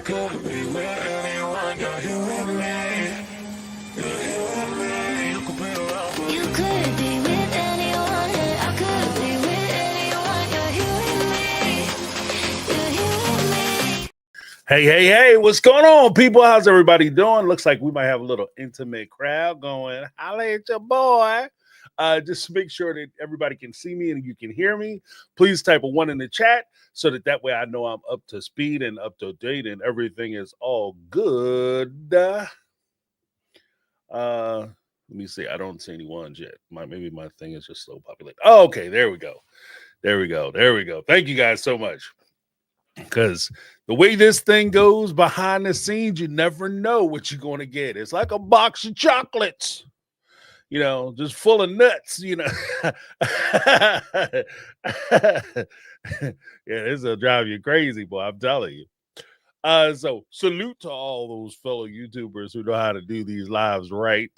could be with anyone, you're here with me. You're here with me. You could be around for You could be with anyone, and I could be with anyone. You're here with me. You're here with me. Hey, what's going on, people? How's everybody doing? Looks like we might have a little intimate crowd going. Holla at your boy. Just make sure that everybody can see me and you can hear me. Please type a 1 in the chat so that way I know I'm up to speed and up to date and everything is all good. Let me see. I don't see any ones yet. Maybe my thing is just slow populated. Oh, okay, there we go. Thank you guys so much. Because the way this thing goes behind the scenes, you never know what you're going to get. It's like a box of chocolates, just full of nuts, Yeah, this will drive you crazy, boy. I'm telling you. So salute to all those fellow YouTubers who know how to do these lives right.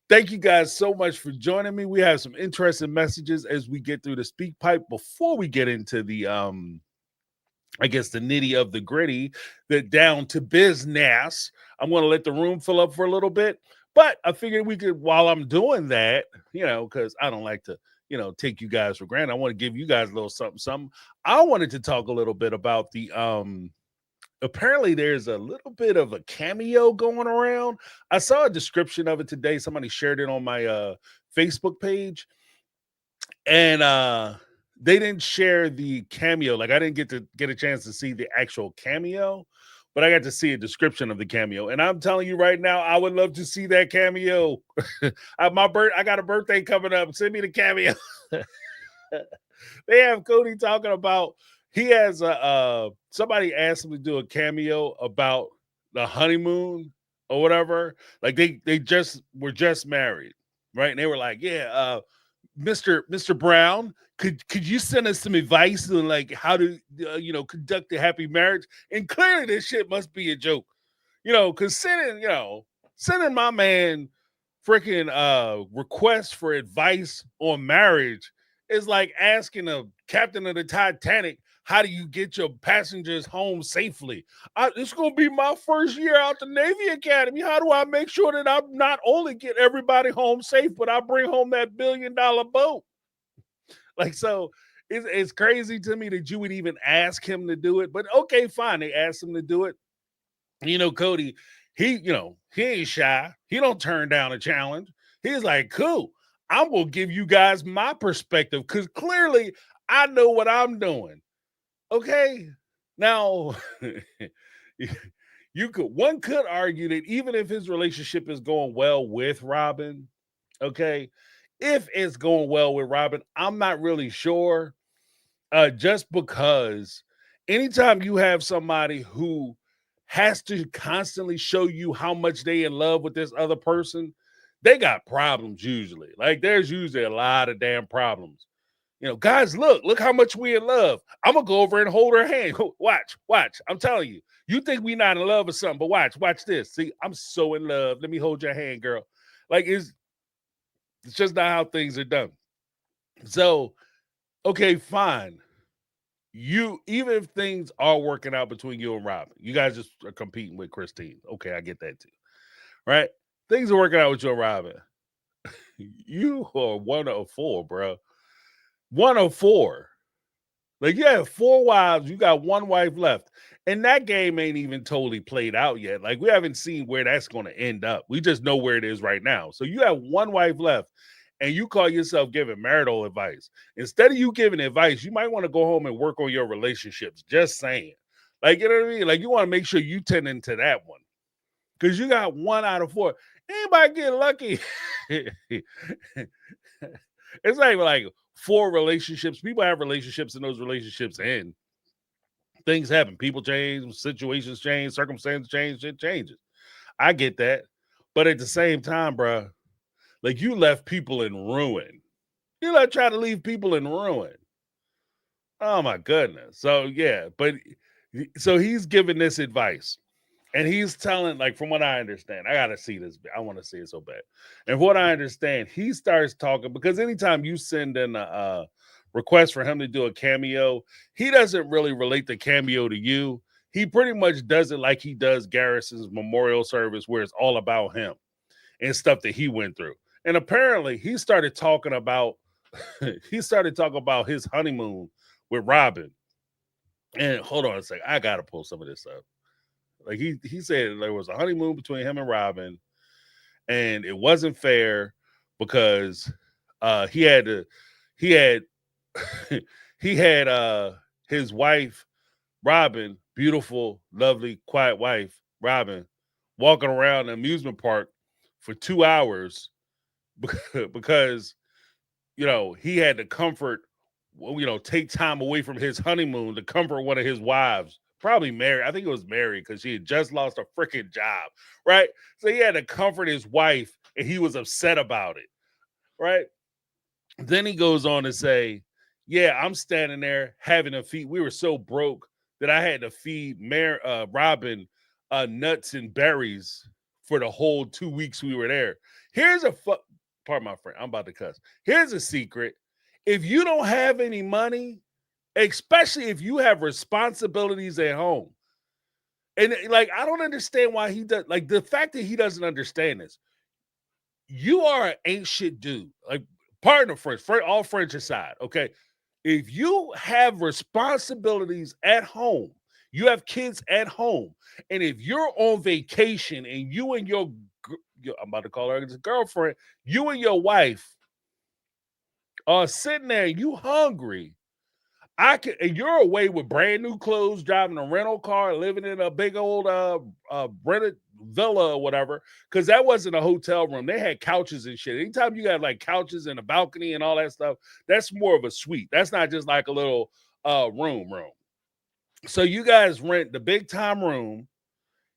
Thank you guys so much for joining me. We have some interesting messages as we get through the speak pipe before we get into the I guess the nitty of the gritty, the down to business. I'm going to let the room fill up for a little bit, but I figured we could, while I'm doing that, because I don't like to, take you guys for granted. I want to give you guys a little something. I wanted to talk a little bit about the apparently there's a little bit of a cameo going around. I saw a description of it today. Somebody shared it on my Facebook page, and they didn't share the cameo. Like, I didn't get a chance to see the actual cameo, but I got to see a description of the cameo. And I'm telling you right now, I would love to see that cameo. I got a birthday coming up. Send me the cameo. They have Cody talking about, he has somebody asked him to do a cameo about the honeymoon or whatever. Like they were just married, right? And they were like, yeah, Mr. Brown, could you send us some advice on like how to conduct a happy marriage? And clearly this shit must be a joke, because sending my man freaking requests for advice on marriage is like asking a captain of the Titanic, how do you get your passengers home safely? It's going to be my first year out the Navy Academy. How do I make sure that I not only get everybody home safe, but I bring home that $1 billion boat? Like, so it's crazy to me that you would even ask him to do it. But okay, fine. They asked him to do it. Cody, he ain't shy. He don't turn down a challenge. He's like, cool. I'm going to give you guys my perspective because clearly I know what I'm doing. Okay. Now, one could argue that even if his relationship is going well with Robin, okay, if it's going well with Robin, I'm not really sure. Just because anytime you have somebody who has to constantly show you how much they in love with this other person, they got problems usually. Like, there's usually a lot of damn problems. Guys, look how much we in love. I'm going to go over and hold her hand. Watch. I'm telling you. You think we not in love or something, but watch this. See, I'm so in love. Let me hold your hand, girl. Like, it's just not how things are done. So, okay, fine. Even if things are working out between you and Robin, you guys just are competing with Christine. Okay, I get that too. Right? Things are working out with you and Robin. You are 104, bro. 104. Like, you have 4 wives, you got 1 wife left. And that game ain't even totally played out yet. Like, we haven't seen where that's going to end up. We just know where it is right now. So you have 1 wife left, and you call yourself giving marital advice. Instead of you giving advice, you might want to go home and work on your relationships. Just saying. Like, you know what I mean? Like, you want to make sure you tend into that one. Because you got 1 out of 4. Anybody get lucky? It's like 4 relationships. People have relationships, and those relationships end. Things happen. People change, situations change, circumstances change, shit changes. I get that. But at the same time, bro, like, you left people in ruin. You try to leave people in ruin. Oh my goodness. So yeah, so he's giving this advice. And he's telling, like, from what I understand, I got to see this. I want to see it so bad. And what I understand, he starts talking, because anytime you send in a request for him to do a cameo, he doesn't really relate the cameo to you. He pretty much does it like he does Garrison's memorial service, where it's all about him and stuff that he went through. And apparently he started talking about his honeymoon with Robin. And hold on a second, I gotta pull some of this up. Like he said there was a honeymoon between him and Robin, and it wasn't fair because he had his wife, Robin, beautiful, lovely, quiet wife, Robin, walking around the amusement park for 2 hours because, he had to comfort, take time away from his honeymoon to comfort one of his wives, probably married. I think it was married because she had just lost a freaking job, right? So he had to comfort his wife and he was upset about it, right? Then he goes on to say, yeah, I'm standing there having to feed. We were so broke that I had to feed Robin nuts and berries for the whole 2 weeks we were there. Here's pardon my friend, I'm about to cuss. Here's a secret. If you don't have any money, especially if you have responsibilities at home, and like, I don't understand why he does, like, the fact that he doesn't understand this. You are an ain't shit dude. Like, pardon the French, all French aside, okay? If you have responsibilities at home, you have kids at home, and if you're on vacation and you and I'm about to call her his girlfriend, you and your wife are sitting there, you hungry, and you're away with brand new clothes, driving a rental car, living in a big old rented villa or whatever, because that wasn't a hotel room. They had couches and shit. Anytime you got like couches and a balcony and all that stuff, that's more of a suite. That's not just like a little room. So you guys rent the big time room.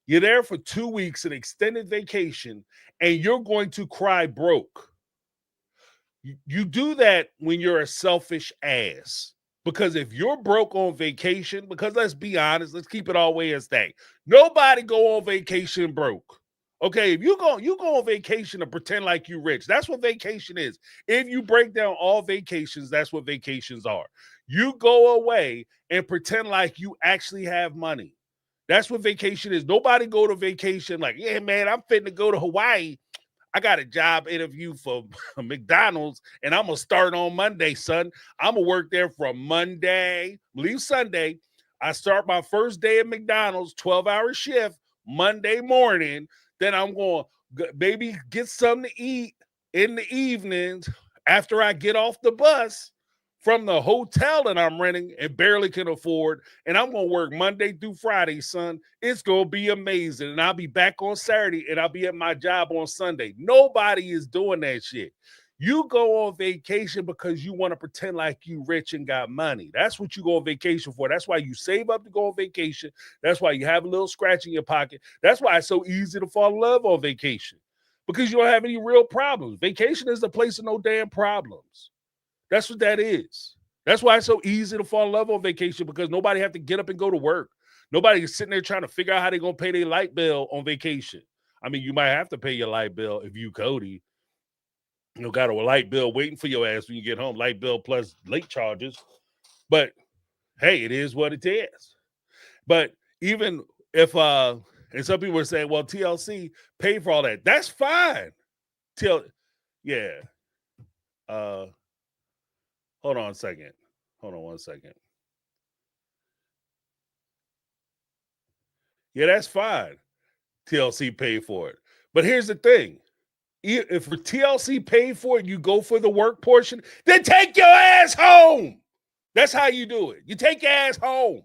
You're there for 2 weeks, an extended vacation, and you're going to cry broke. You do that when you're a selfish ass. Because if you're broke on vacation, because let's be honest, let's keep it all the way as thing. Nobody go on vacation broke. Okay, if you go on vacation to pretend like you rich. That's what vacation is. If you break down all vacations, that's what vacations are. You go away and pretend like you actually have money. That's what vacation is. Nobody go to vacation like, yeah, man, I'm fitting to go to Hawaii. I got a job interview for McDonald's, and I'm going to start on Monday, son. I'm going to work there from Monday, leave Sunday. I start my first day at McDonald's, 12-hour shift, Monday morning. Then I'm going to maybe get something to eat in the evenings after I get off the bus from the hotel that I'm renting and barely can afford. And I'm going to work Monday through Friday, son. It's going to be amazing. And I'll be back on Saturday and I'll be at my job on Sunday. Nobody is doing that shit. You go on vacation because you want to pretend like you rich and got money. That's what you go on vacation for. That's why you save up to go on vacation. That's why you have a little scratch in your pocket. That's why it's so easy to fall in love on vacation, because you don't have any real problems. Vacation is the place of no damn problems. That's what that is. That's why it's so easy to fall in love on vacation, because nobody have to get up and go to work. Nobody is sitting there trying to figure out how they're going to pay their light bill on vacation. I mean, you might have to pay your light bill if you Cody. You got a light bill waiting for your ass when you get home. Light bill plus late charges. But, hey, it is what it is. But even if, and some people are saying, well, TLC paid for all that. That's fine. Yeah. Hold on one second. Yeah, that's fine. TLC paid for it. But here's the thing. If TLC paid for it, you go for the work portion, then take your ass home. That's how you do it. You take your ass home.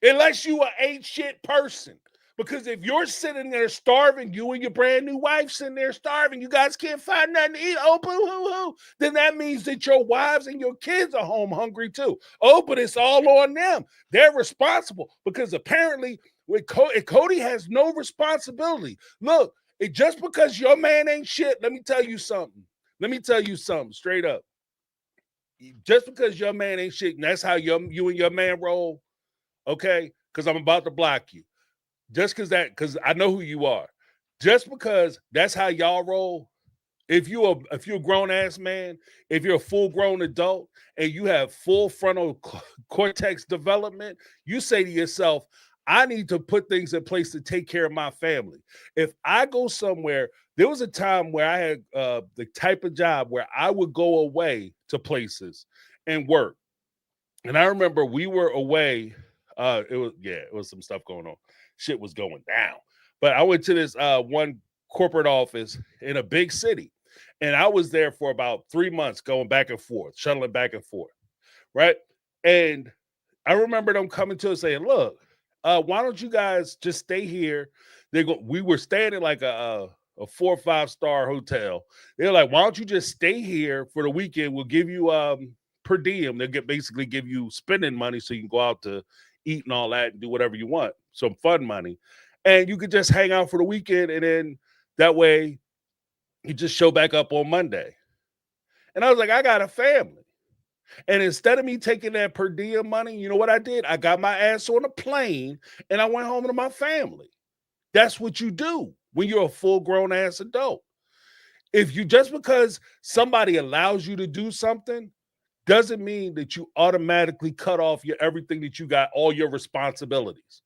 Unless you ain't shit person. Because if you're sitting there starving, you and your brand new wife sitting there starving, you guys can't find nothing to eat, oh, boo-hoo-hoo, then that means that your wives and your kids are home hungry too. Oh, but it's all on them. They're responsible, because apparently Cody has no responsibility. Look, just because your man ain't shit, let me tell you something straight up. Just because your man ain't shit, and that's how you and your man roll, okay? Because I'm about to block you. Just because I know who you are. Just because that's how y'all roll, If you're a grown ass man, if you're a full grown adult and you have full frontal cortex development, you say to yourself, I need to put things in place to take care of my family. If I go somewhere, there was a time where I had the type of job where I would go away to places and work. And I remember we were away. It was some stuff going on. Shit was going down. But I went to this one corporate office in a big city. And I was there for about 3 months going back and forth, shuttling back and forth. Right. And I remember them coming to us saying, look, why don't you guys just stay here? We were staying in like a 4 or 5 star hotel. They're like, why don't you just stay here for the weekend? We'll give you per diem. They'll basically give you spending money so you can go out to eat and all that and do whatever you want. Some fun money. And you could just hang out for the weekend, and then that way you just show back up on Monday. And I was like, I got a family. And instead of me taking that per diem money, you know what I did? I got my ass on a plane and I went home to my family. That's what you do when you're a full grown ass adult. If you just because somebody allows you to do something doesn't mean that you automatically cut off everything that you got, all your responsibilities.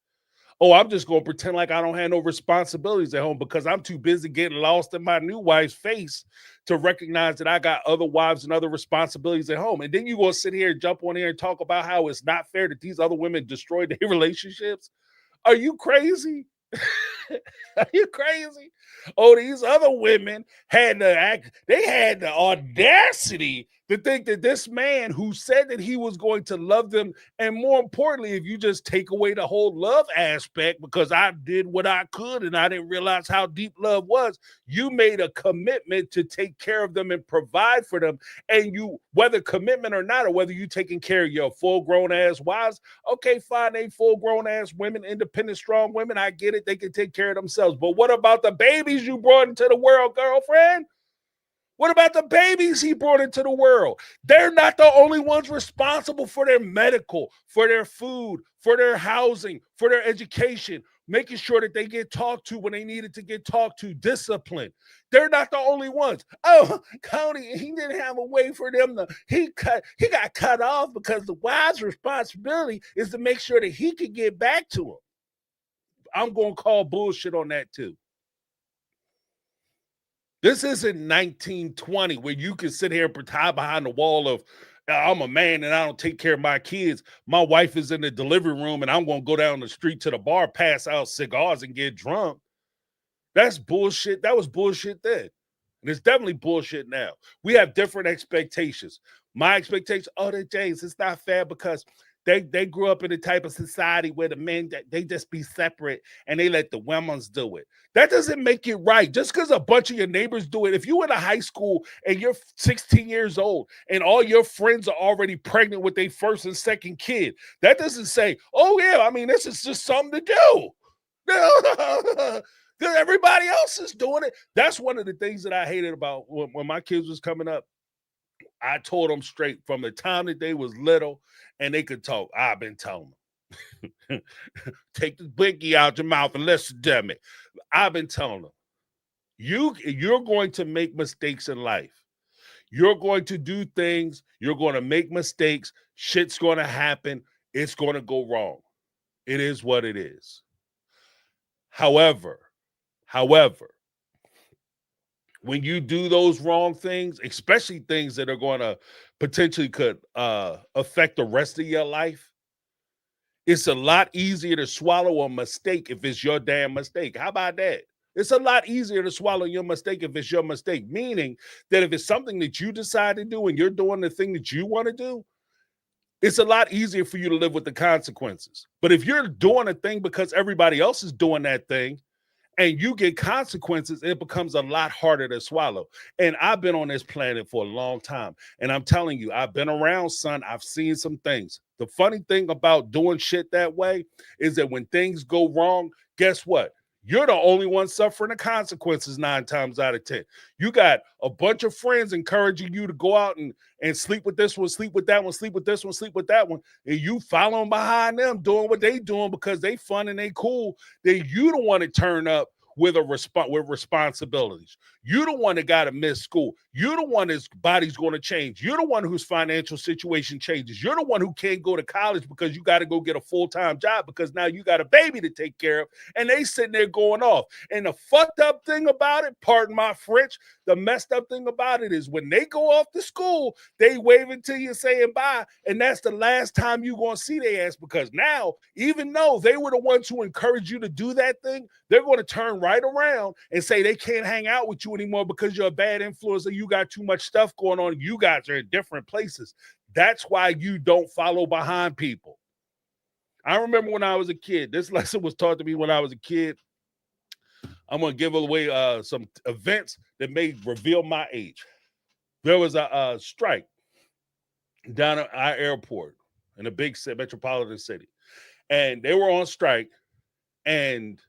Oh, I'm just going to pretend like I don't have no responsibilities at home because I'm too busy getting lost in my new wife's face to recognize that I got other wives and other responsibilities at home. And then you're going to sit here and jump on here and talk about how it's not fair that these other women destroyed their relationships. Are you crazy? Are you crazy? Oh, these other women had the audacity to think that this man who said that he was going to love them, and more importantly, if you just take away the whole love aspect, because I did what I could and I didn't realize how deep love was, you made a commitment to take care of them and provide for them. And you, whether commitment or not, or whether you taking care of your full grown ass wives, okay, fine, they full grown ass women, independent, strong women. I get it. They can take care of themselves. But what about the babies you brought into the world, girlfriend? What about the babies he brought into the world? They're not the only ones responsible for their medical, for their food, for their housing, for their education, making sure that they get talked to when they needed to get talked to, discipline. They're not the only ones. Oh, Cody, he didn't have a way for them to, he got cut off because the wife's responsibility is to make sure that he could get back to him. I'm going to call bullshit on that too. This isn't 1920 where you can sit here and hide behind the wall of, I'm a man and I don't take care of my kids. My wife is in the delivery room and I'm going to go down the street to the bar, pass out cigars and get drunk. That's bullshit. That was bullshit then. And it's definitely bullshit now. We have different expectations. My expectation, James, it's not fair because they grew up in the type of society where the men, they just be separate and they let the women do it. That doesn't make it right. Just because a bunch of your neighbors do it. If you're in a high school and you're 16 years old and all your friends are already pregnant with their first and second kid, that doesn't say, oh yeah, I mean, this is just something to do. Because everybody else is doing it. That's one of the things that I hated about when my kids was coming up. I told them straight from the time that they was little and they could talk. I've been telling them, take the blinky out your mouth and listen to me. I've been telling them, you're going to make mistakes in life. You're going to do things. You're going to make mistakes. Shit's going to happen. It's going to go wrong. It is what it is. However, when you do those wrong things, especially things that are going to potentially could affect the rest of your life, it's a lot easier to swallow a mistake if it's your damn mistake. How about that? It's a lot easier to swallow your mistake if it's your mistake, meaning that if it's something that you decide to do and you're doing the thing that you want to do, it's a lot easier for you to live with the consequences. But if you're doing a thing because everybody else is doing that thing, and you get consequences, it becomes a lot harder to swallow. And I've been on this planet for a long time. And I'm telling you, I've been around, son. I've seen some things. The funny thing about doing shit that way is that when things go wrong, guess what? You're the only one suffering the consequences 9 times out of 10. You got a bunch of friends encouraging you to go out and sleep with this one, sleep with that one, sleep with this one, sleep with that one. And you following behind them, doing what they doing because they fun and they cool. Then you don't want to turn up with responsibilities. You're the one that got to miss school. You're the one whose body's going to change. You're the one whose financial situation changes. You're the one who can't go to college because you got to go get a full-time job because now you got a baby to take care of, and they sitting there going off. And the fucked up thing about it, pardon my French, the messed up thing about it is when they go off to school, they waving to you saying bye, and that's the last time you're going to see their ass, because now, even though they were the ones who encouraged you to do that thing, they're going to turn right around and say they can't hang out with you anymore because you're a bad influence or you got too much stuff going on. You guys are in different places. That's why you don't follow behind people. I remember when I was a kid, this lesson was taught to me when I was a kid. I'm going to give away some events that may reveal my age. There was a strike down at our airport in a big metropolitan city. And they were on strike. And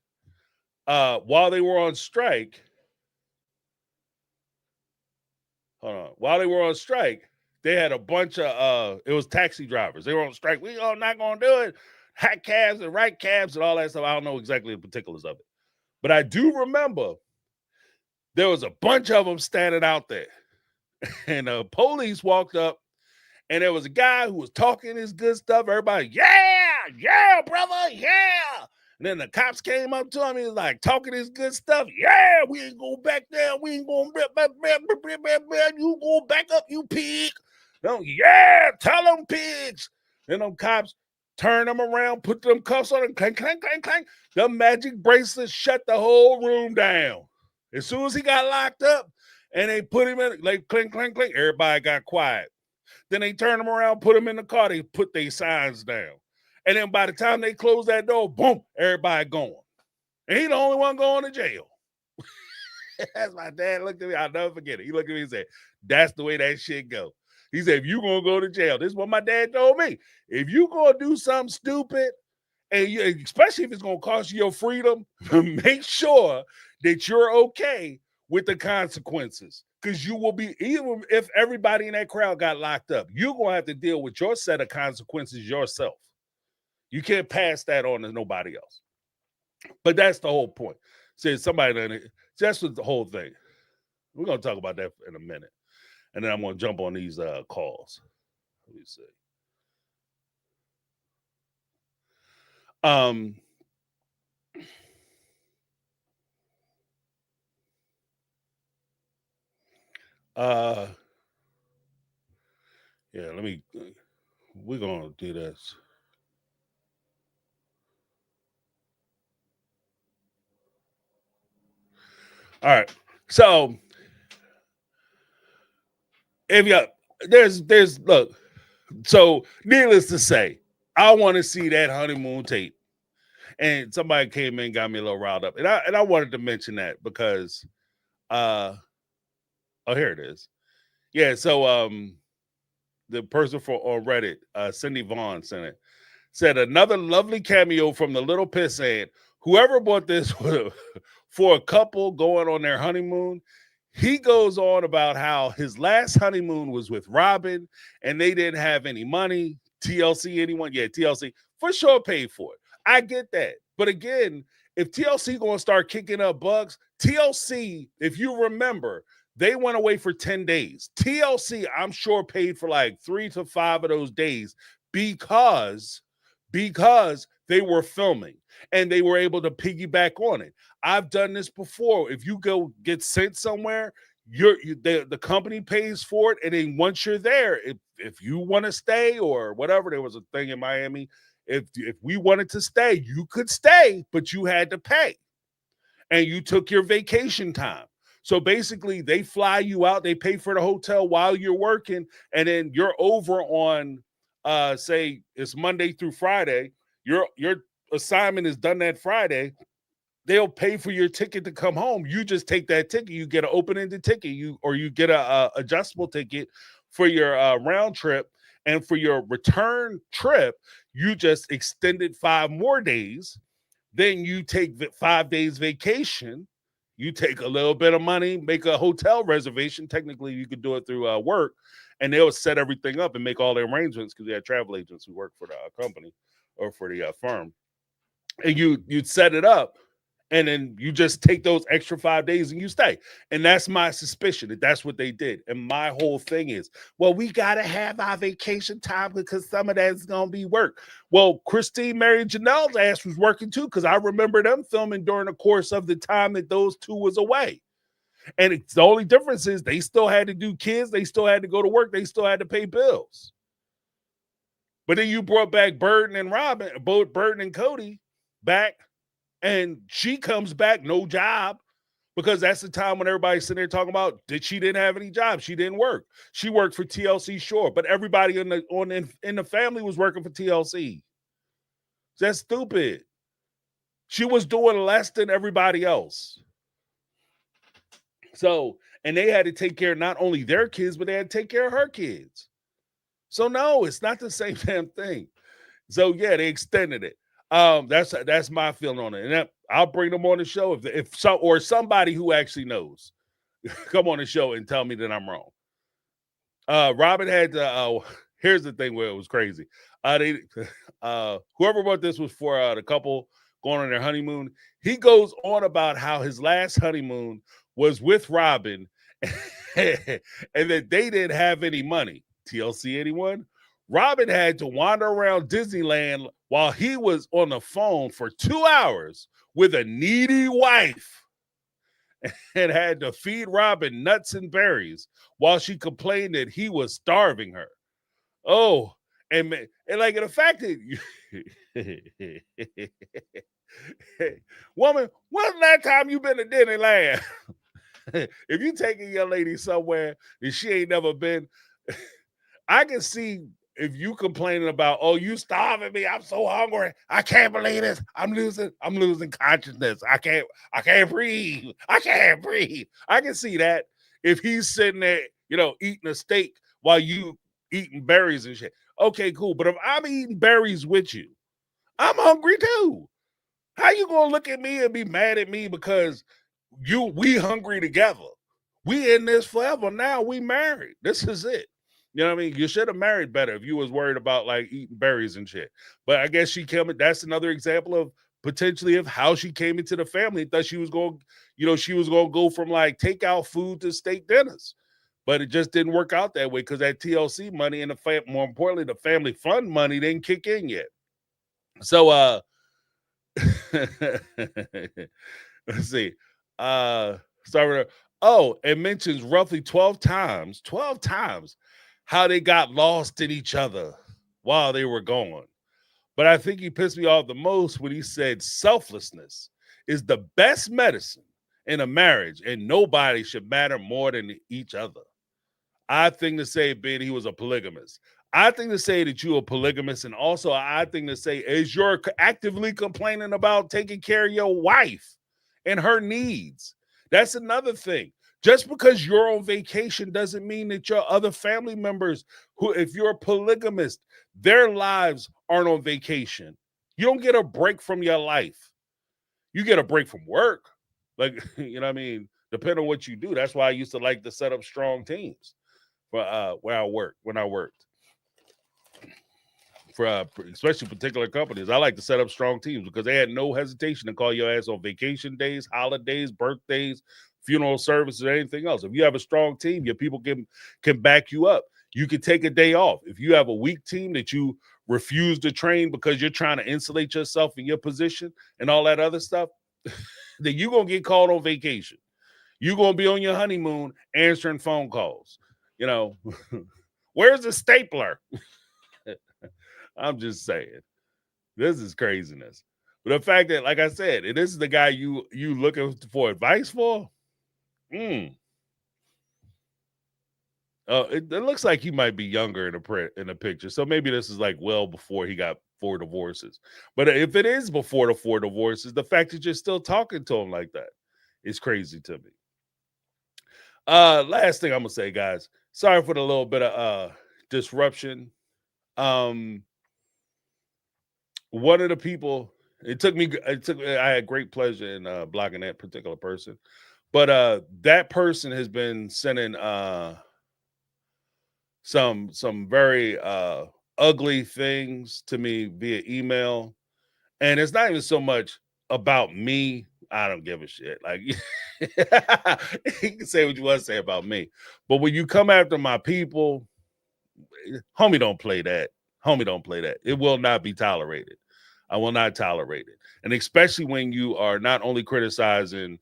while they were on strike, they had a bunch of, it was taxi drivers. They were on strike. We are not going to do it. Hot cabs and right cabs and all that stuff. I don't know exactly the particulars of it. But I do remember there was a bunch of them standing out there. And the police walked up, and there was a guy who was talking his good stuff. Everybody, yeah, brother, yeah. And then the cops came up to him. He was like talking his good stuff. Yeah, we ain't going back there. We ain't going back. You go back up, you pig. No, yeah, tell them pigs. Then them cops turn them around, put them cuffs on, and clank, clank, clank, clank. The magic bracelet shut the whole room down. As soon as he got locked up, and they put him in, like clink, clink, clink, everybody got quiet. Then they turned him around, put him in the car. They put their signs down. And then by the time they close that door, boom, everybody going. And he the only one going to jail. That's my dad looked at me. I'll never forget it. He looked at me and said, that's the way that shit go. He said, if you going to go to jail, this is what my dad told me. If you going to do something stupid, and you, especially if it's going to cost you your freedom, make sure that you're okay with the consequences. Because you will be, even if everybody in that crowd got locked up, you're going to have to deal with your set of consequences yourself. You can't pass that on to nobody else. But that's the whole point. Said somebody, that's the whole thing. We're going to talk about that in a minute. And then I'm going to jump on these calls. Let me see. Yeah, we're going to do this. All right. So if you look, so needless to say, I want to see that honeymoon tape. And somebody came in and got me a little riled up. And I wanted to mention that because oh, here it is. Yeah, so the person on Reddit, Cindy Vaughn sent it. Said another lovely cameo from the Little Piss saying, whoever bought this for a couple going on their honeymoon, he goes on about how his last honeymoon was with Robin and they didn't have any money. TLC, anyone? Yeah, TLC for sure paid for it. I get that. But again, if TLC going to start kicking up bugs, TLC, if you remember, they went away for 10 days. TLC, I'm sure, paid for like 3 to 5 of those days because they were filming and they were able to piggyback on it. I've done this before. If you go get sent somewhere, the company pays for it, and then once you're there, if you want to stay or whatever, there was a thing in Miami. If we wanted to stay, you could stay, but you had to pay, and you took your vacation time. So basically, they fly you out, they pay for the hotel while you're working, and then you're over on, say it's Monday through Friday. Your assignment is done that Friday. They'll pay for your ticket to come home. You just take that ticket. You get an open-ended ticket. You get a adjustable ticket for your round trip, and for your return trip, you just extended 5 more days. Then you take 5 days vacation. You take a little bit of money, make a hotel reservation. Technically, you could do it through work, and they'll set everything up and make all the arrangements because they have travel agents who work for the company or for the firm. And you'd set it up, And then you just take those extra 5 days and you stay. And that's my suspicion that that's what they did. And my whole thing is, well, we got to have our vacation time because some of that's going to be work. Well, Christine, Mary, and Janelle's ass was working too, because I remember them filming during the course of the time that those two was away. And the only difference is they still had to do kids. They still had to go to work. They still had to pay bills. But then you brought back Burden and Robin, both Burden and Cody back. And she comes back, no job, because that's the time when everybody's sitting there talking about that she didn't have any job. She didn't work. She worked for TLC, sure, but everybody in the family was working for TLC. That's stupid. She was doing less than everybody else. So, and they had to take care of not only their kids, but they had to take care of her kids. So no, it's not the same damn thing. So yeah, they extended it. That's my feeling on it, and I'll bring them on the show if somebody who actually knows come on the show and tell me that I'm wrong. Robin had to. Here's the thing where it was crazy. Whoever wrote this was for the couple going on their honeymoon. He goes on about how his last honeymoon was with Robin, and that they didn't have any money. TLC, anyone? Robin had to wander around Disneyland while he was on the phone for 2 hours with a needy wife and had to feed Robin nuts and berries while she complained that he was starving her. Oh, and like the fact that woman, when's the last time you been to Disneyland? If you taking your lady somewhere that she ain't never been, I can see if you complaining about, oh, you starving me, I'm so hungry, I can't believe this, I'm losing consciousness, I can't breathe, I can see that if he's sitting there, eating a steak while you eating berries and shit. Okay, cool. But if I'm eating berries with you, I'm hungry too. How you gonna look at me and be mad at me because we hungry together? We in this forever now. We married. This is it. You know what I mean? You should have married better if you was worried about like eating berries and shit. But I guess that's another example of potentially of how she came into the family. Thought she was going, she was going to go from like takeout food to steak dinners. But it just didn't work out that way because that TLC money and more importantly, the family fund money didn't kick in yet. So, let's see. Sorry. Oh, it mentions roughly 12 times how they got lost in each other while they were gone. But I think he pissed me off the most when he said selflessness is the best medicine in a marriage and nobody should matter more than each other. I think to say, Ben, he was a polygamist. I think to say that you're a polygamist, and also I think to say is you're actively complaining about taking care of your wife and her needs. That's another thing. Just because you're on vacation doesn't mean that your other family members, who, if you're a polygamist, their lives aren't on vacation. You don't get a break from your life. You get a break from work. Like, you know what I mean? Depending on what you do. That's why I used to like to set up strong teams for when I worked. For especially particular companies. I like to set up strong teams because they had no hesitation to call your ass on vacation days, holidays, birthdays, funeral services, or anything else. If you have a strong team, your people can back you up. You can take a day off. If you have a weak team that you refuse to train because you're trying to insulate yourself in your position and all that other stuff, then you're going to get called on vacation. You're going to be on your honeymoon answering phone calls. Where's the stapler? I'm just saying, this is craziness. But the fact that, like I said, this is the guy you looking for advice for. It looks like he might be younger in the picture, so maybe this is like well before he got 4 divorces. But if it is before the 4 divorces, the fact that you're still talking to him like that is crazy to me. Last thing I'm gonna say, guys. Sorry for the little bit of disruption. One of the people, I had great pleasure in blocking that particular person, but that person has been sending some very ugly things to me via email, and it's not even so much about me I don't give a shit. Like, you can say what you want to say about me, but when you come after my people, homie, don't play that. Homie, don't play that. It will not be tolerated. I will not tolerate it. And especially when you are not only criticizing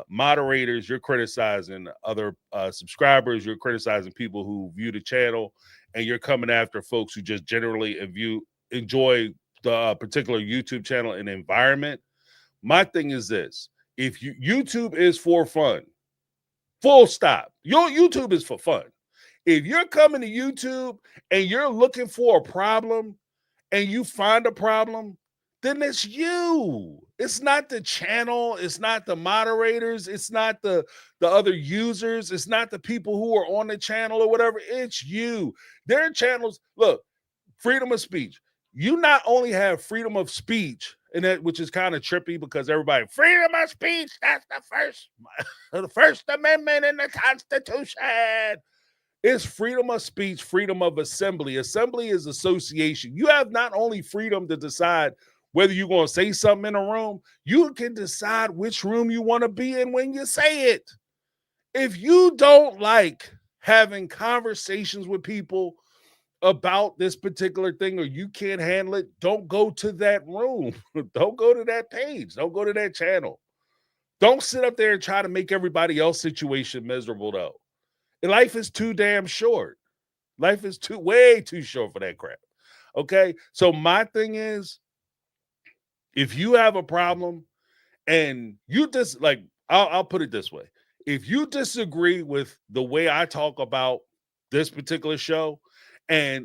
moderators, you're criticizing other subscribers, you're criticizing people who view the channel, and you're coming after folks who just generally enjoy the particular YouTube channel and environment. My thing is this: if YouTube is for fun, full stop. Your YouTube is for fun. If you're coming to YouTube and you're looking for a problem and you find a problem, then it's you. It's not the channel. It's not the moderators. It's not the other users. It's not the people who are on the channel or whatever. It's you. Their channels, look, freedom of speech. You not only have freedom of speech, and that, which is kind of trippy because everybody, freedom of speech, that's the first amendment in the Constitution. It's freedom of speech, freedom of assembly. Assembly is association. You have not only freedom to decide whether you're going to say something in a room, you can decide which room you want to be in when you say it. If you don't like having conversations with people about this particular thing, or you can't handle it, don't go to that room. Don't go to that page. Don't go to that channel. Don't sit up there and try to make everybody else's situation miserable, though. Life is too damn short. Life is way too short for that crap. Okay? So my thing is, if you have a problem and you just like, I'll put it this way. If you disagree with the way I talk about this particular show,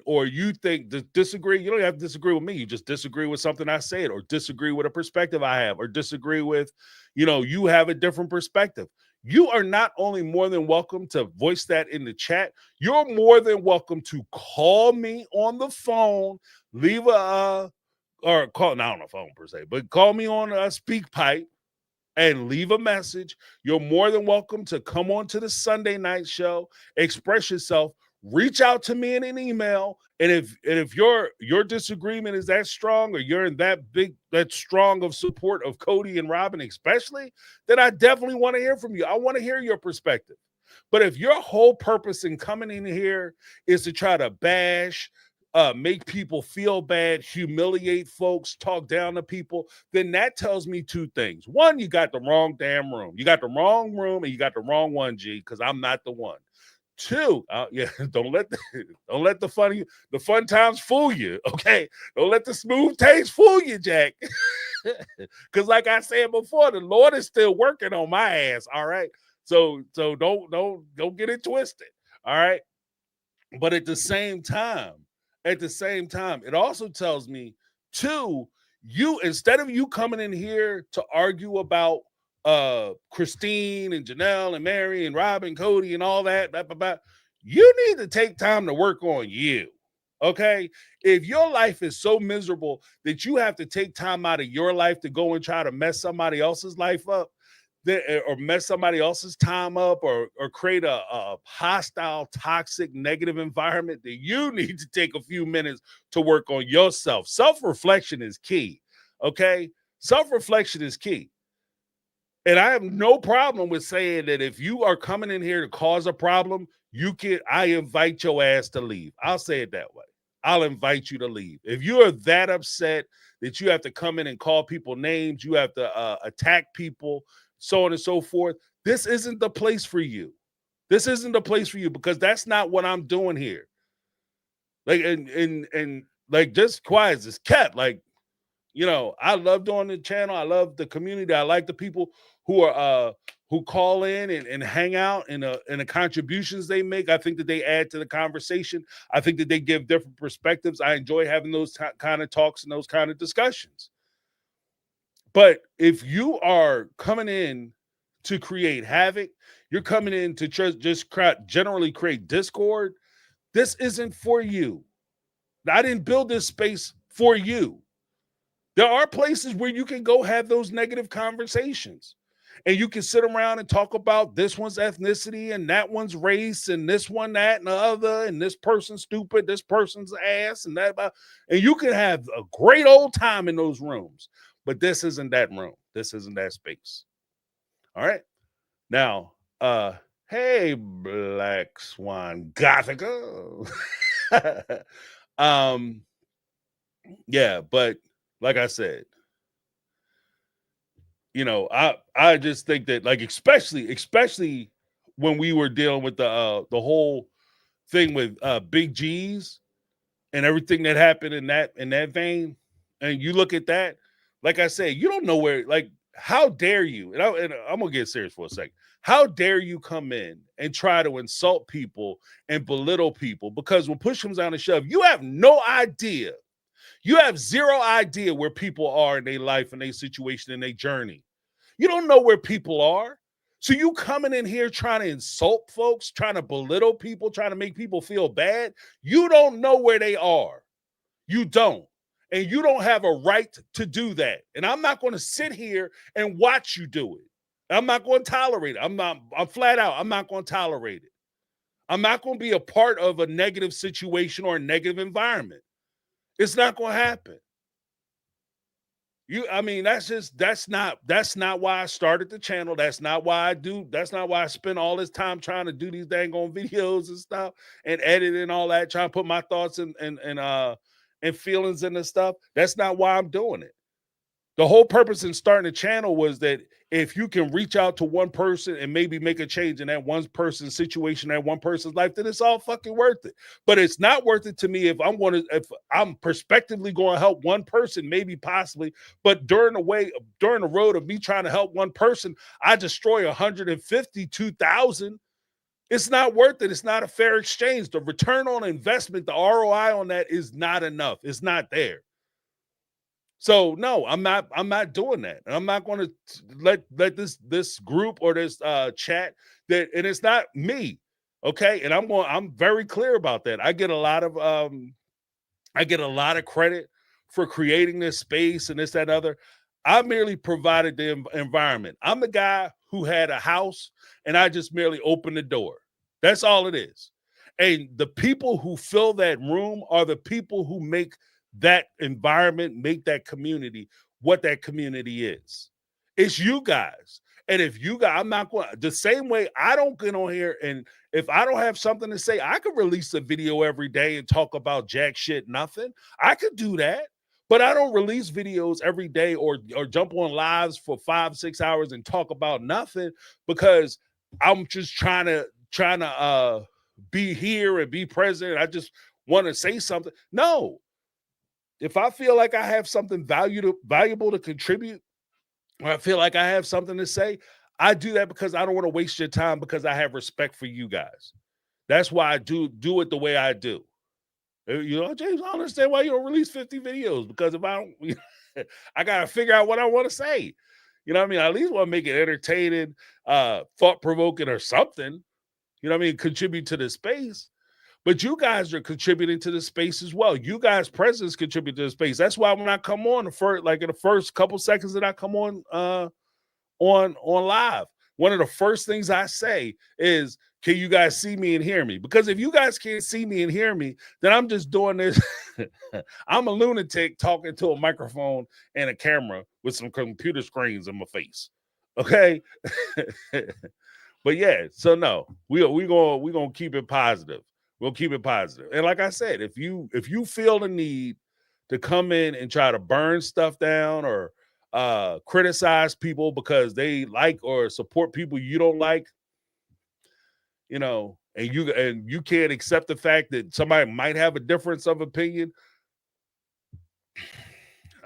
or you think disagree, you don't have to disagree with me. You just disagree with something I said, or disagree with a perspective I have, or disagree with, you have a different perspective. You are not only more than welcome to voice that in the chat, you're more than welcome to call me on the phone, leave or call, not on the phone per se, but call me on a Speakpipe and leave a message. You're more than welcome to come on to the Sunday night show, express yourself, reach out to me in an email. And if your disagreement is that strong, or you're in that strong of support of Cody and Robin especially, then I definitely want to hear from you. I want to hear your perspective. But if your whole purpose in coming in here is to try to bash, make people feel bad, humiliate folks, talk down to people, then that tells me two things. One, you got the wrong damn room. You got the wrong room, and you got the wrong one, G, because I'm not the one. Two, don't let the fun times fool you. Okay, don't let the smooth taste fool you, Jack. Because like I said before, the Lord is still working on my ass. All right, so don't get it twisted. All right, but at the same time, it also tells me, two, instead of you coming in here to argue about Christine and Janelle and Mary and Robin, Cody and all that, you need to take time to work on you. Okay, if your life is so miserable that you have to take time out of your life to go and try to mess somebody else's life up, or mess somebody else's time up, or create a hostile, toxic, negative environment, then you need to take a few minutes to work on yourself. Self-reflection is key. Okay, self-reflection is key. And I have no problem with saying that if you are coming in here to cause a problem, I invite your ass to leave. I'll say it that way. I'll invite you to leave. If you are that upset that you have to come in and call people names, you have to attack people, so on and so forth, this isn't the place for you. This isn't the place for you, because that's not what I'm doing here. Like, and like, just quiet as it's kept. Like, I love doing the channel. I love the community. I like the people who call in and hang out, and the contributions they make. I think that they add to the conversation. I think that they give different perspectives. I enjoy having those kind of talks and those kind of discussions. But if you are coming in to create havoc, you're coming in to just generally create discord, this isn't for you. I didn't build this space for you. There are places where you can go have those negative conversations, and you can sit around and talk about this one's ethnicity and that one's race and this one, that, and the other, and this person's stupid, this person's ass, and that, and you can have a great old time in those rooms. But this isn't that room. This isn't that space. All right. Now, hey, Black Swan Gothica. Yeah, but like I said, you know, I just think that, like, especially when we were dealing with the whole thing with Big G's and everything that happened in that vein, and you look at that, like I said, you don't know where, like, how dare you? And I'm gonna get serious for a second. How dare you come in and try to insult people and belittle people? Because when push comes down to shove, you have no idea. You have zero idea where people are in their life and their situation and their journey. You don't know where people are. So you coming in here trying to insult folks, trying to belittle people, trying to make people feel bad. You don't know where they are. You don't. And you don't have a right to do that. And I'm not going to sit here and watch you do it. I'm not going to tolerate it. I'm flat out. I'm not going to tolerate it. I'm not going to be a part of a negative situation or a negative environment. It's not going to happen. That's not why I started the channel. That's not why I spend all this time trying to do these dang on videos and stuff and edit and all that, trying to put my thoughts and feelings in the stuff. That's not why I'm doing it. The whole purpose in starting the channel was that if you can reach out to one person and maybe make a change in that one person's situation, that one person's life, then it's all fucking worth it. But it's not worth it to me if I'm prospectively going to help one person, maybe possibly, but during the road of me trying to help one person, I destroy 152,000. It's not worth it. It's not a fair exchange. The return on investment, the ROI on that is not enough. It's not there. So no, I'm not doing that. And I'm not going to let this group or this chat that, and it's not me. Okay. And I'm very clear about that. I get a lot of credit for creating this space and this, that, and other. I merely provided the environment. I'm the guy who had a house and I just merely opened the door. That's all it is. And the people who fill that room are the people who make that environment, make that community what that community is. It's you guys. And if you guys, I'm not going the same way. I don't get on here, and if I don't have something to say, I could release a video every day and talk about jack shit nothing. I could do that, but I don't release videos every day or jump on lives for 5-6 hours and talk about nothing because I'm just trying to be here and be present. I just want to say something. No. If I feel like I have something valuable to contribute, or I feel like I have something to say, I do that because I don't want to waste your time, because I have respect for you guys. That's why I do it the way I do. You know, James, I don't understand why you don't release 50 videos, because if I don't, I got to figure out what I want to say. You know what I mean? I at least want to make it entertaining, thought-provoking or something. You know what I mean? Contribute to the space. But you guys are contributing to the space as well. You guys' presence contribute to the space. That's why when I come on in the first couple seconds that I come on live, one of the first things I say is, "Can you guys see me and hear me?" Because if you guys can't see me and hear me, then I'm just doing this. I'm a lunatic talking to a microphone and a camera with some computer screens in my face. Okay. But yeah, so no, we're gonna keep it positive. We'll keep it positive. And like I said, if you feel the need to come in and try to burn stuff down or criticize people because they like or support people you don't like, you know, and you can't accept the fact that somebody might have a difference of opinion,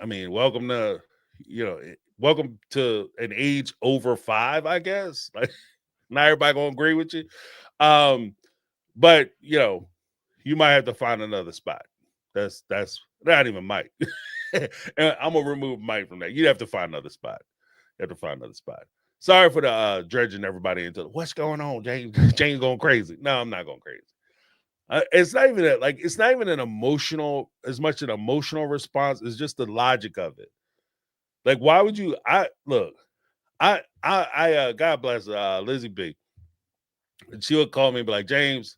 I mean, welcome to an age over 5, I guess. Like, not everybody gonna agree with you. But you know, you might have to find another spot. That's not even Mike. And I'm gonna remove Mike from that. You have to find another spot. Sorry for the dredging everybody into what's going on, James. James going crazy. No, I'm not going crazy. It's not even it's not even an emotional, as much an emotional response. It's just the logic of it. Like, why would you? God bless Lizzie B. And she would call me and be like, James,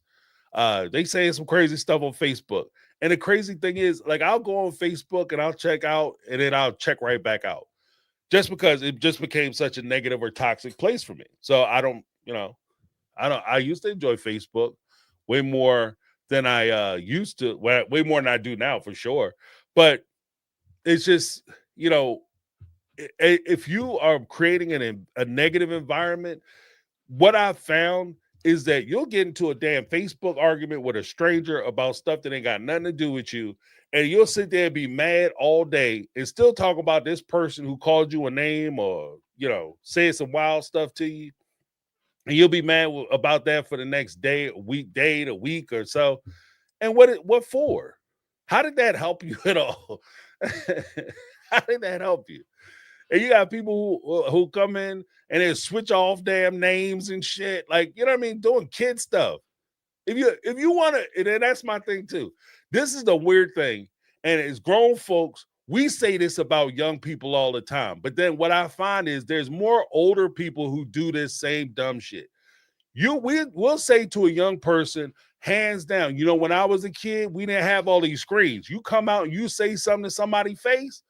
they saying some crazy stuff on Facebook. And the crazy thing is, like, I'll go on Facebook and I'll check out, and then I'll check right back out. just because it just became such a negative or toxic place for me. So I don't, I used to enjoy Facebook way more than I used to, way more than I do now for sure. But it's just, if you are creating a negative environment, what I've found is that you'll get into a damn Facebook argument with a stranger about stuff that ain't got nothing to do with you. And you'll sit there and be mad all day and still talk about this person who called you a name or, said some wild stuff to you. And you'll be mad about that for the next day, a week or so. And what for? How did that help you at all? How did that help you? And you got people who come in and they switch off damn names and shit. Like, you know what I mean? Doing kid stuff. If you want to, and that's my thing too. This is the weird thing. And as grown folks, we say this about young people all the time. But then what I find is there's more older people who do this same dumb shit. We'll say to a young person, hands down, when I was a kid, we didn't have all these screens. You come out and you say something to somebody's face,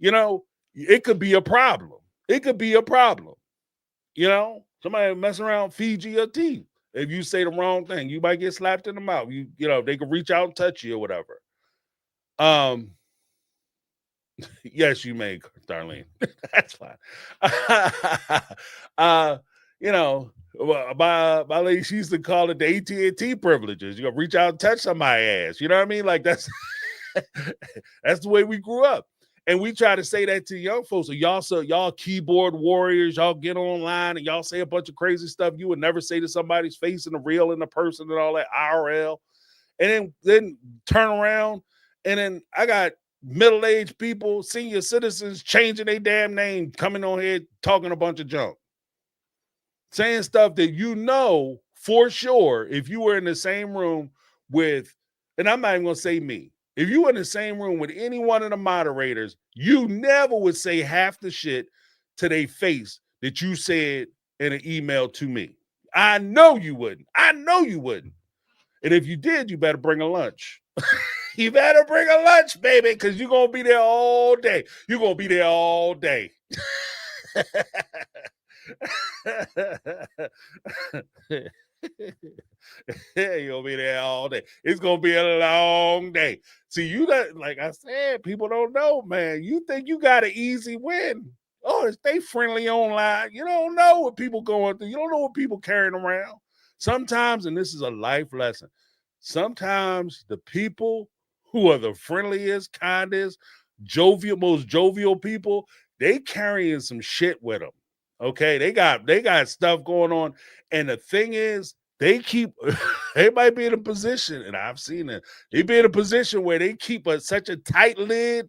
it could be a problem. It could be a problem. Somebody messing around, feed you your teeth. If you say the wrong thing, you might get slapped in the mouth. They could reach out and touch you or whatever. Yes, you may, Darlene. That's fine. My lady, she used to call it the AT&T privileges. You reach out and touch somebody's ass. You know what I mean? Like that's that's the way we grew up. And we try to say that to young folks. So y'all keyboard warriors, y'all get online and y'all say a bunch of crazy stuff you would never say to somebody's face in the real, in the person and all that IRL. And then turn around and then I got middle-aged people, senior citizens changing their damn name, coming on here talking a bunch of junk. Saying stuff that for sure, if you were in the same room with, and I'm not even going to say me, if you were in the same room with any one of the moderators, you never would say half the shit to their face that you said in an email to me. I know you wouldn't. And if you did, you better bring a lunch. You better bring a lunch, baby, because you're going to be there all day. You're going to be there all day. You'll be there all day. It's gonna be a long day. See, you got, like I said, people don't know, man. You think you got an easy win. Oh, stay friendly online. You don't know what people going through. You don't know what people carrying around. Sometimes, and this is a life lesson, sometimes the people who are the friendliest, kindest, most jovial people, they carrying some shit with them. Okay, they got stuff going on, and the thing is, they might be in a position, and I've seen it. They be in a position where they keep such a tight lid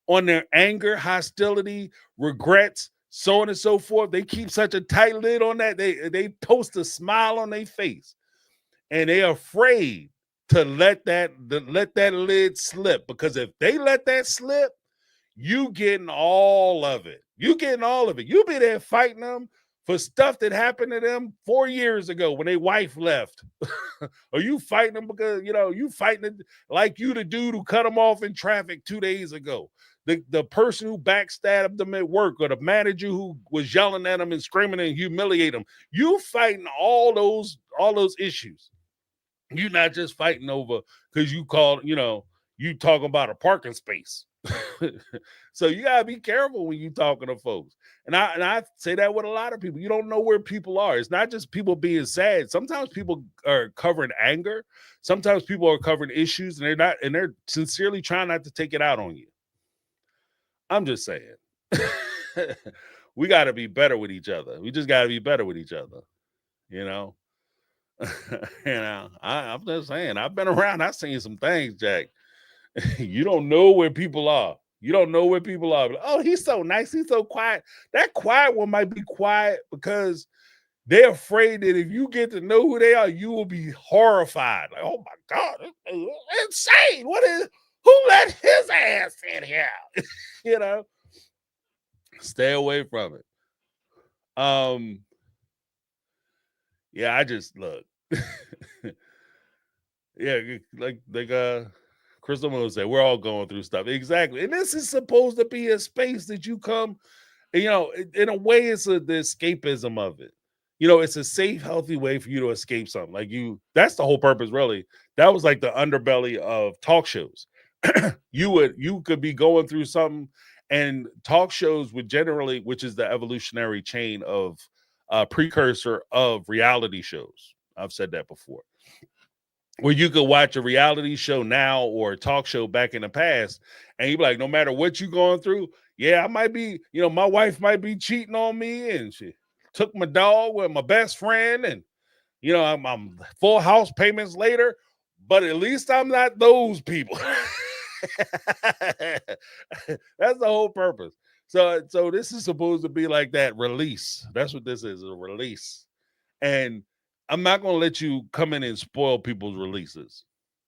on their anger, hostility, regrets, so on and so forth. They keep such a tight lid on that. They post a smile on their face, and they're afraid to let that lid slip, because if they let that slip, you getting all of it. You be there fighting them for stuff that happened to them 4 years ago when their wife left. Or you fighting them because, you fighting like you the dude who cut them off in traffic 2 days ago. The person who backstabbed them at work, or the manager who was yelling at them and screaming and humiliating them. You fighting all those issues. You're not just fighting over because you called, you talking about a parking space. So you gotta be careful when you talking to folks. And I say that with a lot of people. You don't know where people are. It's not just people being sad. Sometimes people are covering anger. Sometimes people are covering issues, and they're sincerely trying not to take it out on you. I'm just saying. We got to be better with each other. We just got to be better with each other. I'm just saying. I've been around. I've seen some things, Jack. You don't know where people are. Oh, he's so nice. He's so quiet. That quiet one might be quiet because they're afraid that if you get to know who they are, you will be horrified. Like, oh my God, it's insane. Who let his ass in here? Stay away from it. Yeah, I just look. Yeah, like Crystal Moon said, we're all going through stuff. Exactly. And this is supposed to be a space that you come you know, in a way, it's the escapism of it. You know, it's a safe, healthy way for you to escape something. Like that's the whole purpose, really. That was like the underbelly of talk shows. You could be going through something, and talk shows would generally, which is the evolutionary chain of precursor of reality shows. I've said that before. Where you could watch a reality show now or a talk show back in the past, and you'd be like, no matter what you're going through, yeah, I might be, you know, my wife might be cheating on me, and she took my dog with my best friend, and you know, I'm full house payments later, but at least I'm not those people. That's the whole purpose. So this is supposed to be like that release. That's what this is, a release. And I'm not going to let you come in and spoil people's releases.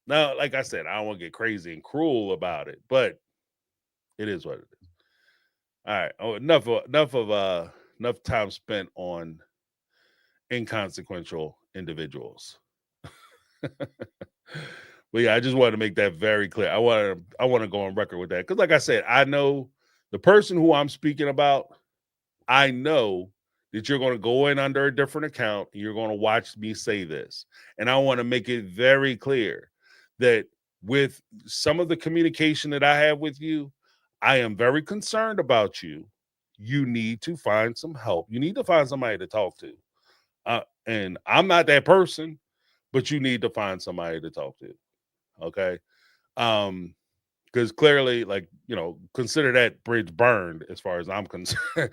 Now, like I said, I don't want to get crazy and cruel about it, but it is what it is. All right. Oh, enough time spent on inconsequential individuals. But yeah, I just wanted to make that very clear. I want to go on record with that. Because like I said, I know the person who I'm speaking about, I know that you're going to go in under a different account and you're going to watch me say this. And I want to make it very clear that with some of the communication that I have with you, I am very concerned about you. You need to find some help. You need to find somebody to talk to. And I'm not that person, but you need to find somebody to talk to. Okay. Because clearly, like, you know, consider that bridge burned as far as I'm concerned.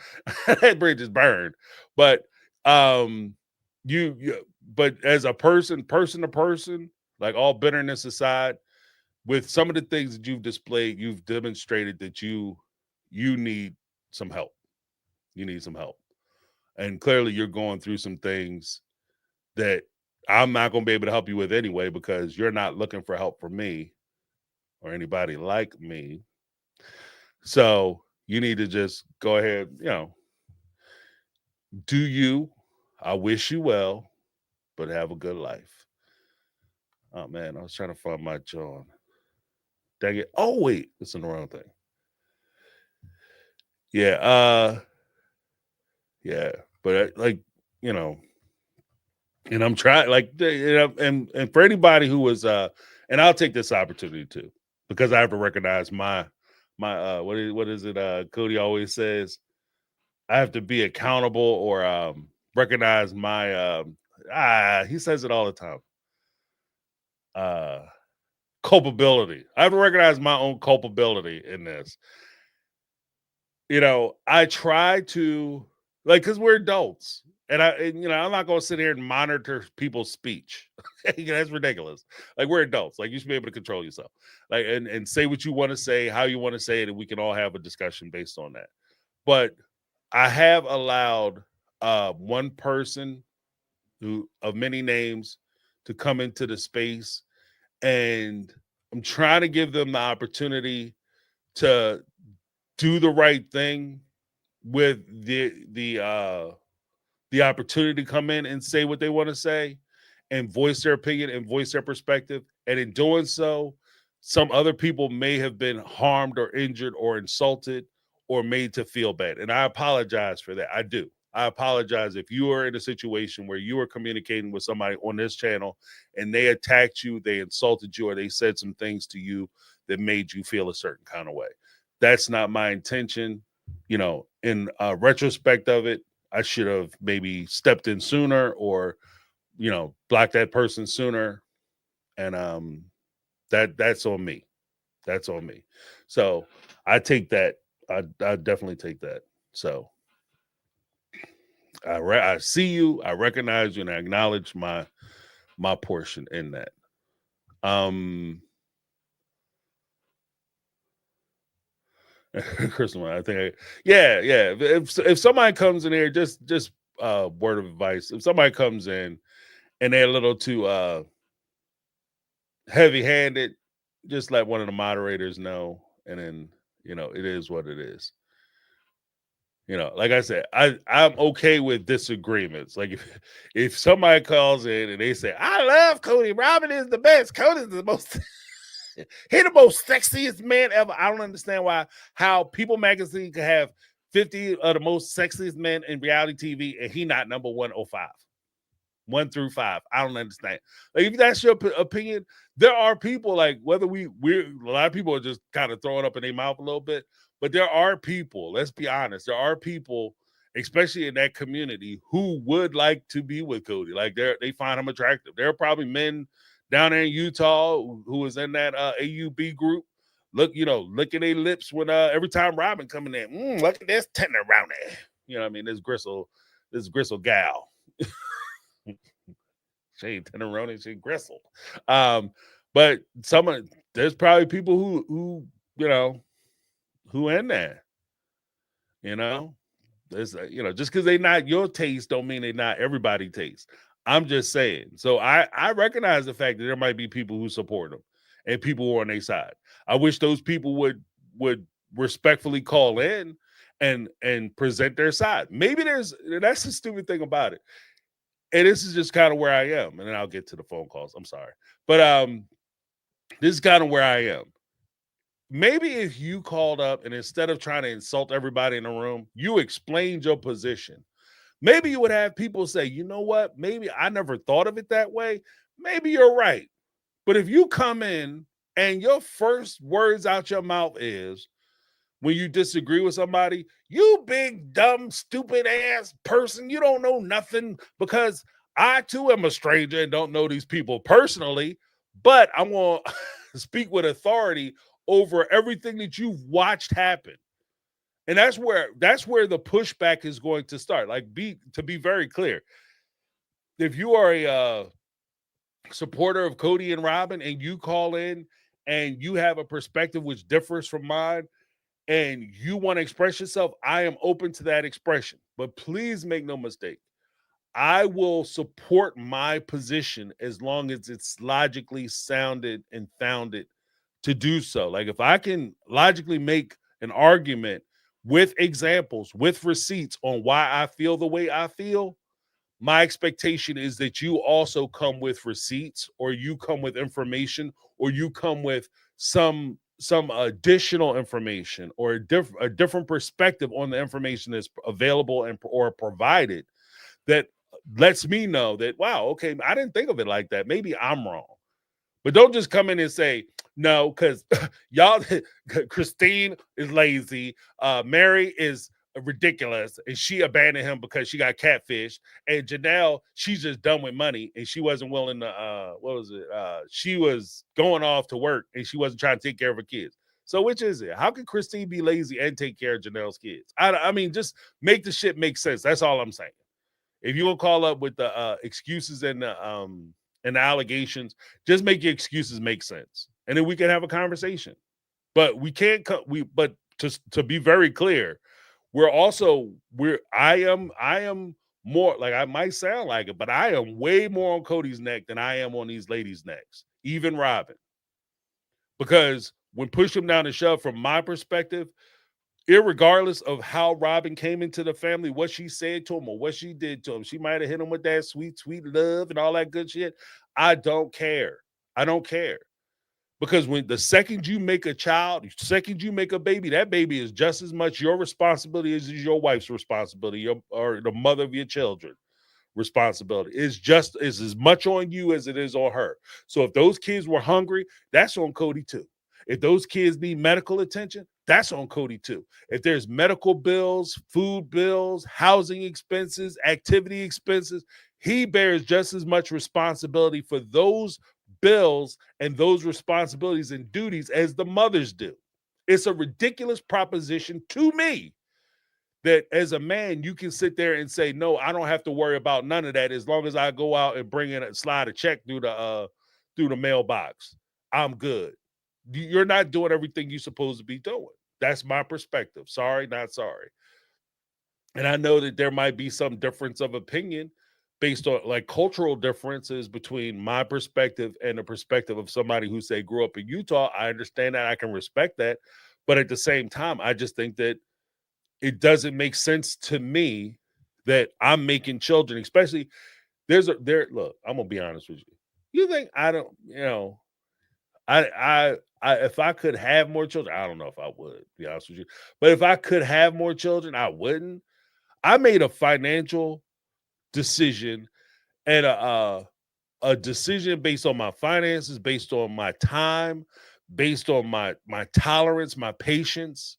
That bridge is burned. But but as a person to person, like all bitterness aside, with some of the things that you've displayed, you've demonstrated that you need some help. You need some help. And clearly you're going through some things that I'm not going to be able to help you with anyway, because you're not looking for help from me or anybody like me. So you need to just go ahead, you know, do you. I wish you well, but have a good life. Oh man, I was trying to find my John. Dang it. Oh wait, it's in the wrong thing. Yeah, yeah, but like, you know, and I'm trying, like, you know, and for anybody who was and I'll take this opportunity too, because I have to recognize my what is it Cody always says, I have to be accountable or recognize my he says it all the time, culpability. I have to recognize my own culpability in this. You know, I try to, like, because we're adults, and you know, I'm not going to sit here and monitor people's speech. That's ridiculous. Like, we're adults. Like, you should be able to control yourself, like, and say what you want to say, how you want to say it, and we can all have a discussion based on that. But I have allowed one person who of many names to come into the space, and I'm trying to give them the opportunity to do the right thing with the opportunity to come in and say what they want to say and voice their opinion and voice their perspective. And in doing so, some other people may have been harmed or injured or insulted or made to feel bad. And I apologize for that. I do. I apologize if you are in a situation where you are communicating with somebody on this channel and they attacked you, they insulted you, or they said some things to you that made you feel a certain kind of way. That's not my intention. You know, in retrospect of it, I should have maybe stepped in sooner or, you know, blocked that person sooner. And that's on me. That's on me. So I take that. I definitely take that. So I see you, I recognize you, and I acknowledge my portion in that. Crystal, I think yeah. If somebody comes in here, just word of advice. If somebody comes in and they're a little too heavy-handed, just let one of the moderators know, and then, you know, it is what it is. You know, like I said, I'm okay with disagreements. Like if somebody calls in and they say, I love Cody, Robin is the best, Cody's the most he the most sexiest man ever. I don't understand how People Magazine could have 50 of the most sexiest men in reality TV, and he not number 105. 1 through 5. I don't understand. Like, if that's your opinion, there are people like whether we're a lot of people are just kind of throwing up in their mouth a little bit, but there are people, let's be honest, there are people, especially in that community, who would like to be with Cody. Like they find him attractive. There are probably men down there in Utah who was in that AUB group. Licking their lips when every time Robin coming in. Look at this tenderoni. You know what I mean? This gristle gal. She ain't tenderoni, she gristle. But there's probably people who in there. There's just because they're not your taste don't mean they're not everybody's taste. I'm just saying. So I recognize the fact that there might be people who support them and people who are on their side. I wish those people would respectfully call in and present their side. Maybe that's the stupid thing about it. And this is just kind of where I am. And then I'll get to the phone calls. I'm sorry. But this is kind of where I am. Maybe if you called up and instead of trying to insult everybody in the room, you explained your position. Maybe you would have people say, you know what? Maybe I never thought of it that way. Maybe you're right. But if you come in and your first words out your mouth is, when you disagree with somebody, you big, dumb, stupid ass person, you don't know nothing, because I too am a stranger and don't know these people personally, but I'm going to speak with authority over everything that you've watched happen. And that's where the pushback is going to start. To be very clear, if you are a supporter of Cody and Robin and you call in and you have a perspective which differs from mine, and you want to express yourself, I am open to that expression. But please make no mistake, I will support my position as long as it's logically sounded and founded to do so. Like, if I can logically make an argument with examples, with receipts on why I feel the way I feel, my expectation is that you also come with receipts, or you come with information, or you come with some additional information, or a different perspective on the information that's available or provided, that lets me know that, wow, okay, I didn't think of it like that. Maybe I'm wrong. But don't just come in and say, no, because y'all, Christine is lazy, Mary is ridiculous, and she abandoned him because she got catfish, and Janelle, she's just done with money, and she wasn't willing to, she was going off to work, and she wasn't trying to take care of her kids. So which is it? How can Christine be lazy and take care of Janelle's kids? I mean, just make the shit make sense. That's all I'm saying. If you're going to call up with the excuses and the allegations, just make your excuses make sense, and then we can have a conversation. But we can't but to be very clear, I am more, like, I might sound like it, but I am way more on Cody's neck than I am on these ladies' necks, even Robin. Because when push them down and shove, from my perspective, irregardless of how Robin came into the family, what she said to him or what she did to him, she might have hit him with that sweet, sweet love and all that good shit. I don't care. I don't care. Because when the second you make a child, the second you make a baby, that baby is just as much your responsibility as your wife's responsibility, or the mother of your children responsibility. It's just as much on you as it is on her. So if those kids were hungry, that's on Cody too. If those kids need medical attention, that's on Cody too. If there's medical bills, food bills, housing expenses, activity expenses, he bears just as much responsibility for those bills and those responsibilities and duties as the mothers do. It's a ridiculous proposition to me that as a man, you can sit there and say, no, I don't have to worry about none of that as long as I go out and bring in a slide a check through the mailbox. I'm good. You're not doing everything you're supposed to be doing. That's my perspective. Sorry, not sorry. And I know that there might be some difference of opinion based on, like, cultural differences between my perspective and the perspective of somebody who, say, grew up in Utah. I understand that. I can respect that. But at the same time, I just think that it doesn't make sense to me that I'm making children, especially look, I'm going to be honest with you. You think I don't, If I could have more children, I don't know if I would, to be honest with you. But if I could have more children, I wouldn't. I made a financial decision and a decision based on my finances, based on my time, based on my tolerance, my patience,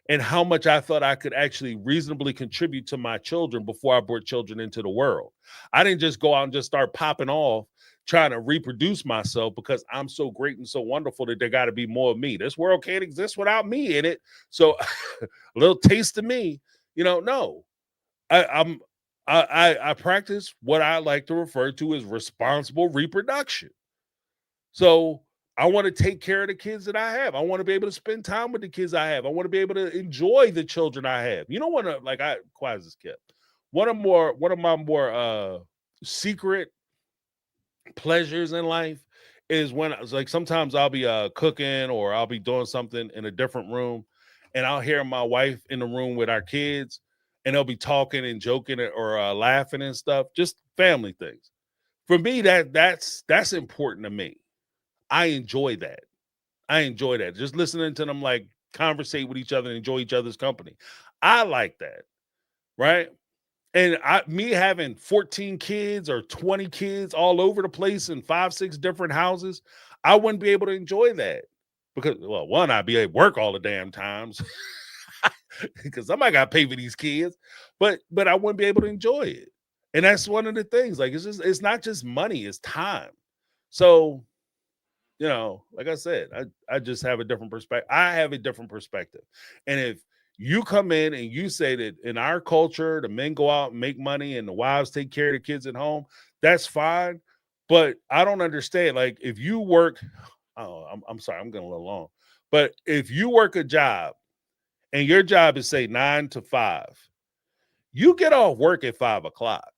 and how much I thought I could actually reasonably contribute to my children before I brought children into the world. I didn't just go out and just start popping off trying to reproduce myself because I'm so great and so wonderful that there got to be more of me. This world can't exist without me in it. So a little taste of me, no. I'm I practice what I like to refer to as responsible reproduction. So I want to take care of the kids that I have. I want to be able to spend time with the kids I have. I want to be able to enjoy the children I have. You don't want to quiet as kept. One of my more secret pleasures in life is when sometimes I'll be cooking or I'll be doing something in a different room and I'll hear my wife in the room with our kids and they'll be talking and joking or laughing and stuff, just family things. For me, that's important to me. I enjoy that. Just listening to them conversate with each other and enjoy each other's company. I like that. Right. And me having 14 kids or 20 kids all over the place in 5-6 different houses, I wouldn't be able to enjoy that because, well, one, I'd be at work all the damn times because somebody got to pay for these kids, but I wouldn't be able to enjoy it. And that's one of the things. It's not just money, it's time. So, like I said, I just have a different perspective. I have a different perspective. And if you come in and you say that in our culture, the men go out and make money and the wives take care of the kids at home, that's fine. But I don't understand. Like if you work, I'm sorry, I'm going a little long. But if you work a job and your job is say 9 to 5, you get off work at 5 o'clock.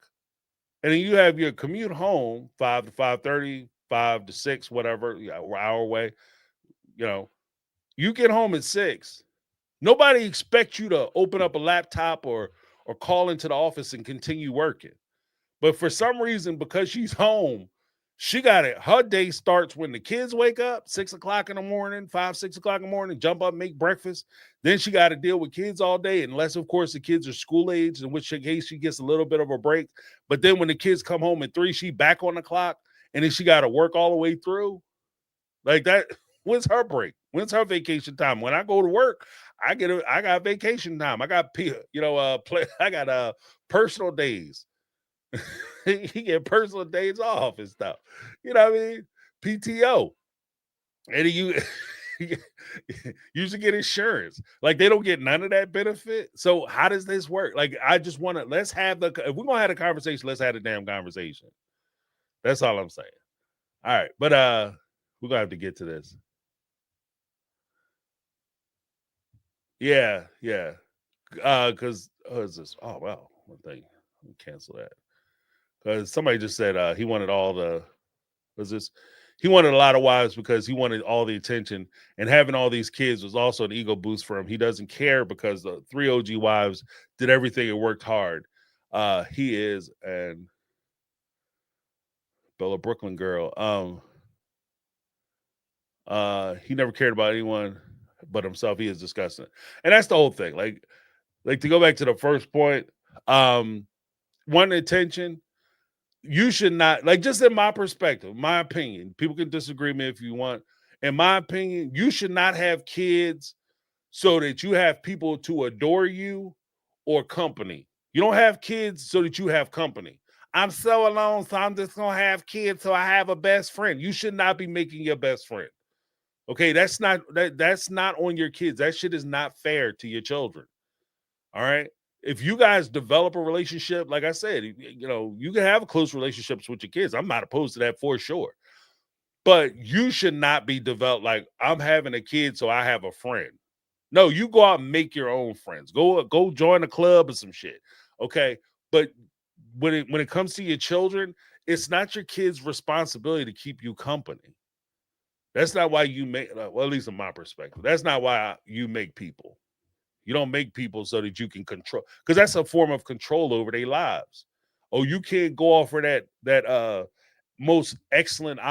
And then you have your commute home 5 to 5:30, 5 to 6, whatever, hour away. You get home at 6. Nobody expects you to open up a laptop or call into the office and continue working. But for some reason, because she's home, she got it. Her day starts when the kids wake up, 6 o'clock in the morning, 5, 6 o'clock in the morning, jump up, make breakfast. Then she got to deal with kids all day, unless, of course, the kids are school age, in which case she gets a little bit of a break. But then when the kids come home at 3, she back on the clock, and then she got to work all the way through. Like that. When's her break? When's her vacation time? When I go to work, I got vacation time. I got I got personal days. He get personal days off and stuff. You know what I mean? PTO. And you should get insurance. Like they don't get none of that benefit. So how does this work? Like I just want to if we're gonna have a conversation, let's have a damn conversation. That's all I'm saying. All right, but we're gonna have to get to this. Yeah. Because is this? Oh wow, one thing. Let me cancel that. Because somebody just said he wanted all the. Was this? He wanted a lot of wives because he wanted all the attention, and having all these kids was also an ego boost for him. He doesn't care because the 3 OG wives did everything and worked hard. He is and Bella Brooklyn girl. He never cared about anyone but himself. He is disgusting, and that's the whole thing. Like to go back to the first point. One attention. You should not, just in my perspective, my opinion, people can disagree with me if you want. In my opinion, you should not have kids so that you have people to adore you or company. You don't have kids so that you have company. I'm so alone, so I'm just going to have kids so I have a best friend. You should not be making your best friend. Okay, that's not on your kids. That shit is not fair to your children. All right? If you guys develop a relationship, like I said, you can have close relationships with your kids. I'm not opposed to that for sure. But you should not be developed like I'm having a kid, so I have a friend. No, you go out and make your own friends. Go join a club or some shit. Okay. But when it comes to your children, it's not your kids' responsibility to keep you company. That's not why you make, well, at least in my perspective, that's not why you make people. You don't make people so that you can control, because that's a form of control over their lives. Oh, you can't go off for that most excellent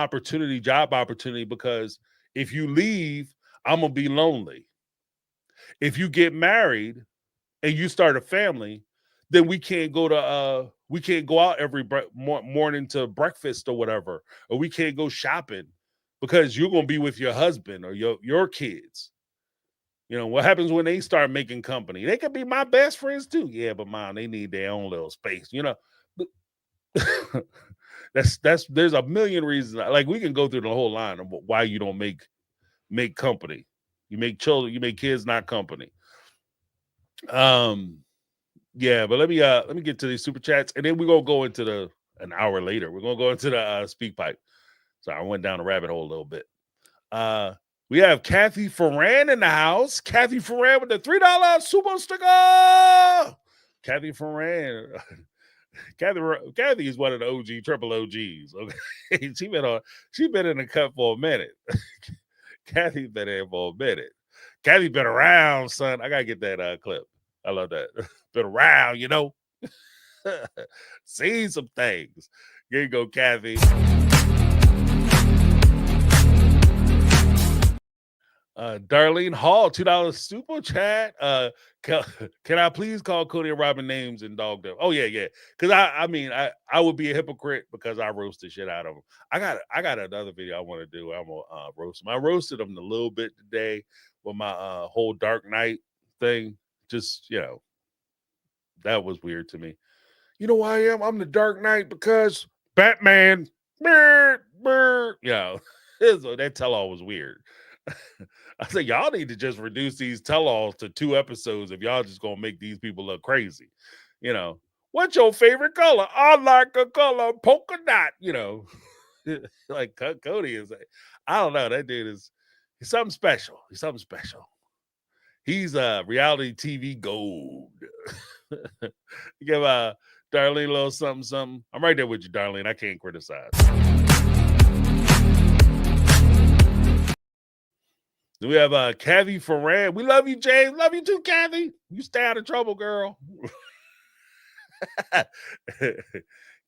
job opportunity because If you leave, I'm gonna be lonely. If you get married and you start a family, then we can't go out every morning to breakfast or whatever, or we can't go shopping because you're gonna be with your husband or your kids. You know, what happens when they start making company? They could be my best friends too. Yeah, but mom, they need their own little space, you know. But there's a million reasons. Like, we can go through the whole line of why you don't make company. You make children, you make kids, not company. Yeah, but let me get to these super chats, and then we're gonna go into an hour later. We're gonna go into the speak pipe. So I went down a rabbit hole a little bit. We have Kathy Ferran in the house. Kathy Ferran with the $3 super sticker. Kathy Ferran. Kathy is one of the OG triple OGs. Okay, she been in the cut for a minute. Kathy's been in for a minute. Kathy been around, son. I gotta get that clip. I love that. Been around, you know. Seen some things. Here you go, Kathy. Darlene Hall, $2 super chat. Can I please call Cody and Robin names and dog them? Oh yeah. Because I would be a hypocrite because I roast the shit out of them. I got another video I want to do. I'm gonna roast them. I roasted them a little bit today with my whole Dark Knight thing. Just, you know, that was weird to me. You know who I am? I'm the Dark Knight because Batman. Yeah, that tell-all was weird. I said, y'all need to just reduce these tell-alls to 2 episodes if y'all just gonna make these people look crazy. You know, what's your favorite color? I like a color polka dot. You know, like Cody is. I don't know. That dude he's something special. He's something special. He's reality TV gold. Give Darlene a little something. I'm right there with you, Darlene. I can't criticize. Then we have Kathy Ferran. We love you, James. Love you too, Kathy. You stay out of trouble, girl.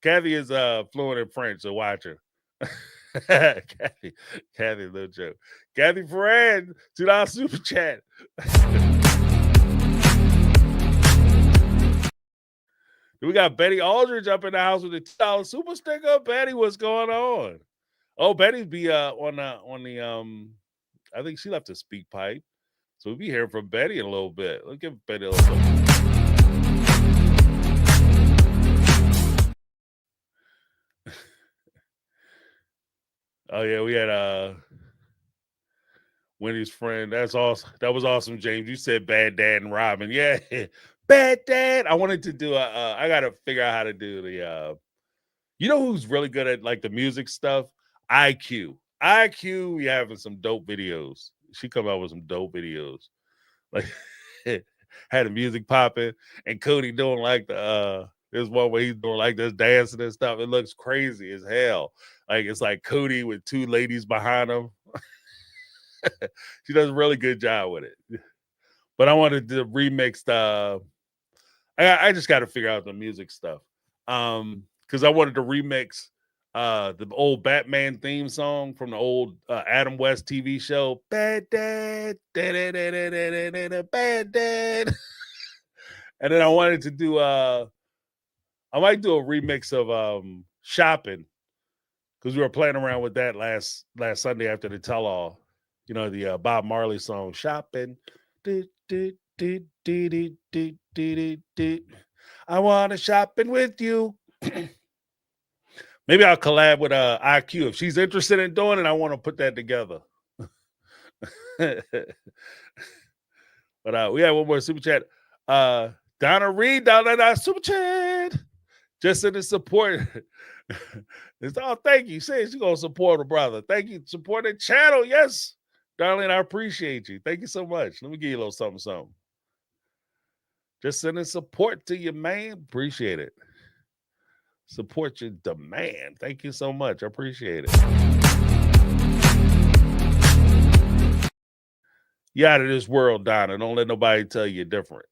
Kathy is fluent in French, so watch her. Kathy, little joke. Kathy Ferran, $2 super chat. We got Betty Aldridge up in the house with a $2 super sticker. Betty, what's going on? Oh, Betty be on the I think she left a speak pipe. So we'll be hearing from Betty in a little bit. Let's give Betty a little something. Oh yeah, we had Wendy's friend. That's awesome. That was awesome, James. You said Bad Dad and Robin. Yeah. Bad Dad. I wanted to do I gotta figure out how to do the you know who's really good at like the music stuff? IQ. We having some dope videos. She come out with some dope videos. Like had the music popping and Cody doing like there's one where he's doing like this dancing and stuff. It looks crazy as hell. Like it's like Cody with 2 ladies behind him. She does a really good job with it. But I wanted to remix I just got to figure out the music stuff. Because I wanted to remix the old Batman theme song from the old Adam West TV show. Bad Dad, Bad Dad. And then I wanted to do I might do a remix of Shopping, because we were playing around with that last Sunday after the tell-all. You know, the Bob Marley song Shopping. I want to shopping with you. Maybe I'll collab with IQ if she's interested in doing it. I want to put that together. But we have one more super chat. Donna Reed down at our super chat. Just in the support. Thank you. Say she's gonna support her brother. Thank you. Support the channel. Yes. Darlene, I appreciate you. Thank you so much. Let me give you a little something. Just sending support to you, man. Appreciate it. Support your demand. Thank you so much. I appreciate it. You out of this world, Donna. Don't let nobody tell you different.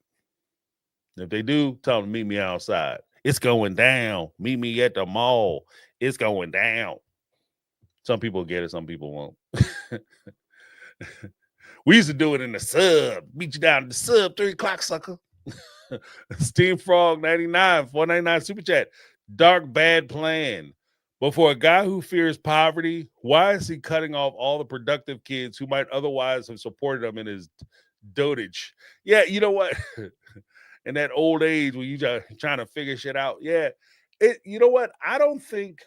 If they do, tell them to meet me outside. It's going down. Meet me at the mall. It's going down. Some people get it. Some people won't. We used to do it in the sub. Meet you down in the sub, 3 o'clock, sucker. Steam Frog 99, 499 super chat. Dark bad plan. But for a guy who fears poverty, why is he cutting off all the productive kids who might otherwise have supported him in his dotage? Yeah, you know what? In that old age when you trying to figure shit out. Yeah. You know what? I think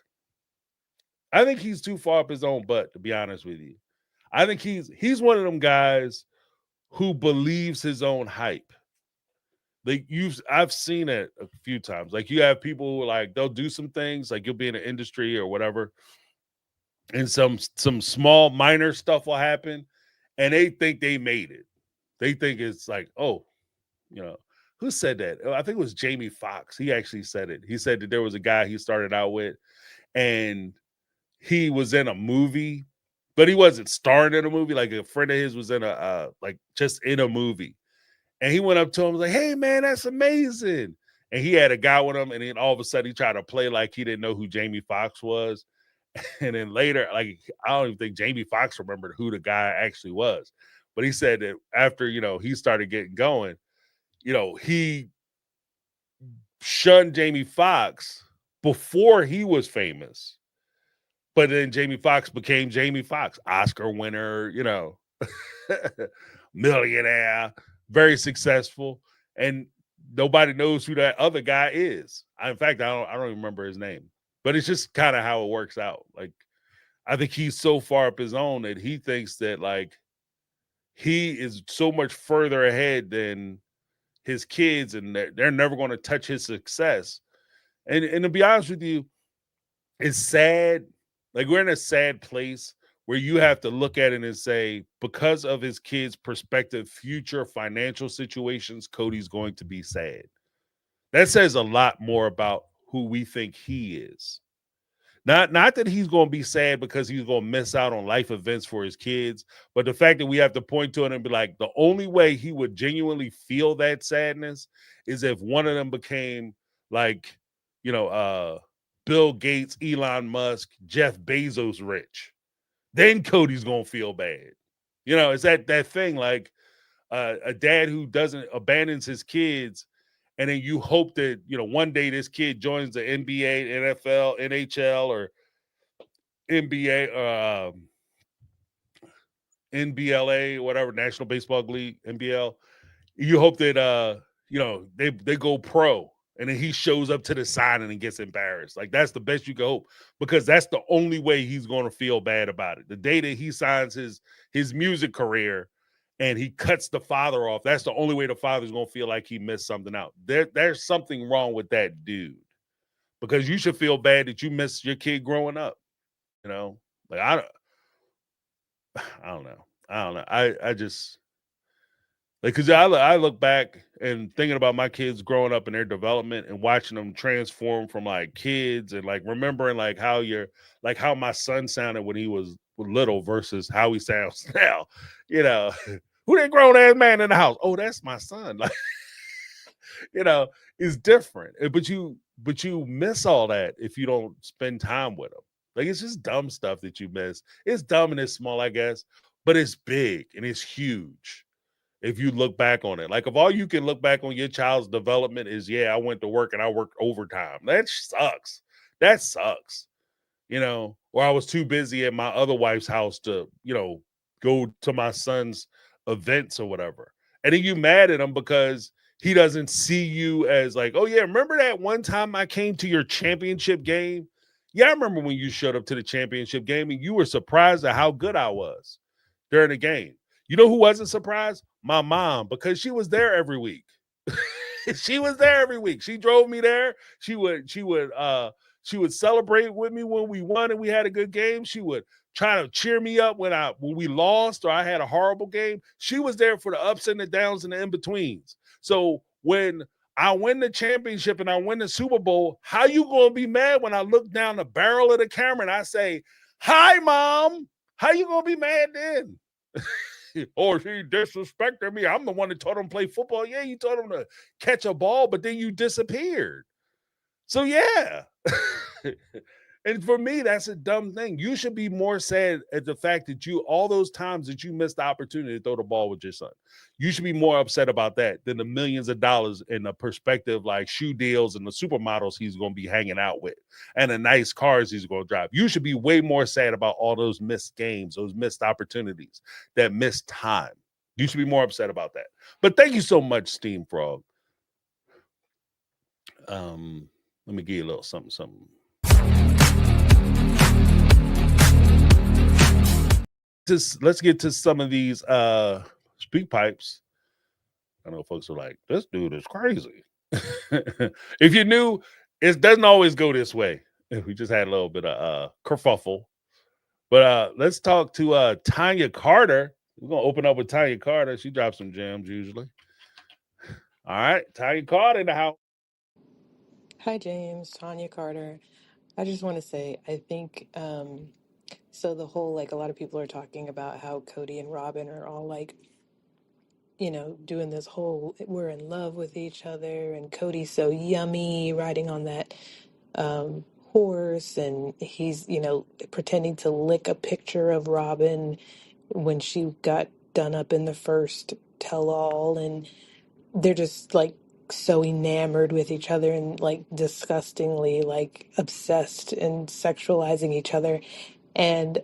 he's too far up his own butt, to be honest with you. I think he's one of them guys who believes his own hype. Like I've seen it a few times. Like you have people who like they'll do some things, like you'll be in an industry or whatever, and some small minor stuff will happen, and they think they made it. They think it's like, oh, who said that? I think it was Jamie Foxx. He actually said it. He said that there was a guy he started out with, and he was in a movie, but he wasn't starring in a movie. Like a friend of his was in a like just in a movie. And he went up to him and was like, hey, man, that's amazing. And he had a guy with him. And then all of a sudden he tried to play like he didn't know who Jamie Foxx was. And then later, like, I don't even think Jamie Foxx remembered who the guy actually was. But he said that after, he started getting going, he shunned Jamie Foxx before he was famous. But then Jamie Foxx became Jamie Foxx, Oscar winner, millionaire. Very successful, and nobody knows who that other guy is. In fact, I don't even remember his name, but it's just kind of how it works out. Like, I think he's so far up his own that he thinks that like he is so much further ahead than his kids, and they're never going to touch his success. And to be honest with you, it's sad. Like we're in a sad place where you have to look at it and say, because of his kids' prospective future financial situations, Cody's going to be sad. That says a lot more about who we think he is. Not that he's going to be sad because he's going to miss out on life events for his kids, but the fact that we have to point to it and be like, the only way he would genuinely feel that sadness is if one of them became like, Bill Gates, Elon Musk, Jeff Bezos rich. Then Cody's gonna feel bad. It's that thing like a dad who abandons his kids, and then you hope that one day this kid joins the NBA, NFL, NHL, or NBA, NBLA, whatever, National Baseball League, NBL. You hope that they go pro. And then he shows up to the signing and gets embarrassed. Like, that's the best you can hope, because that's the only way he's going to feel bad about it. The day that he signs his music career and he cuts the father off, that's the only way the father's going to feel like he missed something out. There's something wrong with that dude, because you should feel bad that you missed your kid growing up. Like, I don't know. I just... Like, because I look back and thinking about my kids growing up and their development and watching them transform from like kids, and like remembering like how my son sounded when he was little versus how he sounds now. Who that grown ass man in the house? Oh, that's my son. Like, it's different. But you miss all that if you don't spend time with them. Like, it's just dumb stuff that you miss. It's dumb and it's small, I guess, but it's big and it's huge. If you look back on it, like if all you can look back on your child's development is, I went to work and I worked overtime. That sucks. Or I was too busy at my other wife's house to, go to my son's events or whatever. And then you mad at him because he doesn't see you as like, oh yeah, remember that one time I came to your championship game? Yeah, I remember when you showed up to the championship game and you were surprised at how good I was during the game. You know who wasn't surprised? My mom, because she was there every week. She was there every week. She drove me there. She would celebrate with me when we won and we had a good game. She would try to cheer me up when we lost or I had a horrible game. She was there for the ups and the downs and the in-betweens. So when I win the championship and I win the Super Bowl, how you gonna be mad when I look down the barrel of the camera and I say, "Hi, Mom"? How you gonna be mad then? Or she disrespected me. I'm the one that taught him to play football. Yeah, you taught him to catch a ball, but then you disappeared. So yeah. And for me, that's a dumb thing. You should be more sad at the fact that all those times that you missed the opportunity to throw the ball with your son. You should be more upset about that than the millions of dollars in the perspective, like shoe deals and the supermodels he's going to be hanging out with and the nice cars he's going to drive. You should be way more sad about all those missed games, those missed opportunities, that missed time. You should be more upset about that. But thank you so much, Steam Frog. Let me give you a little something. Let's get to some of these speak pipes. I know folks are like, this dude is crazy. If you're new, it doesn't always go this way. We just had a little bit of kerfuffle. But let's talk to Tanya Carter. We're gonna open up with Tanya Carter. She drops some gems usually. All right, Tanya Carter in the house. Hi, James, Tanya Carter. I just want to say, I think, so the whole, like, a lot of people are talking about how Cody and Robin are all like, doing this whole, we're in love with each other, and Cody's so yummy riding on that horse, and he's, pretending to lick a picture of Robin when she got done up in the first tell-all, and they're just like so enamored with each other and like disgustingly like obsessed and sexualizing each other. And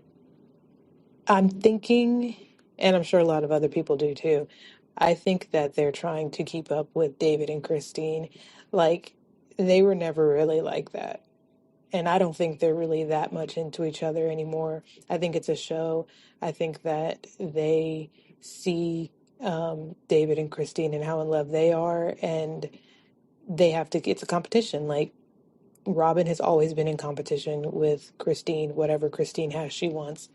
I'm thinking, and I'm sure a lot of other people do too, I think that they're trying to keep up with David and Christine. Like, they were never really like that. And I don't think they're really that much into each other anymore. I think it's a show. I think that they see David and Christine and how in love they are, and they have to, it's a competition. Like, Robin has always been in competition with Christine. Whatever Christine has, she wants.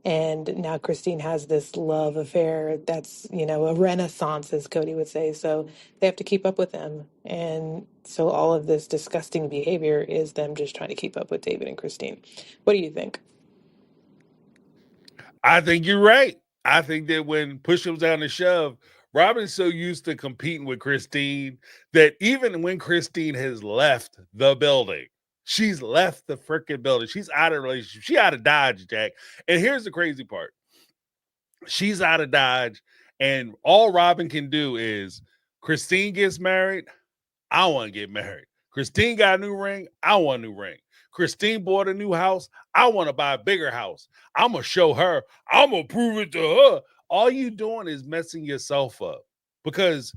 And now Christine has this love affair that's, a renaissance, as Cody would say. So they have to keep up with them. And so all of this disgusting behavior is them just trying to keep up with David and Christine. What do you think? I think you're right. I think that when push comes down to shove, Robin's so used to competing with Christine that even when Christine has left the building, she's left the freaking building. She's out of relationship. She out of Dodge, Jack. And here's the crazy part. She's out of Dodge, and all Robin can do is Christine gets married, I want to get married. Christine got a new ring, I want a new ring. Christine bought a new house, I want to buy a bigger house. I'm going to show her, I'm going to prove it to her. All you doing is messing yourself up because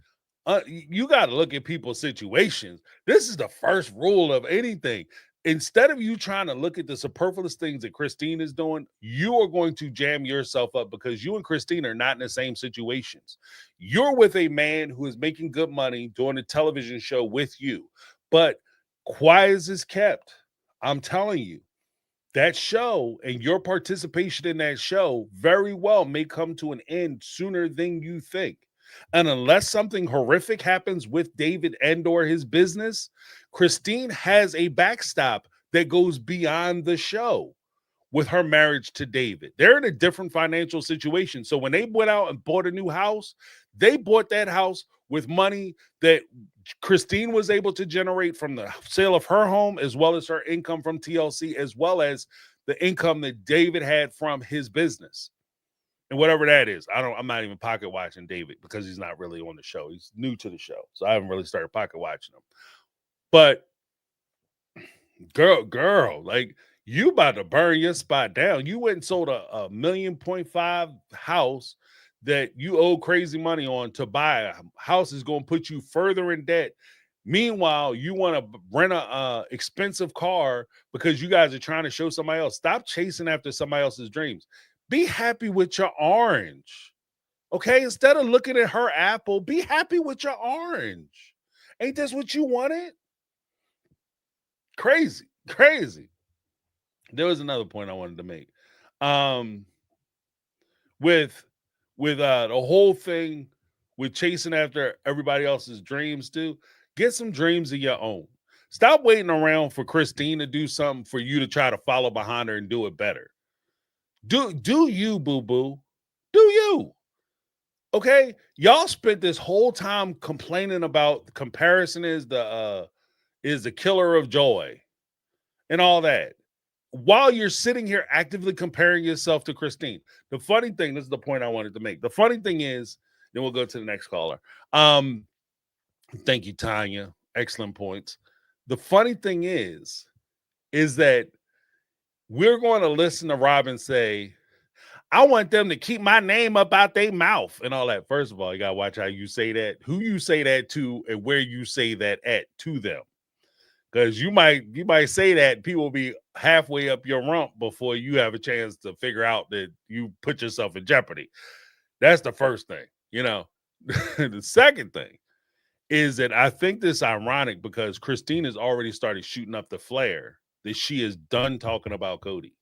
you got to look at people's situations. This is the first rule of anything. Instead of you trying to look at the superfluous things that Christine is doing, you are going to jam yourself up because you and Christine are not in the same situations. You're with a man who is making good money doing a television show with you, but quiet as is kept. I'm telling you, that show and your participation in that show very well may come to an end sooner than you think. And unless something horrific happens with David and or his business, Christine has a backstop that goes beyond the show with her marriage to David. They're in a different financial situation. So when they went out and bought a new house, they bought that house with money that Christine was able to generate from the sale of her home, as well as her income from TLC, as well as the income that David had from his business. And whatever that is, I'm not even pocket watching David because he's not really on the show. He's new to the show. So I haven't really started pocket watching him. But girl, like, you about to burn your spot down. You went and sold a $1.5 million house that you owe crazy money on to buy. A house is going to put you further in debt. Meanwhile, you want to rent a expensive car because you guys are trying to show somebody else. Stop chasing after somebody else's dreams. Be happy with your orange. Okay? Instead of looking at her apple, be happy with your orange. Ain't this what you wanted? Crazy. There was another point I wanted to make. With the whole thing with chasing after everybody else's dreams too, get some dreams of your own. Stop waiting around for Christine to do something for you to try to follow behind her and do it better. Do you, boo-boo. Do you. Okay? Y'all spent this whole time complaining about comparison is the killer of joy and all that. while you're sitting here actively comparing yourself to Christine, the funny thing, this is the point I wanted to make. The funny thing is, then we'll go to the next caller. Thank you, Tanya. Excellent points. The funny thing is that we're going to listen to Robin say, I want them to keep my name up out their mouth and all that. First of all, you got to watch how you say that, who you say that to, and where you say that at to them. Because you might say that and people will be halfway up your rump before you have a chance to figure out that you put yourself in jeopardy. That's the first thing, you know. The second thing is that I think this is ironic because Christine has already started shooting up the flare that she is done talking about Cody.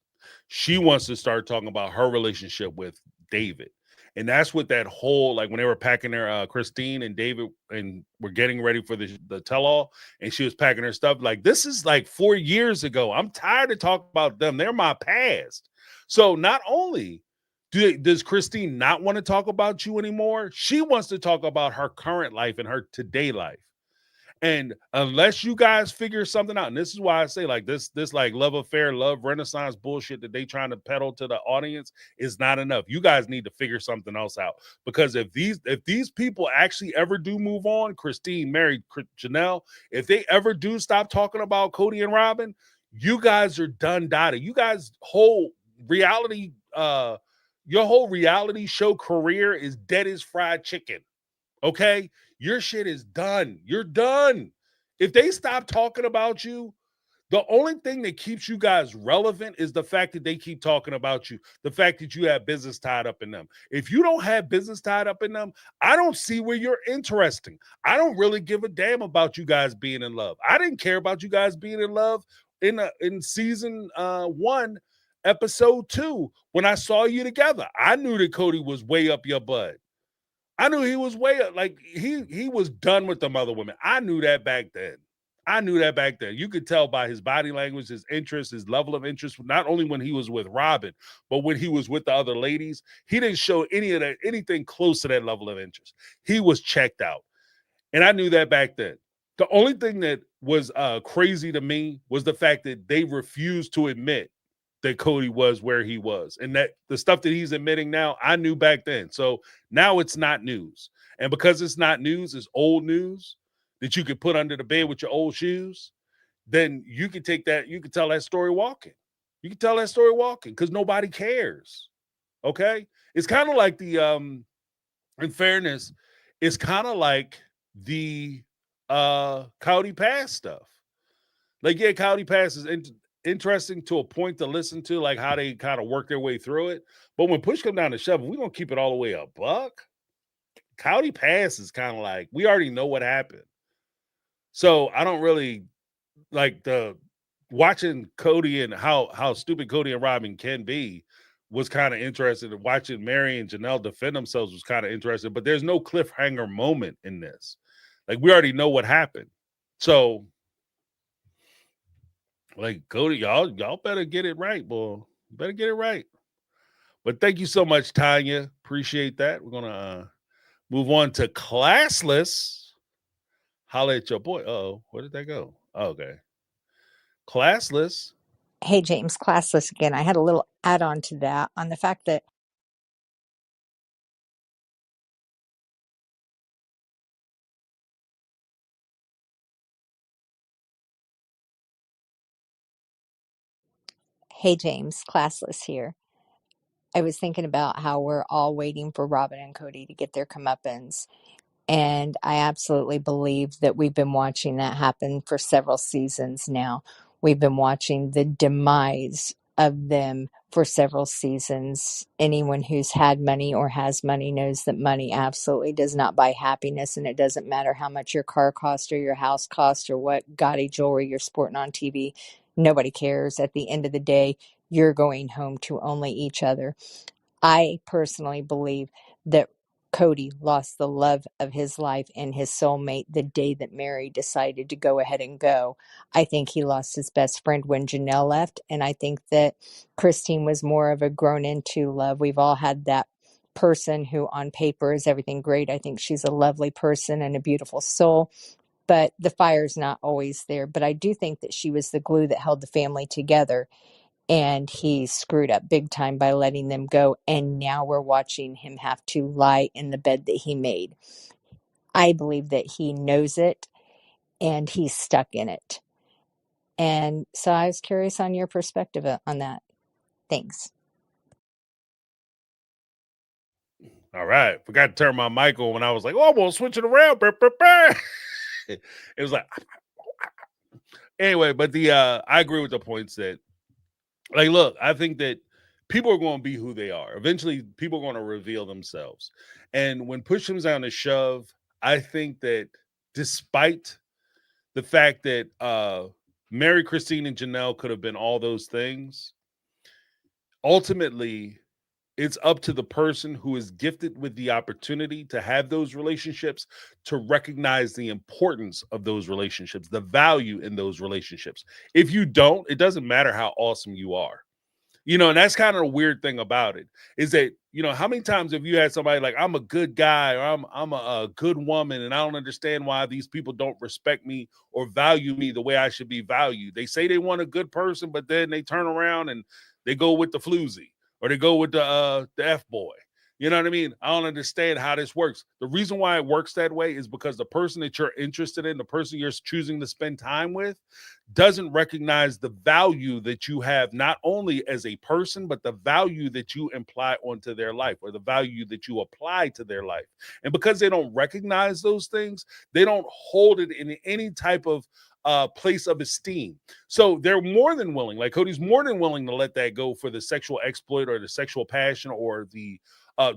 She wants to start talking about her relationship with David. And that's what that whole, like when they were packing their Christine and David and were getting ready for the tell-all, and she was packing her stuff. Like, this is like 4 years ago. I'm tired of talking about them. They're my past. So not only does Christine not want to talk about you anymore, she wants to talk about her current life and her today life. And unless you guys figure something out, and this is why I say like this like love affair, love renaissance bullshit that they trying to peddle to the audience is not enough. You guys need to figure something else out, because if these people actually ever do move on, Christine, Mary, Janelle, if they ever do stop talking about Cody and Robin, you guys are done dotted. You guys whole reality, your whole reality show career is dead as fried chicken. Okay, your shit is done. You're done. If they stop talking about you, the only thing that keeps you guys relevant is the fact that they keep talking about you, the fact that you have business tied up in them. If you don't have business tied up in them, I don't see where you're interesting. I don't really give a damn about you guys being in love. I didn't care about you guys being in love in season 1, episode 2, when I saw you together. I knew that Cody was way up your butt. I knew he was way up, like he was done with them other women. I knew that back then. You could tell by his body language, his interest, his level of interest, not only when he was with Robin, but when he was with the other ladies. He didn't show anything close to that level of interest. He was checked out. And I knew that back then. The only thing that was crazy to me was the fact that they refused to admit that Cody was where he was, and that the stuff that he's admitting now, I knew back then. So now it's not news. And because it's not news, it's old news that you could put under the bed with your old shoes. Then you can take that, you can tell that story walking. You can tell that story walking because nobody cares. Okay. It's kind of like the, in fairness, it's kind of like the Cody Pass stuff. Like, yeah, Cody Pass is interesting to a point to listen to, like how they kind of work their way through it. But when push come down to shove, we're gonna keep it all the way a buck. Cowdy Pass is kind of like, we already know what happened. So I don't really like the watching Cody and how stupid Cody and Robin can be was kind of interesting. Watching Mary and Janelle defend themselves was kind of interesting, but there's no cliffhanger moment in this. Like, we already know what happened. So like, Cody, y'all better get it right, boy. Better get it right. But thank you so much, Tanya. Appreciate that. We're gonna move on to Classless. Holla at your boy. Uh-oh, where did that go? Oh, okay. Classless. Hey, James, Classless again. I had a little add-on to that on the fact that Hey, James, Classless here. I was thinking about how we're all waiting for Robin and Cody to get their comeuppance. And I absolutely believe that we've been watching that happen for several seasons now. We've been watching the demise of them for several seasons. Anyone who's had money or has money knows that money absolutely does not buy happiness. And it doesn't matter how much your car costs or your house costs or what gaudy jewelry you're sporting on TV. Nobody cares. At the end of the day, you're going home to only each other. I personally believe that Cody lost the love of his life and his soulmate the day that Mary decided to go ahead and go. I think he lost his best friend when Janelle left, and I think that Christine was more of a grown into love. We've all had that person who on paper is everything great. I think she's a lovely person and a beautiful soul, but the fire's not always there. But I do think that she was the glue that held the family together. and he screwed up big time by letting them go. And now we're watching him have to lie in the bed that he made. I believe that he knows it and he's stuck in it. And so I was curious on your perspective on that. Thanks. All right. Forgot to turn my mic on when I was like, oh, I'm going to switch it around. It was like, anyway, but I agree with the points that, like, look, I think that people are going to be who they are. Eventually, people are going to reveal themselves. And when push comes down to shove, I think that despite the fact that Mary, Christine, and Janelle could have been all those things, ultimately, it's up to the person who is gifted with the opportunity to have those relationships to recognize the importance of those relationships, the value in those relationships. If you don't, it doesn't matter how awesome you are. You know, and that's kind of the weird thing about it is that, you know, how many times have you had somebody like, I'm a good guy or I'm a good woman and I don't understand why these people don't respect me or value me the way I should be valued. They say they want a good person, but then they turn around and they go with the floozy or they go with the F-boy. You know what I mean? I don't understand how this works. The reason why it works that way is because the person that you're interested in, the person you're choosing to spend time with, doesn't recognize the value that you have, not only as a person, but the value that you imply onto their life or the value that you apply to their life. And because they don't recognize those things, they don't hold it in any type of place of esteem. So they're more than willing, like Cody's more than willing to let that go for the sexual exploit or the sexual passion or the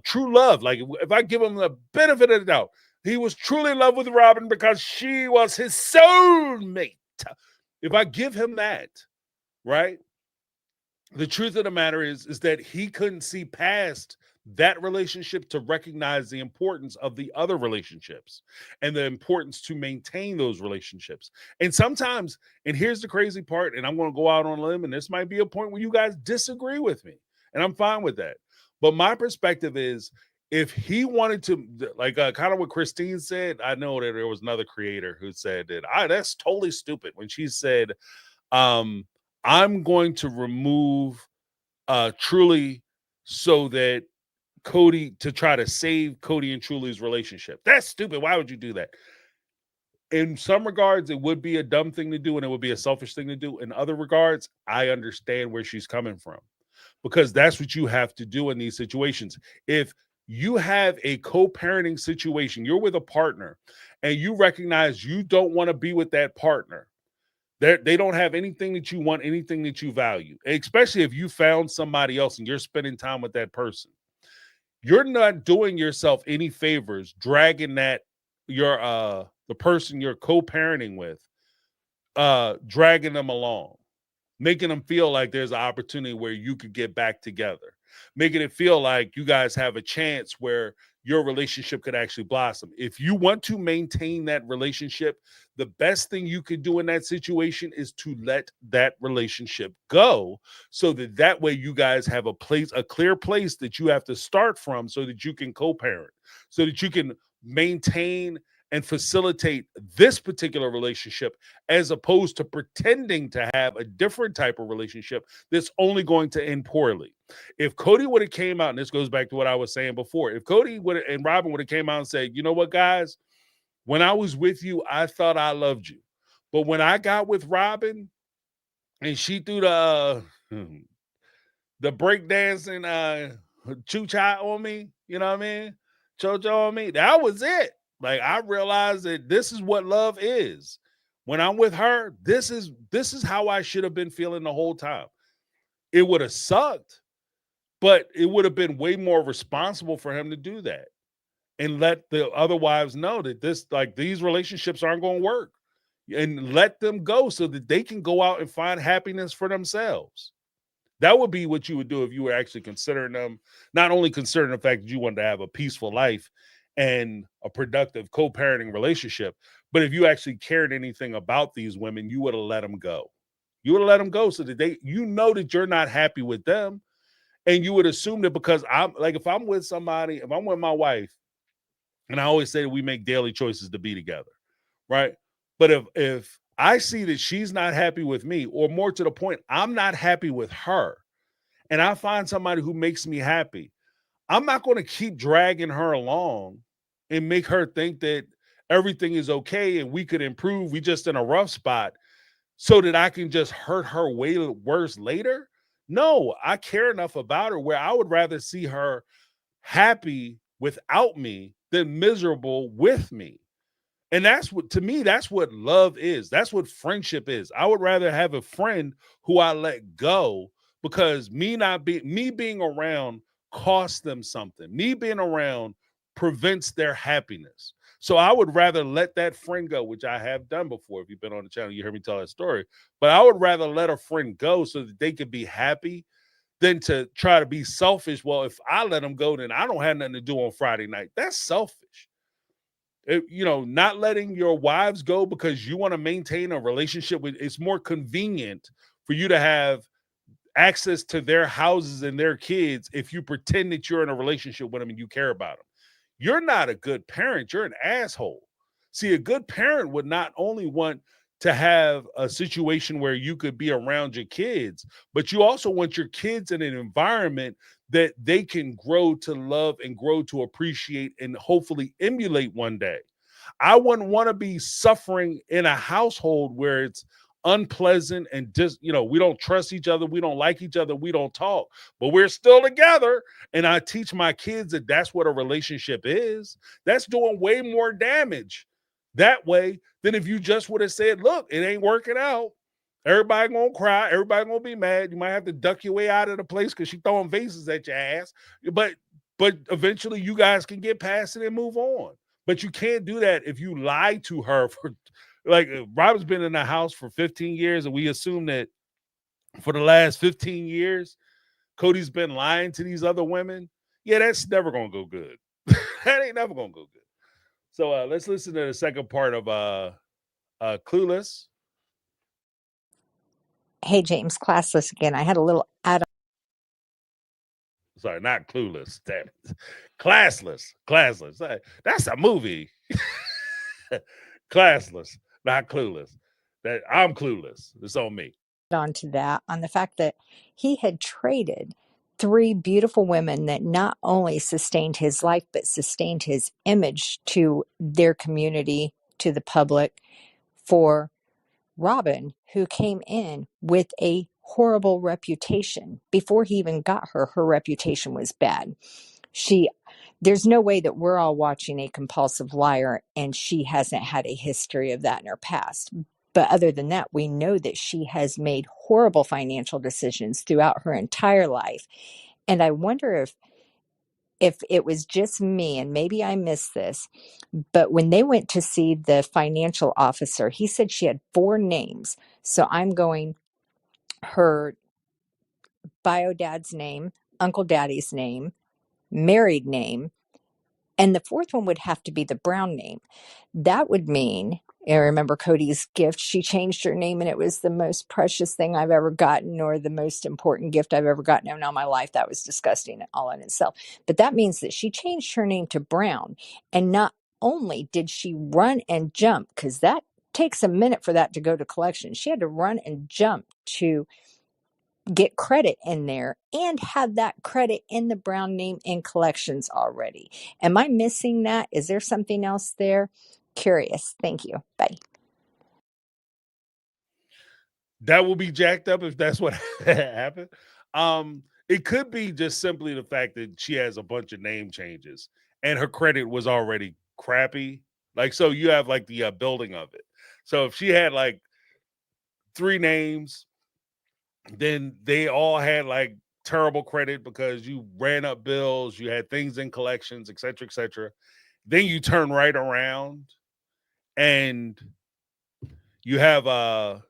true love. Like if I give him the benefit of the doubt, he was truly in love with Robin because she was his soulmate. If I give him that, right? The truth of the matter is that he couldn't see past that relationship to recognize the importance of the other relationships and the importance to maintain those relationships. And sometimes, and here's the crazy part, and I'm going to go out on a limb, and this might be a point where you guys disagree with me, and I'm fine with that. But my perspective is, if he wanted to, like kind of what Christine said, I know that there was another creator who said that that's totally stupid when she said, I'm going to remove Truly so that Cody, to try to save Cody and Truly's relationship. That's stupid. Why would you do that? In some regards, it would be a dumb thing to do and it would be a selfish thing to do. In other regards, I understand where she's coming from, because that's what you have to do in these situations. If you have a co-parenting situation, you're with a partner and you recognize you don't want to be with that partner, they don't have anything that you want, anything that you value, especially if you found somebody else and you're spending time with that person. You're not doing yourself any favors dragging that the person you're co-parenting with, dragging them along, making them feel like there's an opportunity where you could get back together, making it feel like you guys have a chance where your relationship could actually blossom. If you want to maintain that relationship, the best thing you could do in that situation is to let that relationship go, so that way you guys have a clear place that you have to start from, so that you can co-parent, so that you can maintain and facilitate this particular relationship, as opposed to pretending to have a different type of relationship that's only going to end poorly. If Cody would have came out, and this goes back to what I was saying before, if Cody and Robin would have came out and said, you know what, guys, when I was with you, I thought I loved you. But when I got with Robin and she threw the breakdancing choo-cha on me, you know what I mean? Cho-cho on me, that was it. Like, I realized that this is what love is. When I'm with her, this is how I should have been feeling the whole time. It would have sucked, but it would have been way more responsible for him to do that and let the other wives know that these relationships aren't going to work, and let them go so that they can go out and find happiness for themselves. That would be what you would do if you were actually considering them, not only considering the fact that you wanted to have a peaceful life and a productive co-parenting relationship, but if you actually cared anything about these women, you would have let them go. You would have let them go so that that you're not happy with them. And you would assume that because if I'm with somebody, if I'm with my wife, and I always say that we make daily choices to be together, right? But if I see that she's not happy with me, or more to the point, I'm not happy with her, and I find somebody who makes me happy, I'm not going to keep dragging her along and make her think that everything is okay and we could improve. We just in a rough spot so that I can just hurt her way worse later. No, I care enough about her where I would rather see her happy without me than miserable with me. And that's what, to me, that's what love is. That's what friendship is. I would rather have a friend who I let go because me being around costs them something. Me being around prevents their happiness. So I would rather let that friend go, which I have done before. If you've been on the channel, you heard me tell that story. But I would rather let a friend go so that they can be happy than to try to be selfish. Well, if I let them go, then I don't have nothing to do on Friday night. That's selfish. Not letting your wives go because you want to maintain a relationship with, it's more convenient for you to have access to their houses and their kids if you pretend that you're in a relationship with them and you care about them. You're not a good parent. You're an asshole. See, a good parent would not only want to have a situation where you could be around your kids, but you also want your kids in an environment that they can grow to love and grow to appreciate and hopefully emulate one day. I wouldn't want to be suffering in a household where it's unpleasant and just, we don't trust each other, we don't like each other, we don't talk, but we're still together. And I teach my kids that that's what a relationship is. That's doing way more damage that way than if you just would have said, look, it ain't working out. Everybody gonna cry, everybody gonna be mad. You might have to duck your way out of the place because she's throwing vases at your ass. But eventually you guys can get past it and move on. But you can't do that if you lie to her for, like, Robin's been in the house for 15 years, and we assume that for the last 15 years, Cody's been lying to these other women. Yeah, that's never gonna go good. That ain't never gonna go good. So let's listen to the second part of Clueless. Hey, James, classless again. I had a little add Sorry, not Clueless. Damn it. Classless. That's a movie. Classless, not Clueless. That I'm clueless. It's on me. on to that, on the fact that he had traded three beautiful women that not only sustained his life, but sustained his image to their community, to the public, for Robin, who came in with a horrible reputation. Before he even got her, her reputation was bad. There's no way that we're all watching a compulsive liar and she hasn't had a history of that in her past. But other than that, we know that she has made horrible financial decisions throughout her entire life. And I wonder if it was just me, and maybe I missed this, but when they went to see the financial officer, he said she had 4 names. So I'm going her bio dad's name, uncle daddy's name, married name, and the 4th one would have to be the Brown name. That would mean, I remember Cody's gift, she changed her name and it was the most precious thing I've ever gotten, or the most important gift I've ever gotten in all my life. That was disgusting all in itself. But that means that she changed her name to Brown. And not only did she run and jump, because that takes a minute for that to go to collection, she had to run and jump to get credit in there and have that credit in the Brown name in collections already. Am I missing that? Is there something else there? Curious. Thank you. Bye. That will be jacked up if that's what happened. It could be just simply the fact that she has a bunch of name changes and her credit was already crappy. Like, so you have like the building of it. So if she had like 3 names, then they all had like terrible credit because you ran up bills, you had things in collections, et cetera, et cetera. Then you turn right around and you have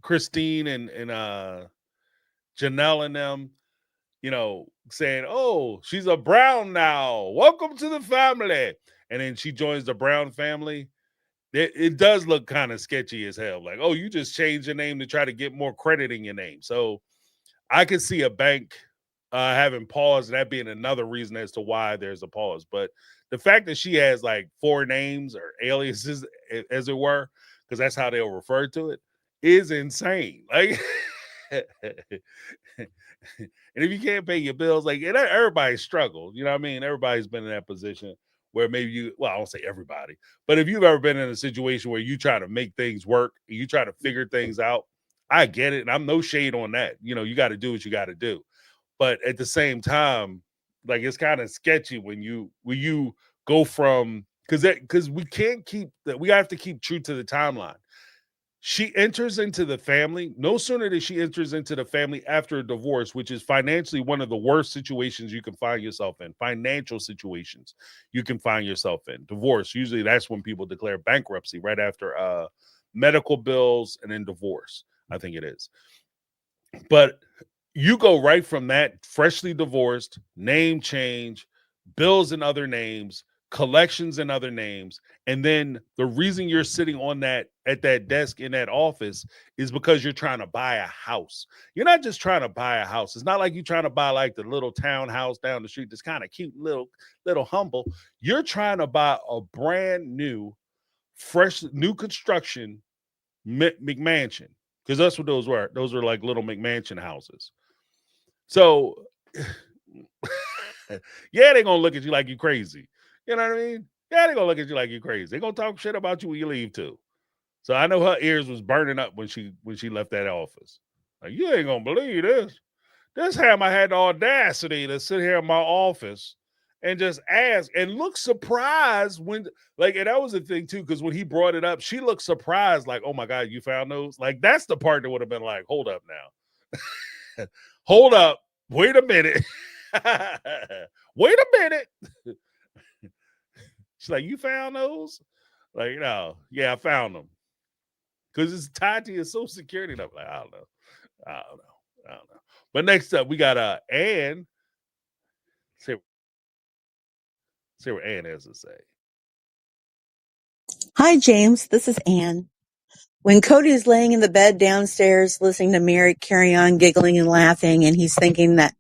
Christine and Janelle and them, saying, oh, she's a Brown now. Welcome to the family. And then she joins the Brown family. It does look kind of sketchy as hell. Like, oh, you just changed your name to try to get more credit in your name. So I could see a bank having pause, and that being another reason as to why there's a pause. But the fact that she has like 4 names or aliases, as it were, because that's how they'll refer to it, is insane. Like, and if you can't pay your bills, like, and everybody struggles. You know what I mean? Everybody's been in that position where maybe I won't say everybody, but if you've ever been in a situation where you try to make things work, you try to figure things out, I get it. And I'm no shade on that. You know, you got to do what you got to do. But at the same time, like, it's kind of sketchy when you go from, because we can't keep that. We have to keep true to the timeline. She enters into the family. No sooner does she enters into the family after a divorce, which is financially one of the worst situations you can find yourself in. Financial situations you can find yourself in. Divorce, usually that's when people declare bankruptcy, right after medical bills and then divorce, I think it is. But you go right from that, freshly divorced, name change, bills in other names, collections in other names, and then the reason you're sitting on that at that desk in that office is because you're trying to buy a house. You're not just trying to buy a house. It's not like you're trying to buy like the little townhouse down the street that's kind of cute, little humble. You're trying to buy a brand new, fresh, new construction McMansion, because that's what those were. Those were like little McMansion houses. So yeah, they're gonna look at you like you crazy. You know what I mean? Yeah, they're gonna look at you like you crazy. They're gonna talk shit about you when you leave too. So I know her ears was burning up when she left that office. Like, you ain't gonna believe this. This time I had the audacity to sit here in my office and just ask and look surprised when, like, and that was the thing too, because when he brought it up, she looked surprised, like, oh my God, you found those? Like, that's the part that would have been like, hold up now. Hold up. Wait a minute. Wait a minute. She's like, you found those? Like, no, yeah, I found them. Because it's tied to your social security number. Like, I don't know. But next up, we got Ann. See what Ann has to say. Hi, James. This is Anne. When Cody is laying in the bed downstairs listening to Mary carry on giggling and laughing, and he's thinking that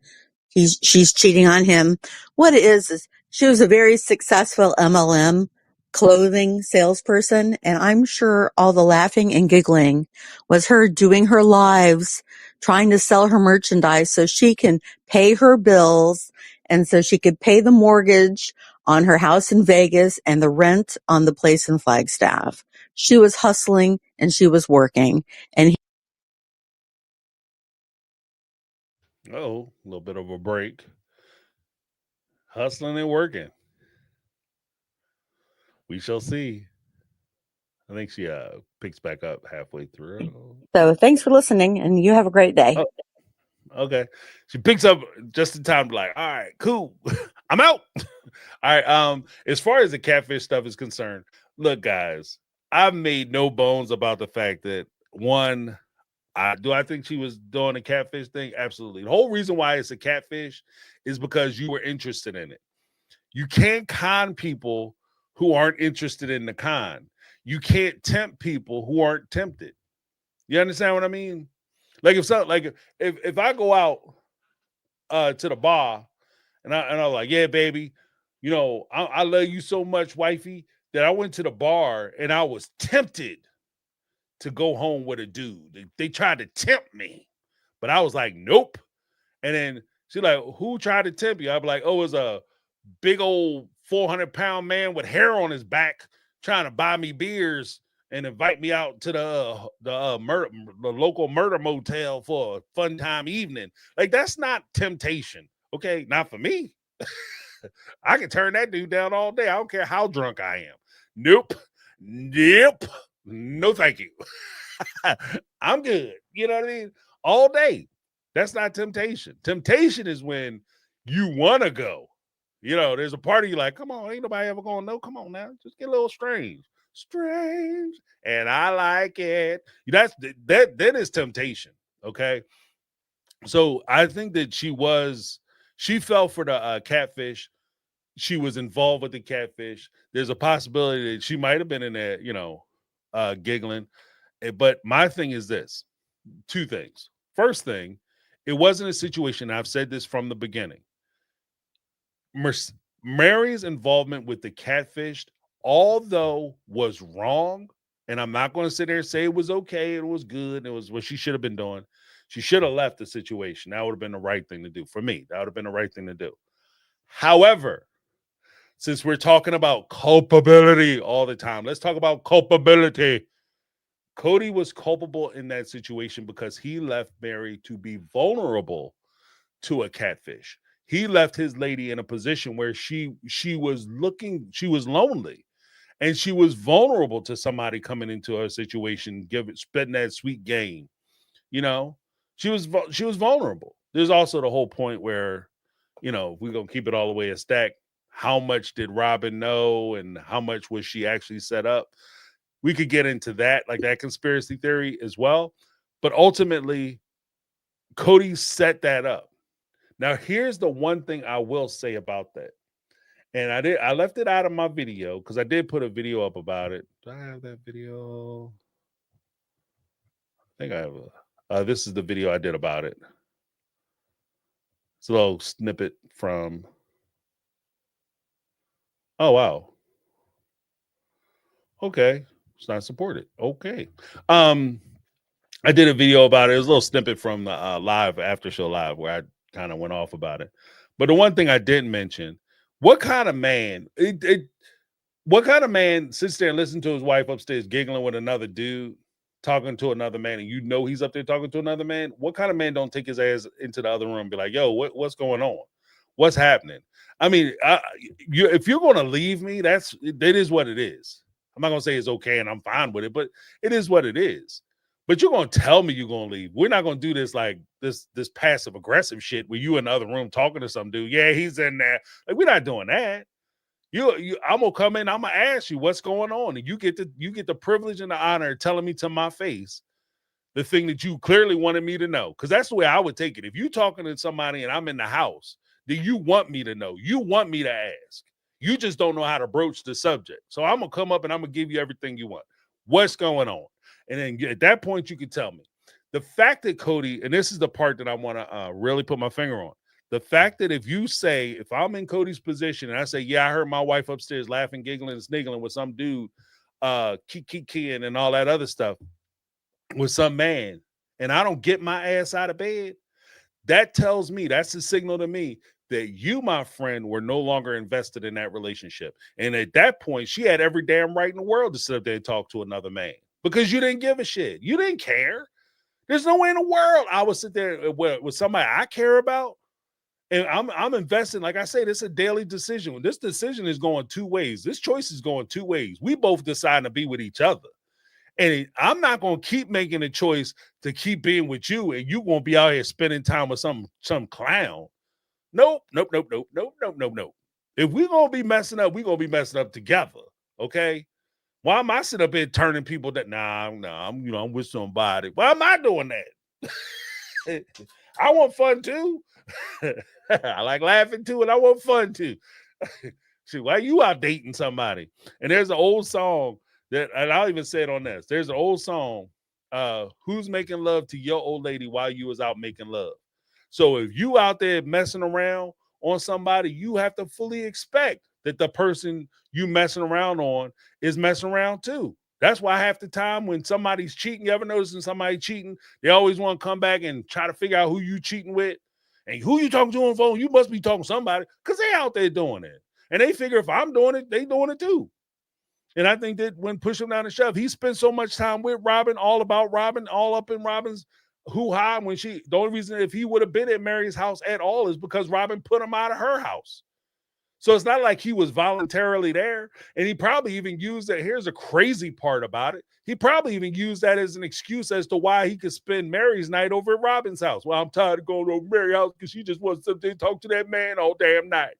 she's cheating on him, what it is she was a very successful MLM clothing salesperson, and I'm sure all the laughing and giggling was her doing her lives, trying to sell her merchandise so she can pay her bills and so she could pay the mortgage on her house in Vegas and the rent on the place in Flagstaff. She was hustling and she was working. And Oh, a little bit of a break. Hustling and working. We shall see. I think she picks back up halfway through. so thanks for listening, and you have a great day. Oh, okay. She picks up just in time to like, all right, cool. I'm out. All right. As far as the catfish stuff is concerned, look, guys, I've made no bones about the fact that, one, do I think she was doing a catfish thing? Absolutely. The whole reason why it's a catfish is because you were interested in it. You can't con people who aren't interested in the con. You can't tempt people who aren't tempted. You understand what I mean? Like if I go out to the bar and I'm like, yeah, baby, you know, I love you so much, wifey, that I went to the bar and I was tempted to go home with a dude. They tried to tempt me, but I was like, nope. And then she's like, who tried to tempt you? I'd be like, oh, it was a big old 400-pound man with hair on his back trying to buy me beers and invite me out to the local murder motel for a fun time evening. Like, that's not temptation. Okay, not for me. I can turn that dude down all day. I don't care how drunk I am. Nope. No, thank you. I'm good. You know what I mean? All day. That's not temptation. Temptation is when you want to go. You know, there's a party you're like, come on, ain't nobody ever gonna know. Come on now, just get a little strange. Strange. And I like it. That is temptation. Okay. So I think that she fell for the catfish. She was involved with the catfish. There's a possibility that she might have been in there, you know, giggling. But my thing is this: two things. First thing, it wasn't a situation. I've said this from the beginning. Mary's involvement with the catfish, although was wrong And I'm not going to sit there and say it was okay, it was good, it was what she should have been doing. She should have left the situation. That would have been the right thing to do for me. That would have been the right thing to do. However, since we're talking about culpability all the time, let's talk about culpability. Cody was culpable in that situation because he left Mary to be vulnerable to a catfish. He left his lady in a position where she was lonely, and she was vulnerable to somebody coming into her situation, spitting that sweet game. You know, she was vulnerable. There's also the whole point where, you know, we're gonna keep it all the way a stack. How much did Robin know, and how much was she actually set up? We could get into that, like that conspiracy theory as well. But ultimately, Cody set that up. Now, here's the one thing I will say about that. And I left it out of my video because I did put a video up about it. Do I have that video? I think I have this is the video I did about it. It's a little snippet from. Oh, wow. Okay. It's not supported. Okay. I did a video about it. It was a little snippet from the live after show live where I kind of went off about it. But the one thing I didn't mention, what kind of man sits there and listens to his wife upstairs giggling with another dude, talking to another man, and you know he's up there talking to another man? What kind of man don't take his ass into the other room and be like, yo, what's going on? What's happening? I mean, if you're going to leave me, that is what it is. I'm not going to say it's okay and I'm fine with it, but it is what it is. But you're going to tell me you're going to leave. We're not going to do this like this passive aggressive shit where you in the other room talking to some dude. Yeah, he's in there. Like, we're not doing that. I'm gonna come in. I'm gonna ask you what's going on, and you get the privilege and the honor of telling me to my face the thing that you clearly wanted me to know. Because that's the way I would take it. If you're talking to somebody and I'm in the house, then you want me to know. You want me to ask. You just don't know how to broach the subject. So I'm gonna come up and I'm gonna give you everything you want. What's going on? And then at that point, you can tell me. The fact that Cody, and this is the part that I want to really put my finger on. The fact that if I'm in Cody's position and I say, yeah, I heard my wife upstairs laughing, giggling, and sniggling with some dude, keying and all that other stuff with some man, and I don't get my ass out of bed, that tells me, that's a signal to me that you, my friend, were no longer invested in that relationship. And at that point, she had every damn right in the world to sit up there and talk to another man because you didn't give a shit. You didn't care. There's no way in the world I would sit there with somebody I care about. And I'm investing, like I said, it's a daily decision. This decision is going two ways. This choice is going two ways. We both decide to be with each other. And I'm not going to keep making a choice to keep being with you, and you won't be out here spending time with some clown. Nope. If we're going to be messing up, we're going to be messing up together, okay? Why am I sitting up here turning people that, I'm with somebody. Why am I doing that? I want fun too. I like laughing too, and I want fun too. Shoot, why you out dating somebody? And there's an old song that, and I'll even say it on this. There's an old song, who's making love to your old lady while you was out making love? So if you out there messing around on somebody, you have to fully expect that the person you messing around on is messing around too. That's why half the time when somebody's cheating, you ever noticing somebody cheating, they always want to come back and try to figure out who you cheating with. And who you talking to on the phone, you must be talking to somebody because they out there doing it. And they figure if I'm doing it, they doing it too. And I think that when push him down the shove, he spent so much time with Robin, all about Robin, all up in Robin's hoo-ha. The only reason if he would have been at Mary's house at all is because Robin put him out of her house. So it's not like he was voluntarily there. And he probably even used that. Here's a crazy part about it. He probably even used that as an excuse as to why he could spend Mary's night over at Robin's house. Well, I'm tired of going over Mary's house because she just wants to talk to that man all damn night.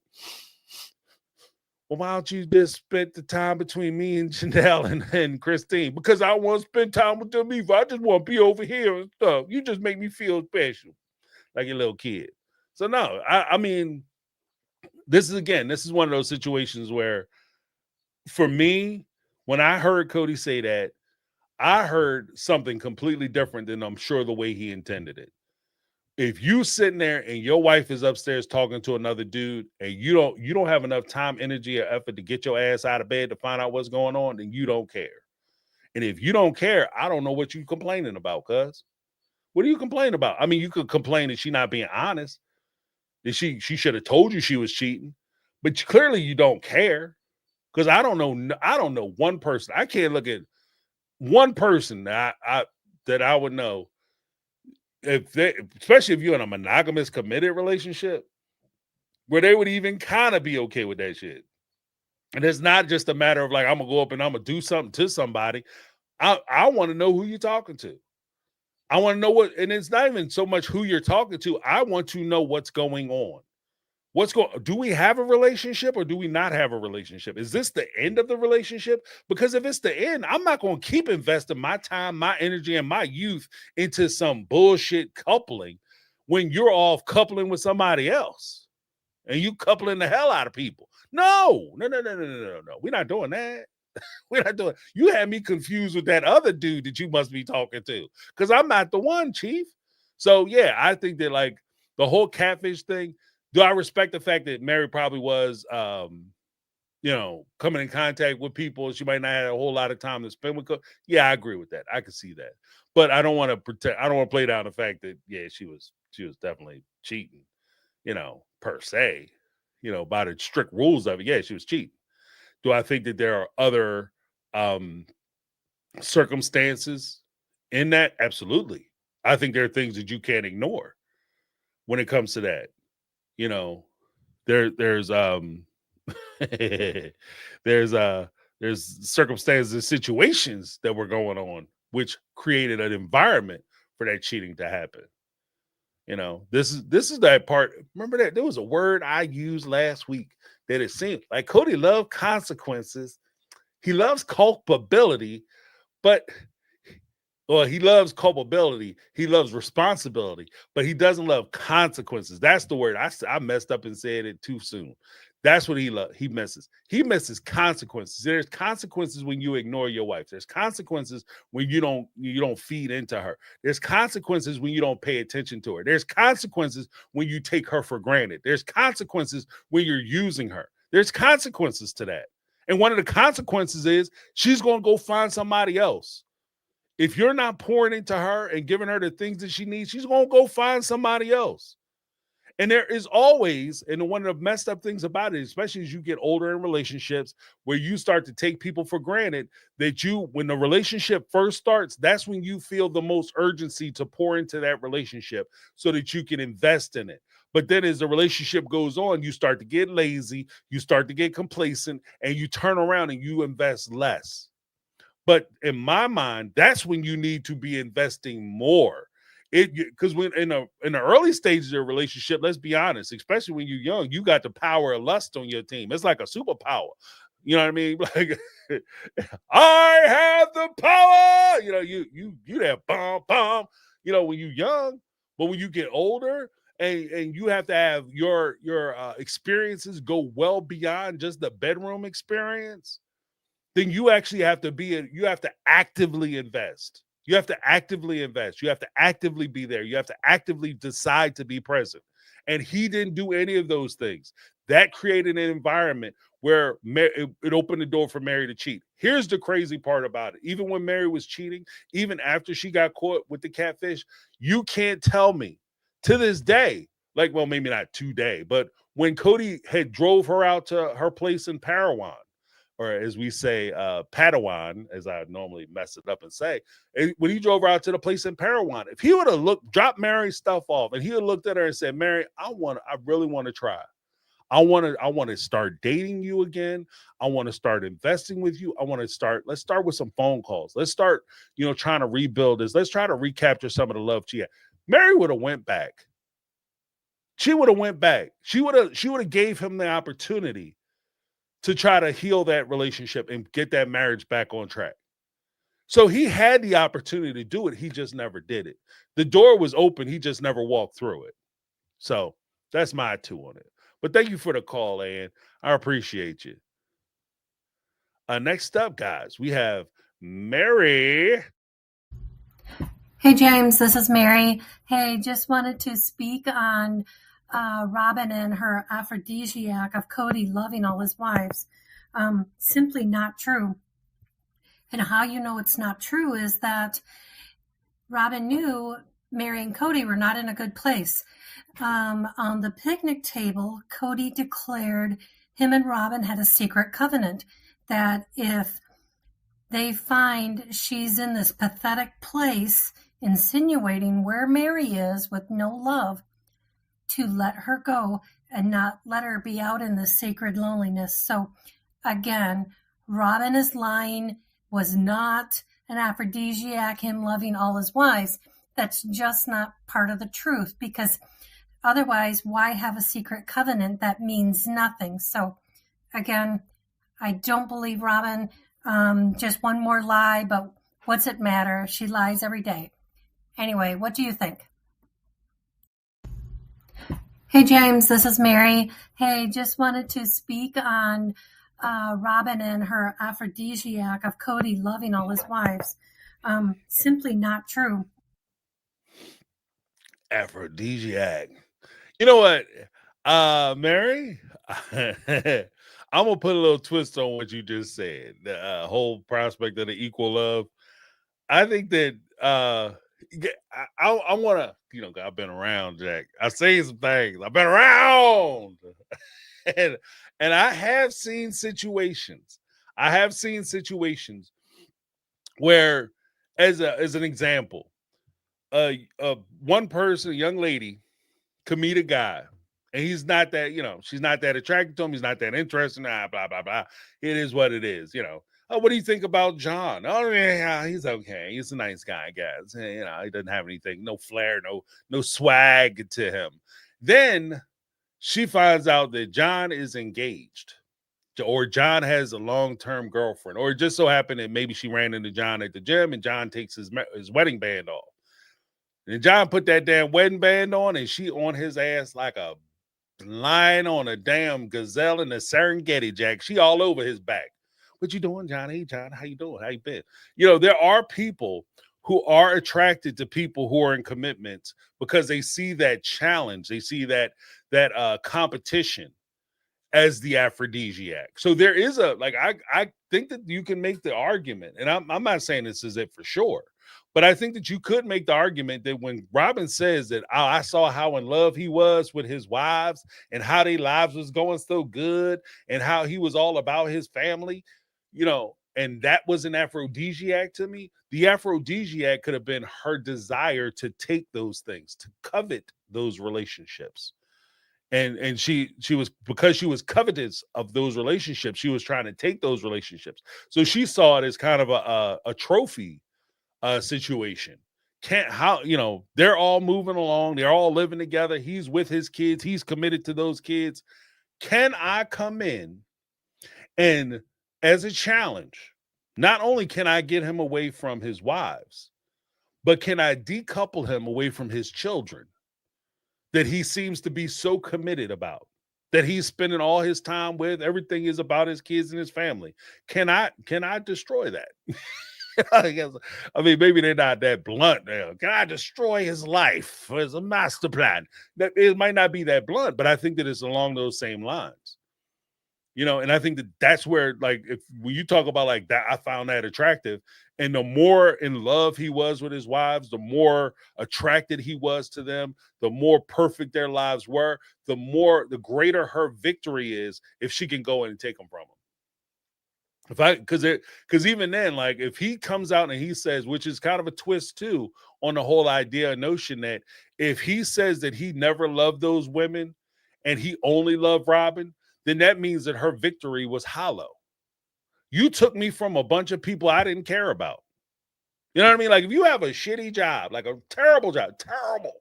Well, why don't you just spend the time between me and Janelle and Christine? Because I want to spend time with them either. I just want to be over here and stuff. You just make me feel special, like a little kid. So no, I mean, this is one of those situations where, for me, when I heard Cody say that, I heard something completely different than I'm sure the way he intended it. If you sitting there and your wife is upstairs talking to another dude and you don't have enough time, energy, or effort to get your ass out of bed to find out what's going on, then you don't care. And if you don't care, I don't know what you complaining about, cuz. What are you complaining about? I mean, you could complain that she not being honest. That she should have told you she was cheating, but clearly you don't care. Because I don't know one person. I can't look at one person that I would know especially if you're in a monogamous committed relationship where they would even kind of be okay with that shit. And it's not just a matter of like, I'm gonna go up and I'm gonna do something to somebody. I want to know who you're talking to. I want to know what, and it's not even so much who you're talking to. I want to know what's going on. Do we have a relationship or do we not have a relationship? Is this the end of the relationship? Because if it's the end, I'm not going to keep investing my time, my energy, and my youth into some bullshit coupling when you're off coupling with somebody else and you coupling the hell out of people. No. We're not doing that. We're not doing. You had me confused with that other dude that you must be talking to because I'm not the one, Chief. So yeah, I think that like the whole catfish thing. Do I respect the fact that Mary probably was, coming in contact with people? She might not have a whole lot of time to spend with. Yeah, I agree with that. I can see that, but I don't want to pretend. I don't want to play down the fact that she was definitely cheating, per se, by the strict rules of it. Yeah, she was cheating. Do I think that there are other circumstances in that? Absolutely. I think there are things that you can't ignore when it comes to that. There's there's circumstances and situations that were going on which created an environment for that cheating to happen. This is that part. Remember that there was a word I used last week that it seemed like Cody loved consequences. He loves culpability, but he loves culpability. He loves responsibility, but he doesn't love consequences. That's the word. I messed up and said it too soon. That's what he loves. He misses consequences. There's consequences when you ignore your wife. There's consequences when you don't feed into her. There's consequences when you don't pay attention to her. There's consequences when you take her for granted. There's consequences when you're using her. There's consequences to that. And one of the consequences is she's going to go find somebody else. If you're not pouring into her and giving her the things that she needs, she's going to go find somebody else. And there is always, and one of the messed up things about it, especially as you get older in relationships, where you start to take people for granted, that when the relationship first starts, that's when you feel the most urgency to pour into that relationship so that you can invest in it. But then as the relationship goes on, you start to get lazy, you start to get complacent, and you turn around and you invest less. But in my mind, that's when you need to be investing more. Because when in the early stages of a relationship, let's be honest, especially when you're young, you got the power of lust on your team. It's like a superpower. You know what I mean? Like, I have the power. You that bomb. When you're young, but when you get older and you have to have your experiences go well beyond just the bedroom experience, then you actually have to actively invest. You have to actively invest. You have to actively be there. You have to actively decide to be present. And he didn't do any of those things. That created an environment where it opened the door for Mary to cheat. Here's the crazy part about it. Even when Mary was cheating, even after she got caught with the catfish, you can't tell me to this day, like, well, maybe not today, but when Cody had drove her out to her place in Parawan, or as we say, Padawan, as I normally mess it up and say, when he drove her out to the place in Parawan, if he would have dropped Mary's stuff off and he would have looked at her and said, Mary, I really want to try. I want to start dating you again. I want to start investing with you. Let's start with some phone calls. Let's start, trying to rebuild this. Let's try to recapture some of the love she had. Mary would have went back. She would have went back. She would have gave him the opportunity to try to heal that relationship and get that marriage back on track. So he had the opportunity to do it. He just never did it. The door was open. He just never walked through it. So that's my 2 on it. But thank you for the call, Ann. I appreciate you. Next up, guys, we have Mary. Hey, James, this is Mary. Hey, just wanted to speak on Robin and her aphrodisiac of Cody loving all his wives. Simply not true. And how you know it's not true is that Robin knew Mary and Cody were not in a good place. On the picnic table, Cody declared him and Robin had a secret covenant that if they find she's in this pathetic place, insinuating where Mary is with no love, to let her go and not let her be out in this sacred loneliness. So again, Robin is lying, was not an aphrodisiac, him loving all his wives. That's just not part of the truth, because otherwise, why have a secret covenant that means nothing? So again, I don't believe Robin. Just one more lie, but what's it matter? She lies every day. Anyway, what do you think? Hey, James, this is Mary. Hey, just wanted to speak on Robin and her aphrodisiac of Cody loving all his wives. Simply not true. Aphrodisiac. You know what, Mary? I'm gonna put a little twist on what you just said. The whole prospect of the equal love. I think that I want to, I've been around, Jack. I say some things. I've been around, and I have seen situations. Where, as an example, one person, a young lady, could meet a guy, and he's not that, she's not that attracted to him. He's not that interested. Blah, blah, blah. It is what it is, Oh, what do you think about John? Oh, yeah, he's okay. He's a nice guy, I guess. He doesn't have anything, no flair, no swag to him. Then she finds out that John is engaged, or John has a long-term girlfriend, or it just so happened that maybe she ran into John at the gym and John takes his wedding band off. And John put that damn wedding band on, and she on his ass like a lion on a damn gazelle in the Serengeti, Jack. She all over his back. What you doing, John? Hey, John, how you doing? How you been? There are people who are attracted to people who are in commitments because they see that challenge. They see that competition as the aphrodisiac. So there is I think that you can make the argument, and I'm not saying this is it for sure, but I think that you could make the argument that when Robin says that, oh, I saw how in love he was with his wives and how their lives was going so good and how he was all about his family, and that was an aphrodisiac to me. The aphrodisiac could have been her desire to take those things, to covet those relationships. And she was, because she was covetous of those relationships, she was trying to take those relationships. So she saw it as kind of a trophy situation. They're all moving along, they're all living together. He's with his kids, he's committed to those kids. Can I come in and, as a challenge, not only can I get him away from his wives, but can I decouple him away from his children that he seems to be so committed about, that he's spending all his time with? Everything is about his kids and his family. Can I destroy that? I mean, maybe they're not that blunt now. Can I destroy his life as a master plan? That it might not be that blunt, but I think that it's along those same lines. And I think that that's where, when you talk about like that, I found that attractive. And the more in love he was with his wives, the more attracted he was to them, the more perfect their lives were, the greater her victory is if she can go in and take them from him. Because even then, like, if he comes out and he says, which is kind of a twist too on the whole idea and notion, that if he says that he never loved those women and he only loved Robin, then that means that her victory was hollow. You took me from a bunch of people I didn't care about. You know what I mean? Like, if you have a shitty job, like a terrible job,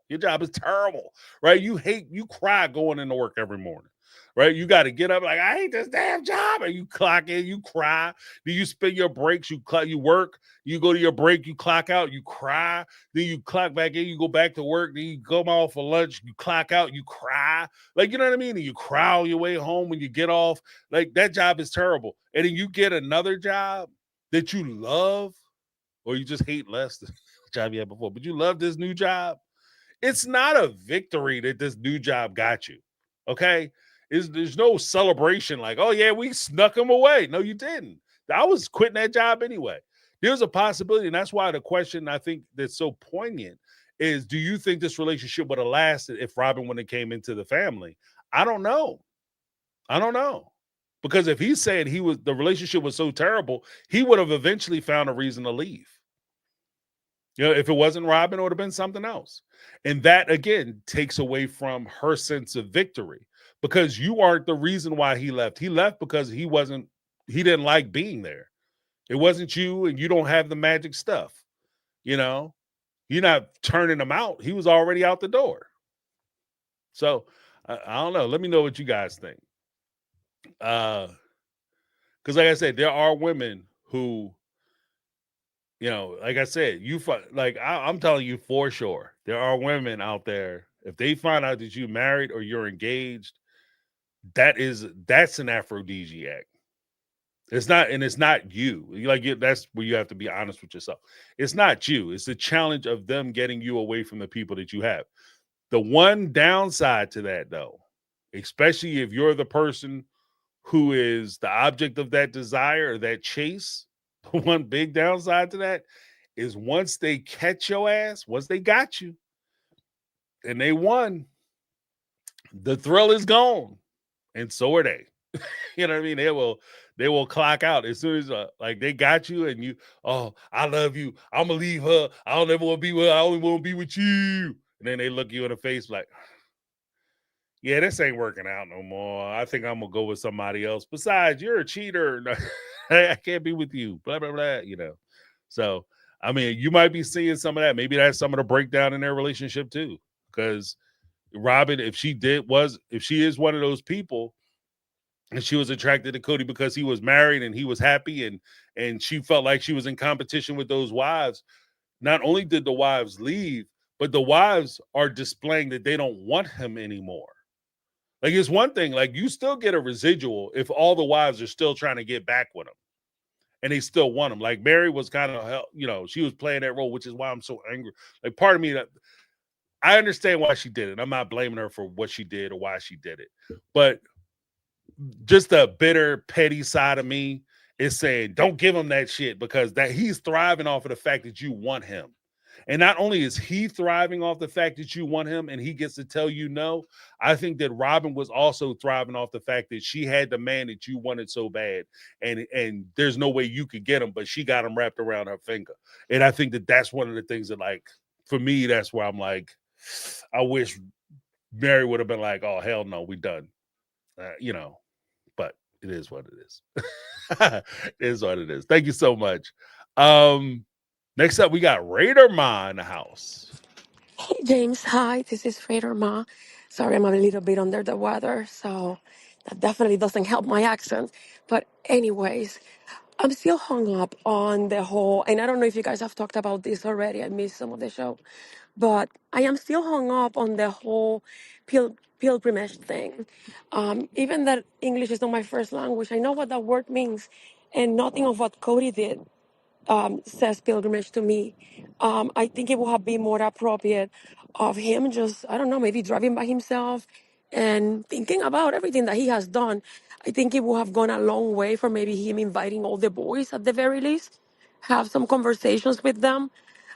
your job is terrible, right? You cry going into work every morning, right? You got to get up like, I hate this damn job. And you clock in, you cry. Then you spend your breaks, you work, you go to your break, you clock out, you cry. Then you clock back in, you go back to work, then you go off for lunch, you clock out, you cry. Like, you know what I mean? And you cry on your way home when you get off. Like, that job is terrible. And then you get another job that you love, or you just hate less than the job you had before, but you love this new job. It's not a victory that this new job got you, okay? There's no celebration like, oh, yeah, we snuck him away. No, you didn't. I was quitting that job anyway. There's a possibility, and that's why the question I think that's so poignant is, do you think this relationship would have lasted if Robin wouldn't have came into the family? I don't know. Because if he's saying the relationship was so terrible, he would have eventually found a reason to leave. If it wasn't Robin, it would have been something else. And that, again, takes away from her sense of victory, because you aren't the reason why he left. He left because he didn't like being there. It wasn't you, and you don't have the magic stuff. You're not turning him out. He was already out the door. So I don't know. Let me know what you guys think. Because like I said, there are women who, like I said, I'm telling you for sure, there are women out there, if they find out that you married or you're engaged, that's an aphrodisiac. It's not you. That's where you have to be honest with yourself. It's not you. It's the challenge of them getting you away from the people that you have. The one downside to that, though, especially if you're the person who is the object of that desire or that chase, the one big downside to that is once they catch your ass, once they got you and they won, the thrill is gone. And so are they. You know what I mean? They will clock out as soon as they got you, and you, oh, I love you, I'm gonna leave her, I don't ever want to be with her, I only want to be with you. And then they look you in the face like, yeah, this ain't working out no more. I think I'm gonna go with somebody else. Besides, you're a cheater. I can't be with you. Blah blah blah. So I mean, you might be seeing some of that. Maybe that's some of the breakdown in their relationship too. Because Robin, if she is one of those people, and she was attracted to Cody because he was married and he was happy, and she felt like she was in competition with those wives. Not only did the wives leave, but the wives are displaying that they don't want him anymore. Like, it's one thing, like, you still get a residual if all the wives are still trying to get back with him and they still want him. Like, Mary was kind of, she was playing that role, which is why I'm so angry. Like, part of me, I understand why she did it. I'm not blaming her for what she did or why she did it. But just the bitter, petty side of me is saying, don't give him that shit, because that he's thriving off of the fact that you want him. And not only is he thriving off the fact that you want him and he gets to tell you no, I think that Robin was also thriving off the fact that she had the man that you wanted so bad, and there's no way you could get him, but she got him wrapped around her finger. And I think that that's one of the things that, like, for me, that's where I'm like, I wish Mary would have been like, oh, hell no, we done. But it is what it is. It is what it is. Thank you so much. Next up, we got Raider Ma in the house. Hey, James. Hi, this is Raider Ma. Sorry, I'm a little bit under the weather, so that definitely doesn't help my accent. But anyways, I'm still hung up on the whole, and I don't know if you guys have talked about this already. I missed some of the show, but I am still hung up on the whole pilgrimage thing. Even that English is not my first language, I know what that word means, and nothing of what Cody did says pilgrimage to me. I think it would have been more appropriate of him just, I don't know, maybe driving by himself and thinking about everything that he has done. I think it would have gone a long way for maybe him inviting all the boys at the very least, have some conversations with them.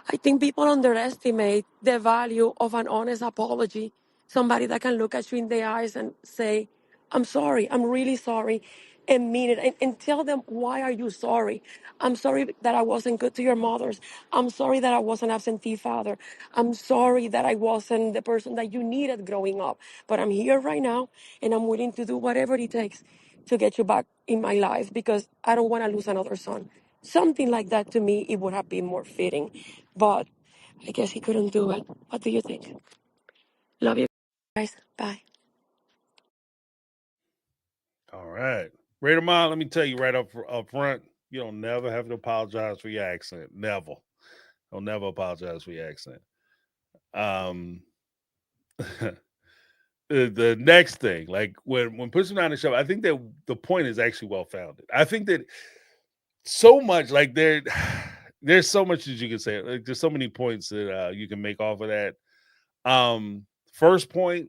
I think people underestimate the value of an honest apology. Somebody that can look at you in the eyes and say, I'm sorry, I'm really sorry, and mean it, and tell them, why are you sorry? I'm sorry that I wasn't good to your mothers. I'm sorry that I was an absentee father. I'm sorry that I wasn't the person that you needed growing up. But I'm here right now, and I'm willing to do whatever it takes to get you back in my life, because I don't want to lose another son. Something like that, to me, it would have been more fitting. But I guess he couldn't do it. What do you think? Love you guys. Bye. All right. Raider Ma, let me tell you right up front, you don't never have to apologize for your accent. Never. Don't never apologize for your accent. The next thing, like when pushing on the show, I think that the point is actually well founded. I think that so much, like there's so much that you can say. Like, there's so many points that you can make off of that. First point,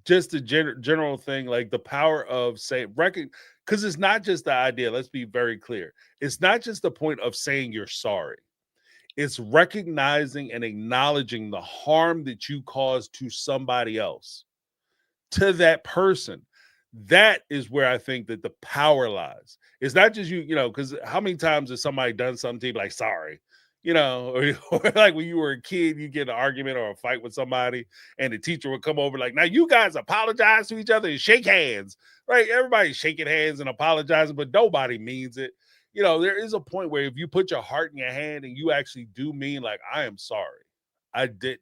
just the general thing, like the power of saying, because it's not just the idea. Let's be very clear. It's not just the point of saying you're sorry. It's recognizing and acknowledging the harm that you caused to somebody else, to that person. That is where I think that the power lies. It's not just you know, because how many times has somebody done something to you like, sorry, you know, or like when you were a kid, you get in an argument or a fight with somebody, and the teacher would come over like, now you guys apologize to each other and shake hands, right? Everybody's shaking hands and apologizing, but nobody means it. You know, there is a point where if you put your heart in your hand and you actually do mean like, I am sorry.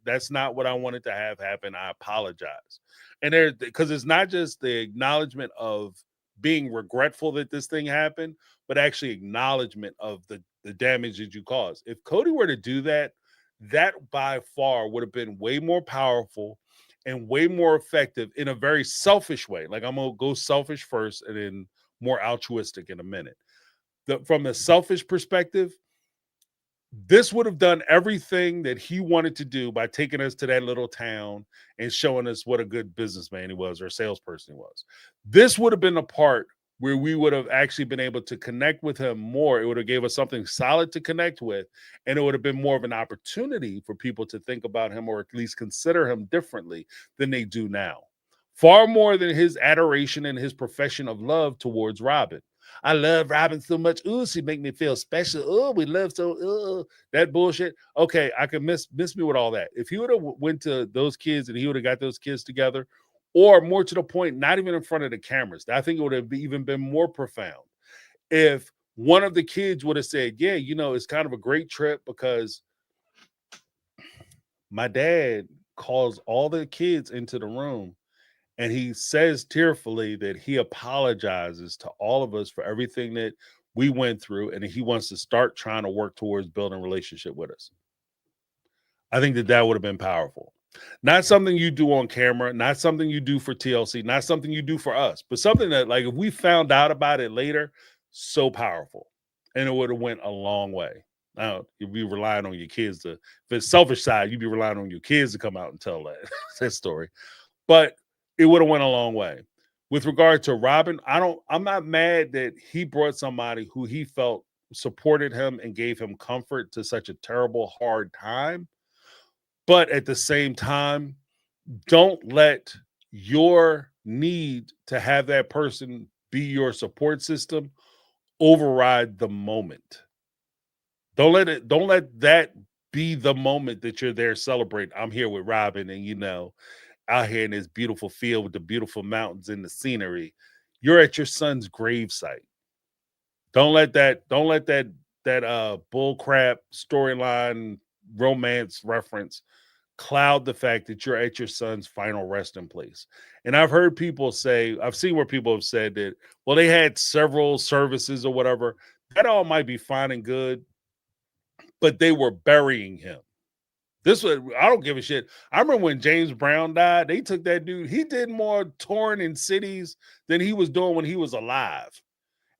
That's not what I wanted to have happen. I apologize. And there, because it's not just the acknowledgement of being regretful that this thing happened, but actually acknowledgement of the damage that you caused. If Cody were to do that, that by far would have been way more powerful and way more effective in a very selfish way. Like I'm gonna go selfish first and then more altruistic in a minute. From the selfish perspective, this would have done everything that he wanted to do by taking us to that little town and showing us what a good businessman he was or salesperson he was. This would have been a part where we would have actually been able to connect with him more. It would have gave us something solid to connect with, and it would have been more of an opportunity for people to think about him or at least consider him differently than they do now. Far more than his adoration and his profession of love towards Robin. I love Robin so much. Ooh, she make me feel special. Oh, we love so that bullshit. Okay, I could miss me with all that. If he would have went to those kids and he would have got those kids together, or more to the point, not even in front of the cameras, I think it would have even been more profound. If one of the kids would have said, yeah, you know, it's kind of a great trip because my dad calls all the kids into the room and he says tearfully that he apologizes to all of us for everything that we went through, and he wants to start trying to work towards building a relationship with us. I think that would have been powerful. Not something you do on camera, not something you do for TLC, not something you do for us, but something that, like, if we found out about it later, so powerful, and it would have went a long way. Now, you'd be relying on your kids to, if it's selfish side, you'd be relying on your kids to come out and tell that story. But it would have went a long way. With regard to Robin, I'm not mad that he brought somebody who he felt supported him and gave him comfort to such a terrible, hard time. But at the same time, don't let your need to have that person be your support system override the moment. Don't let that be the moment that you're there celebrating. I'm here with Robin, and you know, out here in this beautiful field with the beautiful mountains and the scenery. You're at your son's gravesite. Don't let that bull crap storyline romance reference cloud the fact that you're at your son's final resting place. And I've heard people say, I've seen where people have said that, well, they had several services or whatever. That all might be fine and good, but they were burying him. This was, I don't give a shit. I remember when James Brown died, they took that dude. He did more touring in cities than he was doing when he was alive.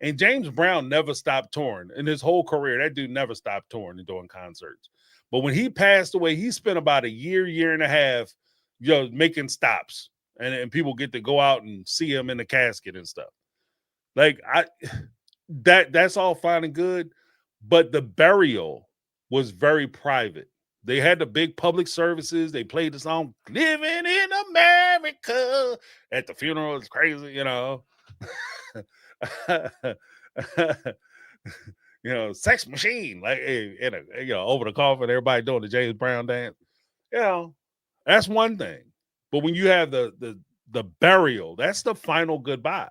And James Brown never stopped touring in his whole career. That dude never stopped touring and doing concerts. But when he passed away, he spent about a year and a half, you know, making stops. And people get to go out and see him in the casket and stuff. Like, that's all fine and good. But the burial was very private. They had the big public services. They played the song "Living in America" at the funeral. It's crazy, you know. You know, Sex Machine, like, you know, over the coffin, everybody doing the James Brown dance. You know, that's one thing. But when you have the burial, that's the final goodbye.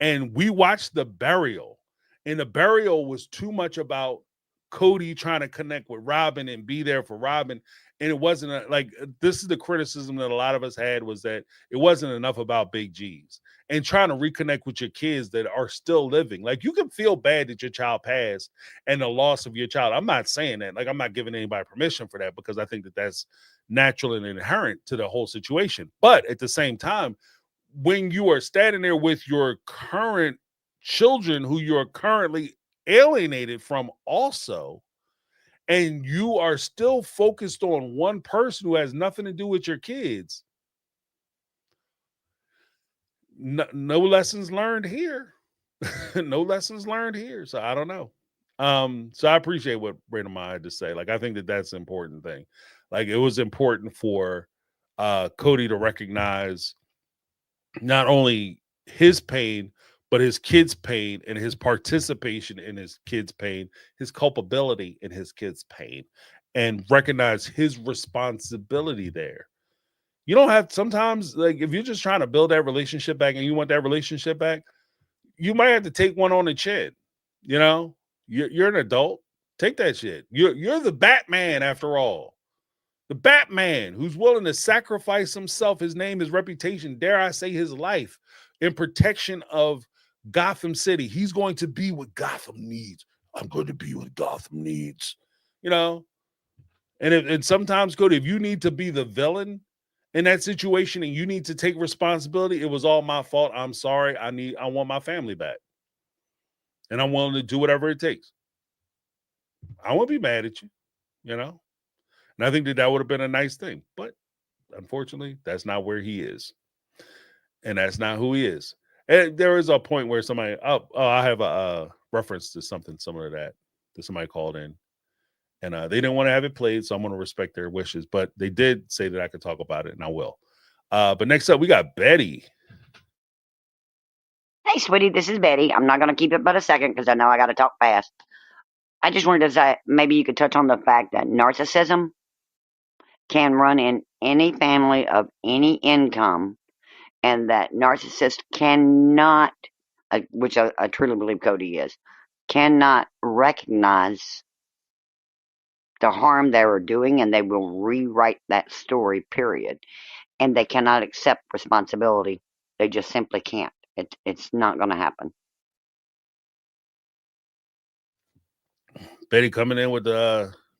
And we watched the burial, and the burial was too much about Cody trying to connect with Robin and be there for Robin. And it wasn't like, this is the criticism that a lot of us had, was that it wasn't enough about Big G's and trying to reconnect with your kids that are still living. Like, you can feel bad that your child passed and the loss of your child. I'm not saying that, like, I'm not giving anybody permission for that, because I think that that's natural and inherent to the whole situation. But at the same time, when you are standing there with your current children who you're currently alienated from also, and you are still focused on one person who has nothing to do with your kids, no lessons learned here. No lessons learned here. So I don't know. So I appreciate what Brandon Ma had to say. Like, I think that that's an important thing. Like, it was important for Cody to recognize not only his pain, but his kids' pain and his participation in his kids' pain, his culpability in his kids' pain, and recognize his responsibility there. You don't have sometimes, like, if you're just trying to build that relationship back and you want that relationship back, you might have to take one on the chin. You know, you're an adult. Take that shit. You're the Batman after all. The Batman who's willing to sacrifice himself, his name, his reputation, dare I say his life, in protection of Gotham City. He's going to be what Gotham needs. I'm going to be what Gotham needs. You know, and sometimes, Cody, if you need to be the villain in that situation and you need to take responsibility, it was all my fault. I'm sorry. I want my family back. And I'm willing to do whatever it takes. I won't be mad at you, you know? And I think that would have been a nice thing. But unfortunately, that's not where he is. And that's not who he is. And there is a point where somebody, I have a reference to something similar to that somebody called in. And they didn't want to have it played, so I'm going to respect their wishes. But they did say that I could talk about it, and I will. But next up, we got Betty. Hey, sweetie, this is Betty. I'm not going to keep it but a second because I know I got to talk fast. I just wanted to say maybe you could touch on the fact that narcissism can run in any family of any income, and that narcissists cannot, which I truly believe Cody is, cannot recognize the harm they are doing, and they will rewrite that story, period. And they cannot accept responsibility. They just simply can't. It's not going to happen. Betty coming in with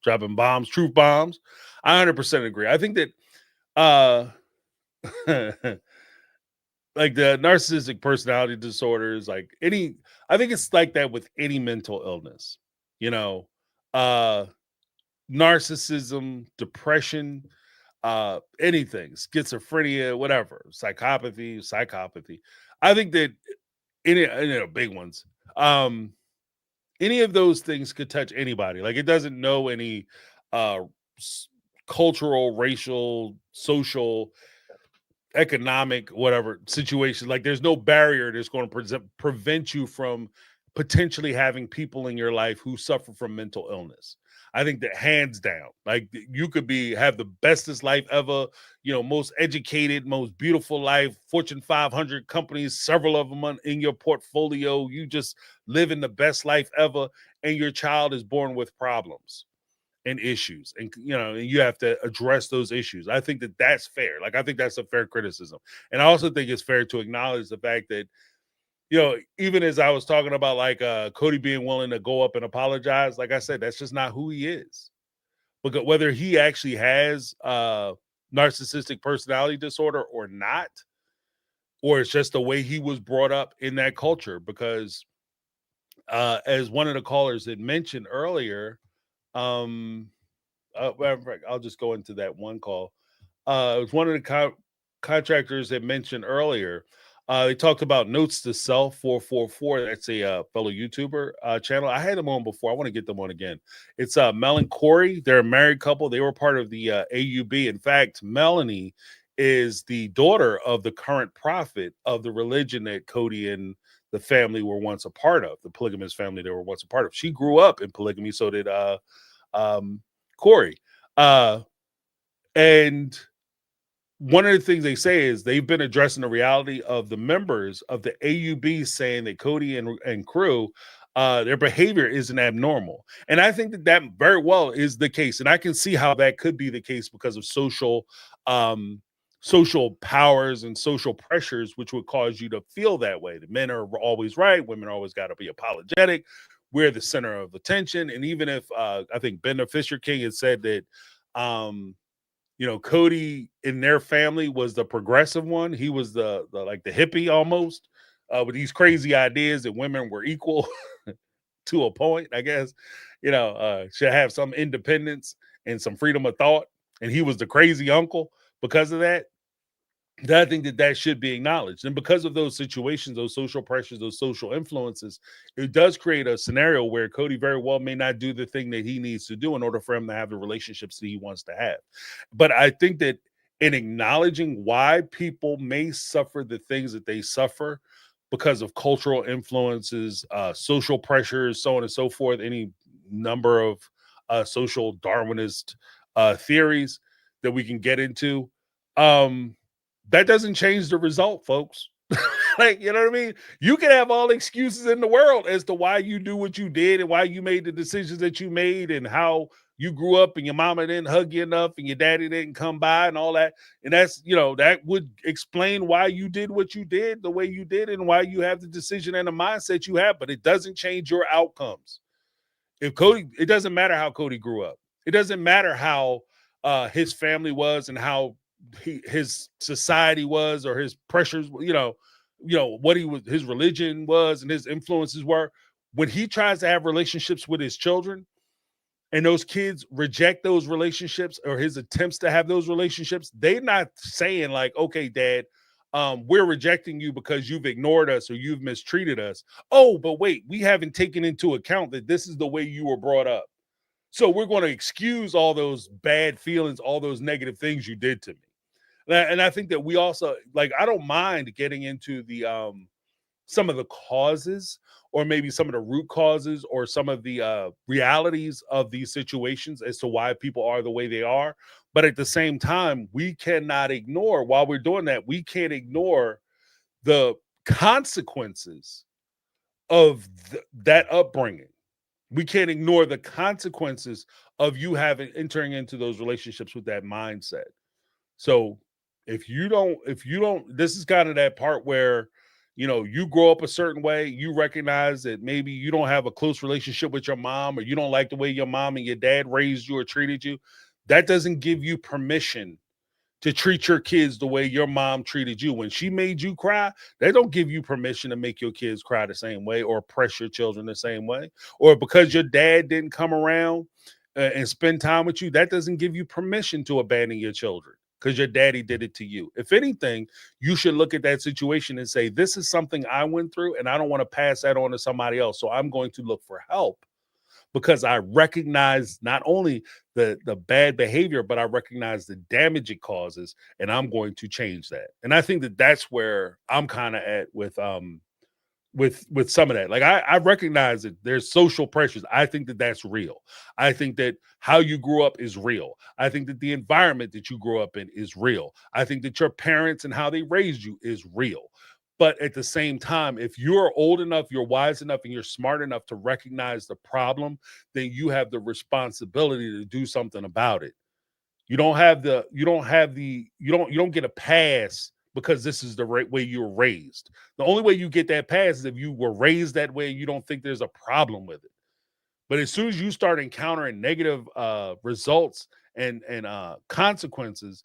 dropping bombs, truth bombs. I 100% agree. I think that like the narcissistic personality disorders, I think it's like that with any mental illness, you know, narcissism, depression, anything, schizophrenia, whatever, psychopathy. I think that any big ones, any of those things could touch anybody. Like, it doesn't know any cultural, racial, social, economic, whatever situation. Like, there's no barrier that's going to prevent you from potentially having people in your life who suffer from mental illness. I think that hands down, like, you could have the bestest life ever, you know, most educated, most beautiful life, Fortune 500 companies, several of them in your portfolio. You just live in the best life ever, and your child is born with problems and issues, and you know, and you have to address those issues. I think that that's fair. Like, I think that's a fair criticism, and I also think it's fair to acknowledge the fact that, you know, even as I was talking about, like, Cody being willing to go up and apologize, like I said, that's just not who he is. Because whether he actually has narcissistic personality disorder or not, or it's just the way he was brought up in that culture. Because as one of the callers had mentioned earlier, I'll just go into that one call. It was one of the contractors that mentioned earlier. They talked about Notes to Self 444. That's a fellow YouTuber channel. I had them on before. I want to get them on again. It's Mel and Corey. They're a married couple. They were part of the AUB. In fact, Melanie is the daughter of the current prophet of the religion that Cody and the family were once a part of, the polygamous family they were once a part of. She grew up in polygamy. So did Corey. And one of the things they say is they've been addressing the reality of the members of the AUB saying that Cody and crew, their behavior isn't abnormal. And I think that very well is the case. And I can see how that could be the case because of social powers and social pressures, which would cause you to feel that way. The men are always right. Women always got to be apologetic. We're the center of attention. And even if I think Bender Fisher King had said that, you know, Cody in their family was the progressive one. He was the like the hippie almost, with these crazy ideas that women were equal to a point, I guess, you know, should have some independence and some freedom of thought. And he was the crazy uncle because of that. I think that should be acknowledged. And because of those situations, those social pressures, those social influences, it does create a scenario where Cody very well may not do the thing that he needs to do in order for him to have the relationships that he wants to have. But I think that in acknowledging why people may suffer the things that they suffer because of cultural influences, social pressures, so on and so forth, any number of social Darwinist theories that we can get into, that doesn't change the result, folks. Like, you know what I mean? You can have all the excuses in the world as to why you do what you did and why you made the decisions that you made and how you grew up and your mama didn't hug you enough and your daddy didn't come by and all that. And that's, that would explain why you did what you did the way you did and why you have the decision and the mindset you have, but it doesn't change your outcomes. It doesn't matter how Cody grew up. It doesn't matter how his family was and how his society was or his pressures, what his religion was and his influences were. When he tries to have relationships with his children and those kids reject those relationships or his attempts to have those relationships, they're not saying like, okay, dad, we're rejecting you because you've ignored us or you've mistreated us. Oh, but wait, we haven't taken into account that this is the way you were brought up. So we're going to excuse all those bad feelings, all those negative things you did to me. And I think that we also, like, I don't mind getting into the some of the causes or maybe some of the root causes or some of the realities of these situations as to why people are the way they are. But at the same time, we cannot ignore, while we're doing that, we can't ignore the consequences of that upbringing. We can't ignore the consequences of you entering into those relationships with that mindset. So if you don't, this is kind of that part where, you grow up a certain way, you recognize that maybe you don't have a close relationship with your mom or you don't like the way your mom and your dad raised you or treated you. That doesn't give you permission to treat your kids the way your mom treated you. When she made you cry, they don't give you permission to make your kids cry the same way or press your children the same way. Or because your dad didn't come around and spend time with you, that doesn't give you permission to abandon your children because your daddy did it to you. If anything, you should look at that situation and say, this is something I went through and I don't want to pass that on to somebody else. So I'm going to look for help because I recognize not only the bad behavior, but I recognize the damage it causes, and I'm going to change that. And I think that that's where I'm kind of at with some of that. Like I recognize that there's social pressures. I think that that's real. I think that how you grew up is real. I think that the environment that you grew up in is real. I think that your parents and how they raised you is real. But at the same time, if you're old enough, you're wise enough, and you're smart enough to recognize the problem, then you have the responsibility to do something about it. You don't get a pass because this is the right way you were raised. The only way you get that pass is if you were raised that way and you don't think there's a problem with it. But as soon as you start encountering negative results and consequences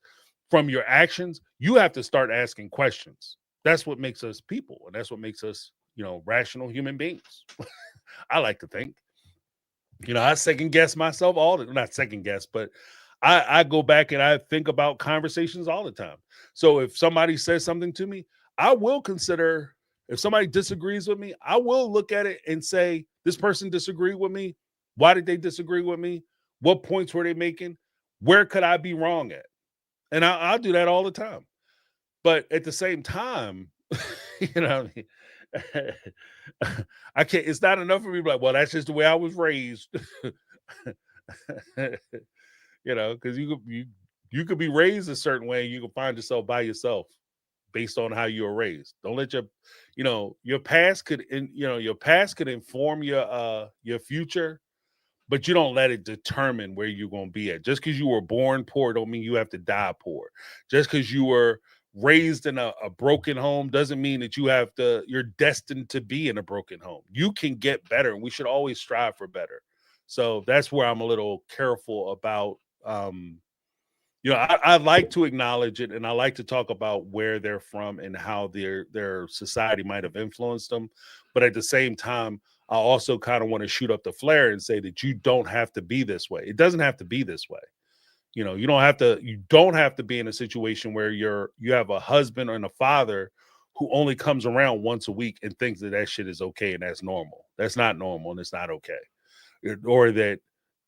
from your actions, you have to start asking questions. That's what makes us people, and that's what makes us, rational human beings. I like to think. I second guess myself not second guess, but I go back and I think about conversations all the time. So if somebody says something to me, I will consider, if somebody disagrees with me, I will look at it and say, this person disagreed with me. Why did they disagree with me? What points were they making? Where could I be wrong at? And I'll do that all the time. But at the same time, I can't, it's not enough for me to be like, well, that's just the way I was raised. Because you could be raised a certain way and you can find yourself by yourself based on how you were raised. Don't let your past could inform your future, but you don't let it determine where you're going to be at. Just because you were born poor don't mean you have to die poor. Just because you were raised in a broken home doesn't mean that you're destined to be in a broken home. You can get better, and we should always strive for better. So that's where I'm a little careful about, I like to acknowledge it, and I like to talk about where they're from and how their society might have influenced them. But at the same time, I also kind of want to shoot up the flare and say that you don't have to be this way. It doesn't have to be this way. You don't have to be in a situation where you have a husband and a father who only comes around once a week and thinks that shit is okay and that's normal. That's not normal and it's not okay. Or that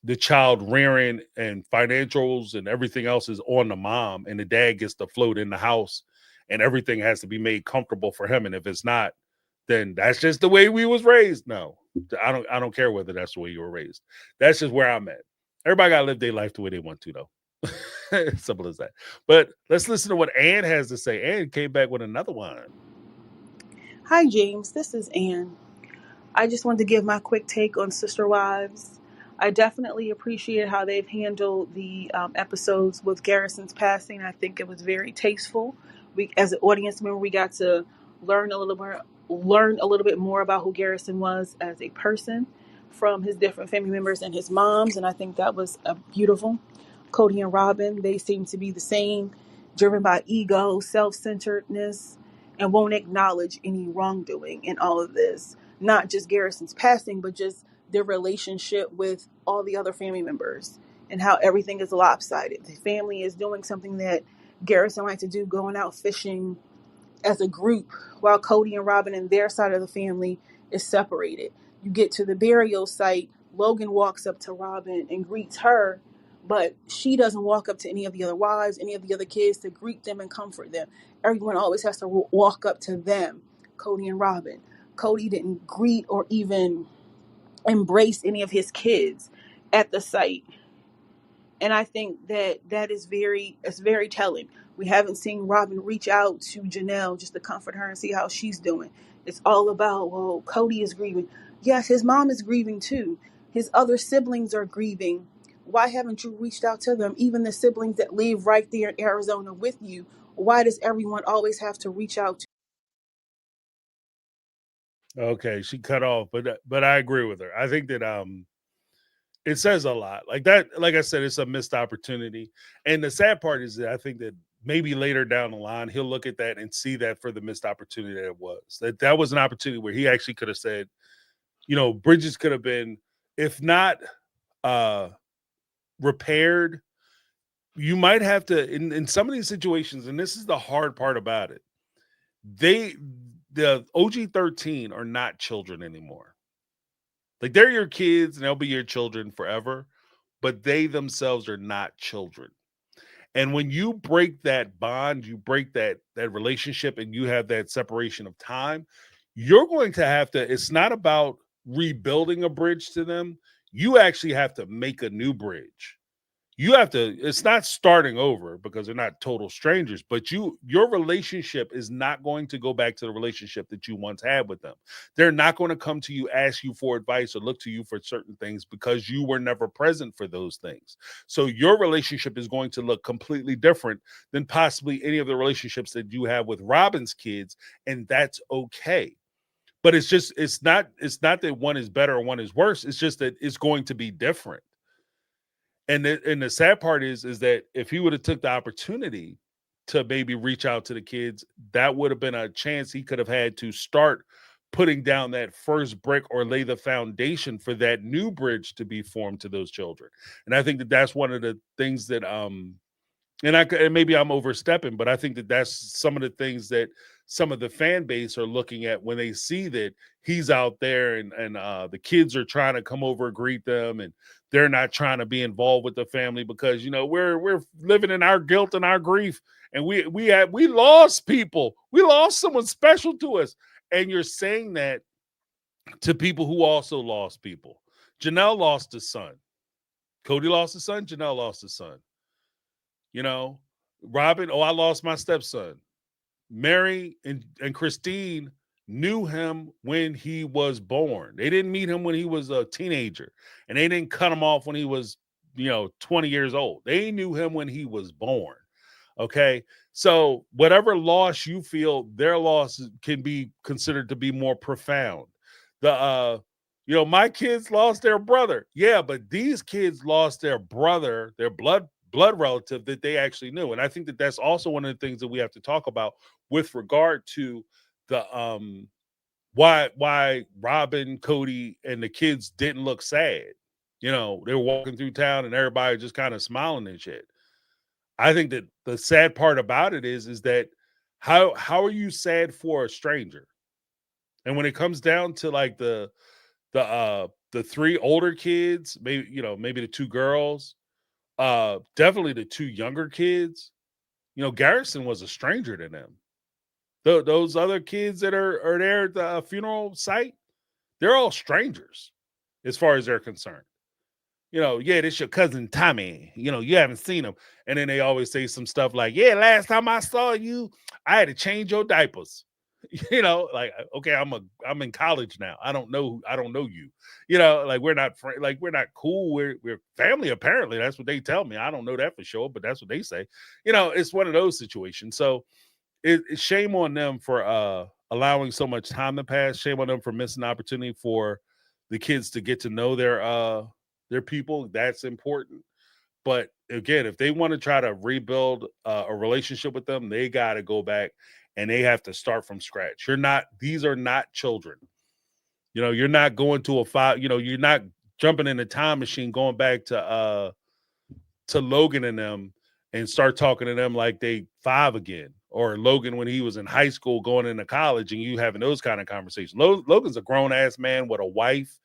the child rearing and financials and everything else is on the mom and the dad gets to float in the house and everything has to be made comfortable for him. And if it's not, then that's just the way we was raised. No, I don't care whether that's the way you were raised. That's just where I'm at. Everybody got to live their life the way they want to, though. Simple as that. But let's listen to what Ann has to say. Ann came back with another one. Hi, James. This is Ann. I just wanted to give my quick take on Sister Wives. I definitely appreciate how they've handled the episodes with Garrison's passing. I think it was very tasteful. We, as an audience member, we got to learn a little bit more about who Garrison was as a person from his different family members and his moms, and I think that was beautiful. Cody and Robin, they seem to be the same, driven by ego, self-centeredness, and won't acknowledge any wrongdoing in all of this. Not just Garrison's passing, but just their relationship with all the other family members and how everything is lopsided. The family is doing something that Garrison likes to do, going out fishing as a group, while Cody and Robin and their side of the family is separated. You get to the burial site, Logan walks up to Robin and greets her, but she doesn't walk up to any of the other wives, any of the other kids to greet them and comfort them. Everyone always has to walk up to them, Cody and Robin. Cody didn't greet or even embrace any of his kids at the site. And I think that is very telling. We haven't seen Robin reach out to Janelle just to comfort her and see how she's doing. It's all about, well, Cody is grieving. Yes, his mom is grieving too. His other siblings are grieving. Why haven't you reached out to them? Even the siblings that live right there in Arizona with you. Why does everyone always have to reach out to? Okay, she cut off, but I agree with her. I think that it says a lot. Like that, like I said, it's a missed opportunity. And the sad part is that I think that maybe later down the line he'll look at that and see that for the missed opportunity that it was. That was an opportunity where he actually could have said, bridges could have been, if not repaired, you might have to in some of these situations, and this is the hard part about it. The OG-13 are not children anymore. Like they're your kids and they'll be your children forever, but they themselves are not children. And when you break that bond, you break that relationship and you have that separation of time, you're going to have to, it's not about rebuilding a bridge to them. You actually have to make a new bridge. You have to, it's not starting over because they're not total strangers, but your relationship is not going to go back to the relationship that you once had with them. They're not going to come to you, ask you for advice or look to you for certain things because you were never present for those things. So your relationship is going to look completely different than possibly any of the relationships that you have with Robin's kids. And that's okay. But it's not that one is better or one is worse. It's just that it's going to be different. And the sad part is that if he would have took the opportunity to maybe reach out to the kids, that would have been a chance he could have had to start putting down that first brick or lay the foundation for that new bridge to be formed to those children. And I think that that's one of the things that and maybe I'm overstepping, but I think that that's some of the things that some of the fan base are looking at when they see that he's out there and the kids are trying to come over and greet them and they're not trying to be involved with the family because we're living in our guilt and our grief and we lost people. We lost someone special to us. And you're saying that to people who also lost people. Janelle lost a son. Cody lost a son. Janelle lost a son. Robin, I lost my stepson. Mary and Christine knew him when he was born. They didn't meet him when he was a teenager, and they didn't cut him off when he was, 20 years old. They knew him when he was born. Okay. So whatever loss you feel, their loss can be considered to be more profound. My kids lost their brother. Yeah, but these kids lost their brother, their blood relative that they actually knew. And I think that that's also one of the things that we have to talk about with regard to the why Robin, Cody, and the kids didn't look sad. They were walking through town and everybody just kind of smiling and shit. I think that the sad part about it is that how are you sad for a stranger? And when it comes down to like the three older kids, maybe maybe the two girls, definitely the two younger kids, Garrison was a stranger to them. Those other kids that are there at the funeral site, they're all strangers as far as they're concerned. Yeah, this your cousin Tommy. You haven't seen him. And then they always say some stuff like, yeah, last time I saw you, I had to change your diapers. Like, okay, I'm in college now. I don't know you. Like we're not we're not cool. We're family, apparently. That's what they tell me. I don't know that for sure, but that's what they say. It's one of those situations. So it's shame on them for allowing so much time to pass. Shame on them for missing the opportunity for the kids to get to know their people. That's important. But again, if they want to try to rebuild a relationship with them, they got to go back and they have to start from scratch. These are not children. You're not going to you're not jumping in a time machine, going back to Logan and them and start talking to them like they 5 again, or Logan when he was in high school going into college and you having those kind of conversations. Logan's a grown ass man with a wife,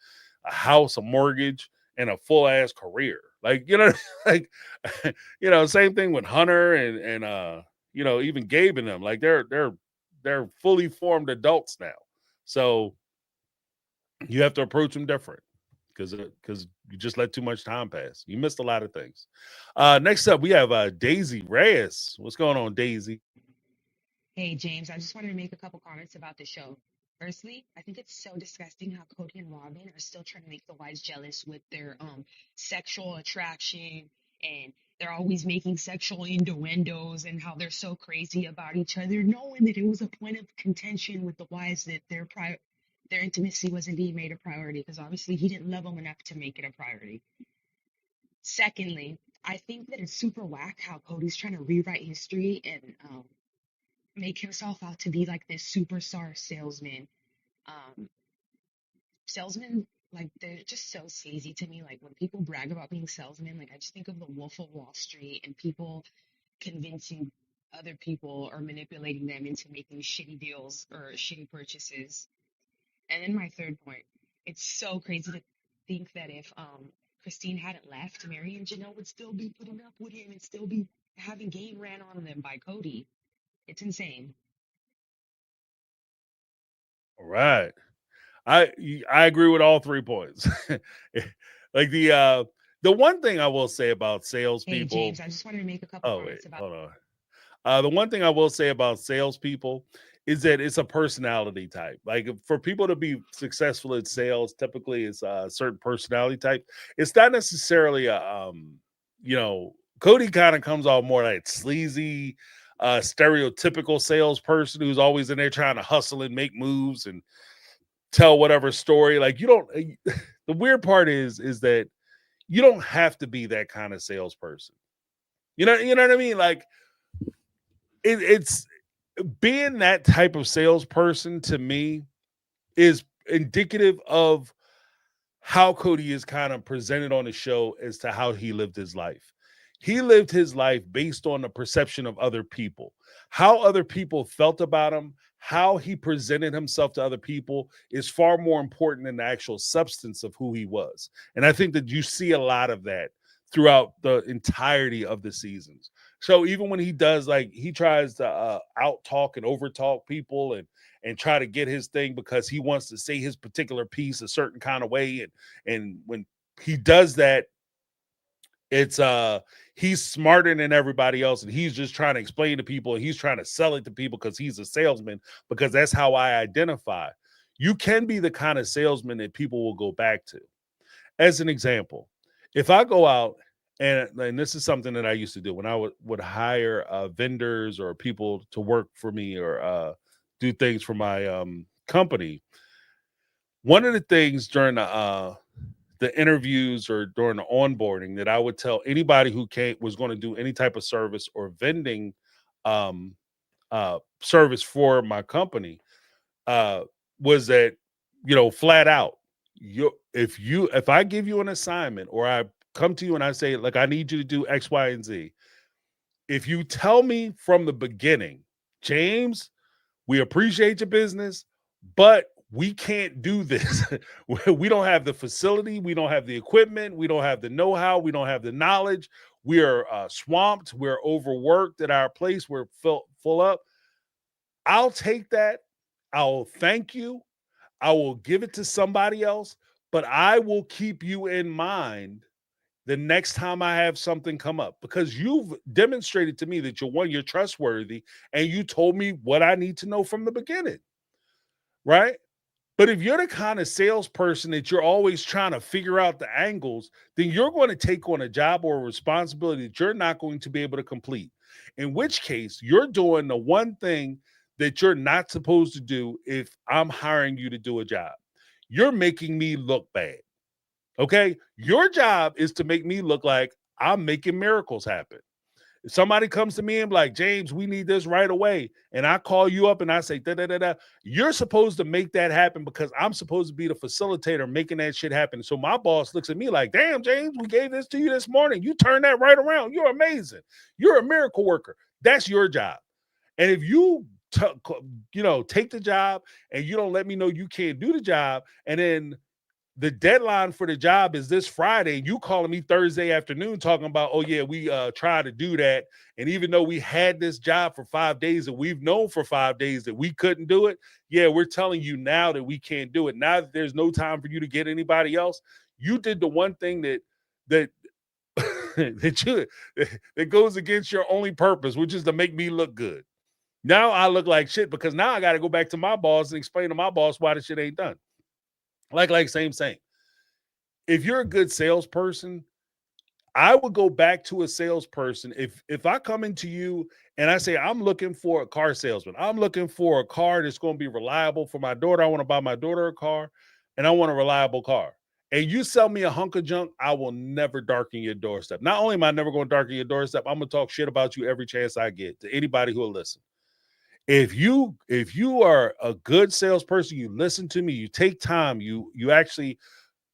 a house, a mortgage, and a full ass career. Like, like, same thing with Hunter and even Gabe and them. Like they're fully formed adults now. So you have to approach them different because you just let too much time pass. You missed a lot of things. Next up, we have Daisy Reyes. What's going on, Daisy? Hey, James, I just wanted to make a couple comments about the show. Firstly, I think it's so disgusting how Cody and Robin are still trying to make the wives jealous with their sexual attraction, and they're always making sexual innuendos and how they're so crazy about each other, knowing that it was a point of contention with the wives that their intimacy wasn't being made a priority because obviously he didn't love them enough to make it a priority. Secondly, I think that it's super whack how Cody's trying to rewrite history and make himself out to be like this superstar salesman. Salesmen, like, they're just so sleazy to me. Like, when people brag about being salesmen, like, I just think of the Wolf of Wall Street and people convincing other people or manipulating them into making shitty deals or shitty purchases. And then my third point, it's so crazy to think that if Christine hadn't left, Mary and Janelle would still be putting up with him and still be having game ran on them by Cody. It's insane. All right. I agree with all 3 points. Like the one thing I will say about salespeople. Hey, James, I just wanted to make a couple comments about. Hold on. The one thing I will say about salespeople is that it's a personality type. Like for people to be successful in sales, typically it's a certain personality type. It's not necessarily Cody kind of comes off more like sleazy, stereotypical salesperson who's always in there trying to hustle and make moves and tell whatever story. Like the weird part is that you don't have to be that kind of salesperson. You know what I mean? Like it's being that type of salesperson to me is indicative of how Cody is kind of presented on the show as to how he lived his life. He lived his life based on the perception of other people. How other people felt about him, how he presented himself to other people is far more important than the actual substance of who he was. And I think that you see a lot of that throughout the entirety of the seasons. So even when he does, like, he tries to out talk and over talk people and try to get his thing because he wants to say his particular piece a certain kind of way. And when he does that, it's he's smarter than everybody else, and he's just trying to explain to people, and he's trying to sell it to people because he's a salesman, because that's how I identify. You can be the kind of salesman that people will go back to. As an example, if I go out and this is something that I used to do when I would hire vendors or people to work for me or do things for my company. One of the things during the interviews or during the onboarding that I would tell anybody who was going to do any type of service or vending service for my company was that, flat out, if I give you an assignment or I come to you and I say, like, I need you to do X, Y, and Z, If you tell me from the beginning, James, we appreciate your business, but we can't do this. We don't have the facility. We don't have the equipment. We don't have the know-how. We don't have the knowledge. We are swamped. We're overworked at our place. We're full up. I'll take that. I'll thank you. I will give it to somebody else, but I will keep you in mind the next time I have something come up, because you've demonstrated to me that you're trustworthy, and you told me what I need to know from the beginning, right? But if you're the kind of salesperson that you're always trying to figure out the angles, then you're going to take on a job or a responsibility that you're not going to be able to complete. In which case, you're doing the one thing that you're not supposed to do if I'm hiring you to do a job. You're making me look bad. Okay? Your job is to make me look like I'm making miracles happen. If somebody comes to me and like, James, we need this right away, and I call you up and I say, da da da da, you're supposed to make that happen, because I'm supposed to be the facilitator making that shit happen. So my boss looks at me like, damn, James, we gave this to you this morning. You turned that right around. You're amazing. You're a miracle worker. That's your job. And if you take the job and you don't let me know you can't do the job, and then the deadline for the job is this Friday, you calling me Thursday afternoon talking about, oh yeah, we tried to do that, and even though we had this job for 5 days and we've known for 5 days that we couldn't do it, yeah, we're telling you now that we can't do it. Now that there's no time for you to get anybody else, you did the one thing that that goes against your only purpose, which is to make me look good. Now I look like shit, because now I got to go back to my boss and explain to my boss why the shit ain't done. Like same. If you're a good salesperson, I would go back to a salesperson. If I come into you and I say, I'm looking for a car salesman, I'm looking for a car that's going to be reliable for my daughter. I want to buy my daughter a car, and I want a reliable car. And you sell me a hunk of junk, I will never darken your doorstep. Not only am I never going to darken your doorstep, I'm going to talk shit about you every chance I get to anybody who will listen. If you are a good salesperson, you listen to me, you take time, you actually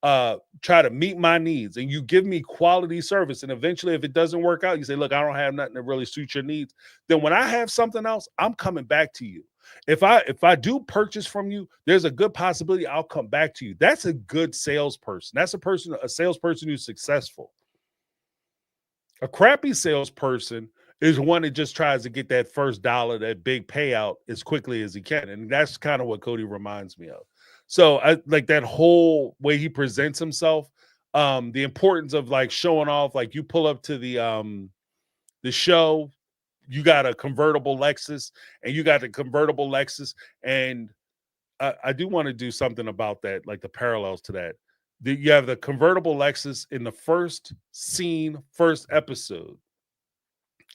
try to meet my needs, and you give me quality service, and eventually if it doesn't work out, you say, look, I don't have nothing that really suits your needs, then when I have something else, I'm coming back to you. If I do purchase from you, there's a good possibility I'll come back to you. That's a good salesperson. That's a salesperson who's successful. A crappy salesperson is one that just tries to get that first dollar, that big payout, as quickly as he can. And that's kind of what Cody reminds me of. So I like that whole way he presents himself, the importance of like showing off. Like you pull up to the show, you got a convertible Lexus, and you got the convertible Lexus. And I do want to do something about that, like the parallels to that. You have the convertible Lexus in the first scene, first episode.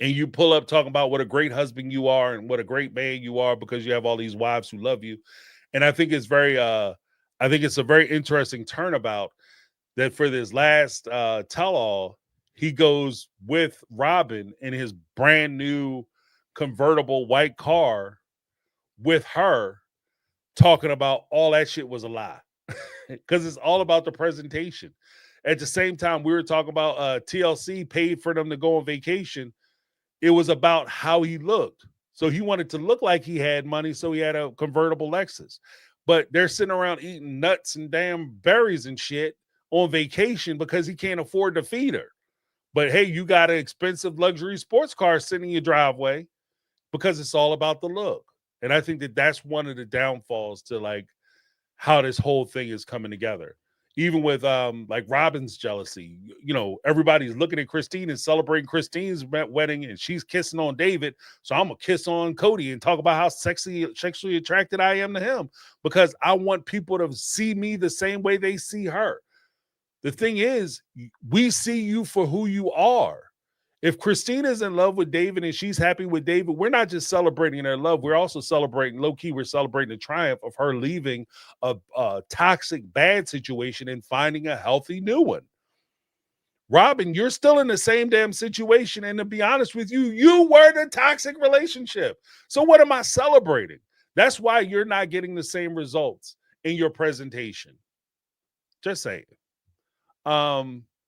And you pull up talking about what a great husband you are and what a great man you are because you have all these wives who love you. And I think it's a very interesting turnabout that for this last tell-all, he goes with Robin in his brand new convertible white car with her, talking about all that shit was a lie. Because it's all about the presentation. At the same time, we were talking about TLC paid for them to go on vacation. It was about how he looked. So he wanted to look like he had money, so he had a convertible Lexus. But they're sitting around eating nuts and damn berries and shit on vacation because he can't afford to feed her. But hey, you got an expensive luxury sports car sitting in your driveway because it's all about the look. And I think that that's one of the downfalls to like how this whole thing is coming together. Even with like Robin's jealousy, everybody's looking at Christine and celebrating Christine's wedding, and she's kissing on David. So I'm gonna kiss on Cody and talk about how sexually attracted I am to him, because I want people to see me the same way they see her. The thing is, we see you for who you are. If Christine is in love with David and she's happy with David, we're not just celebrating their love. We're also celebrating, low-key, we're celebrating the triumph of her leaving a toxic, bad situation and finding a healthy new one. Robin, you're still in the same damn situation. And to be honest with you, you were the toxic relationship. So what am I celebrating? That's why you're not getting the same results in your presentation. Just saying.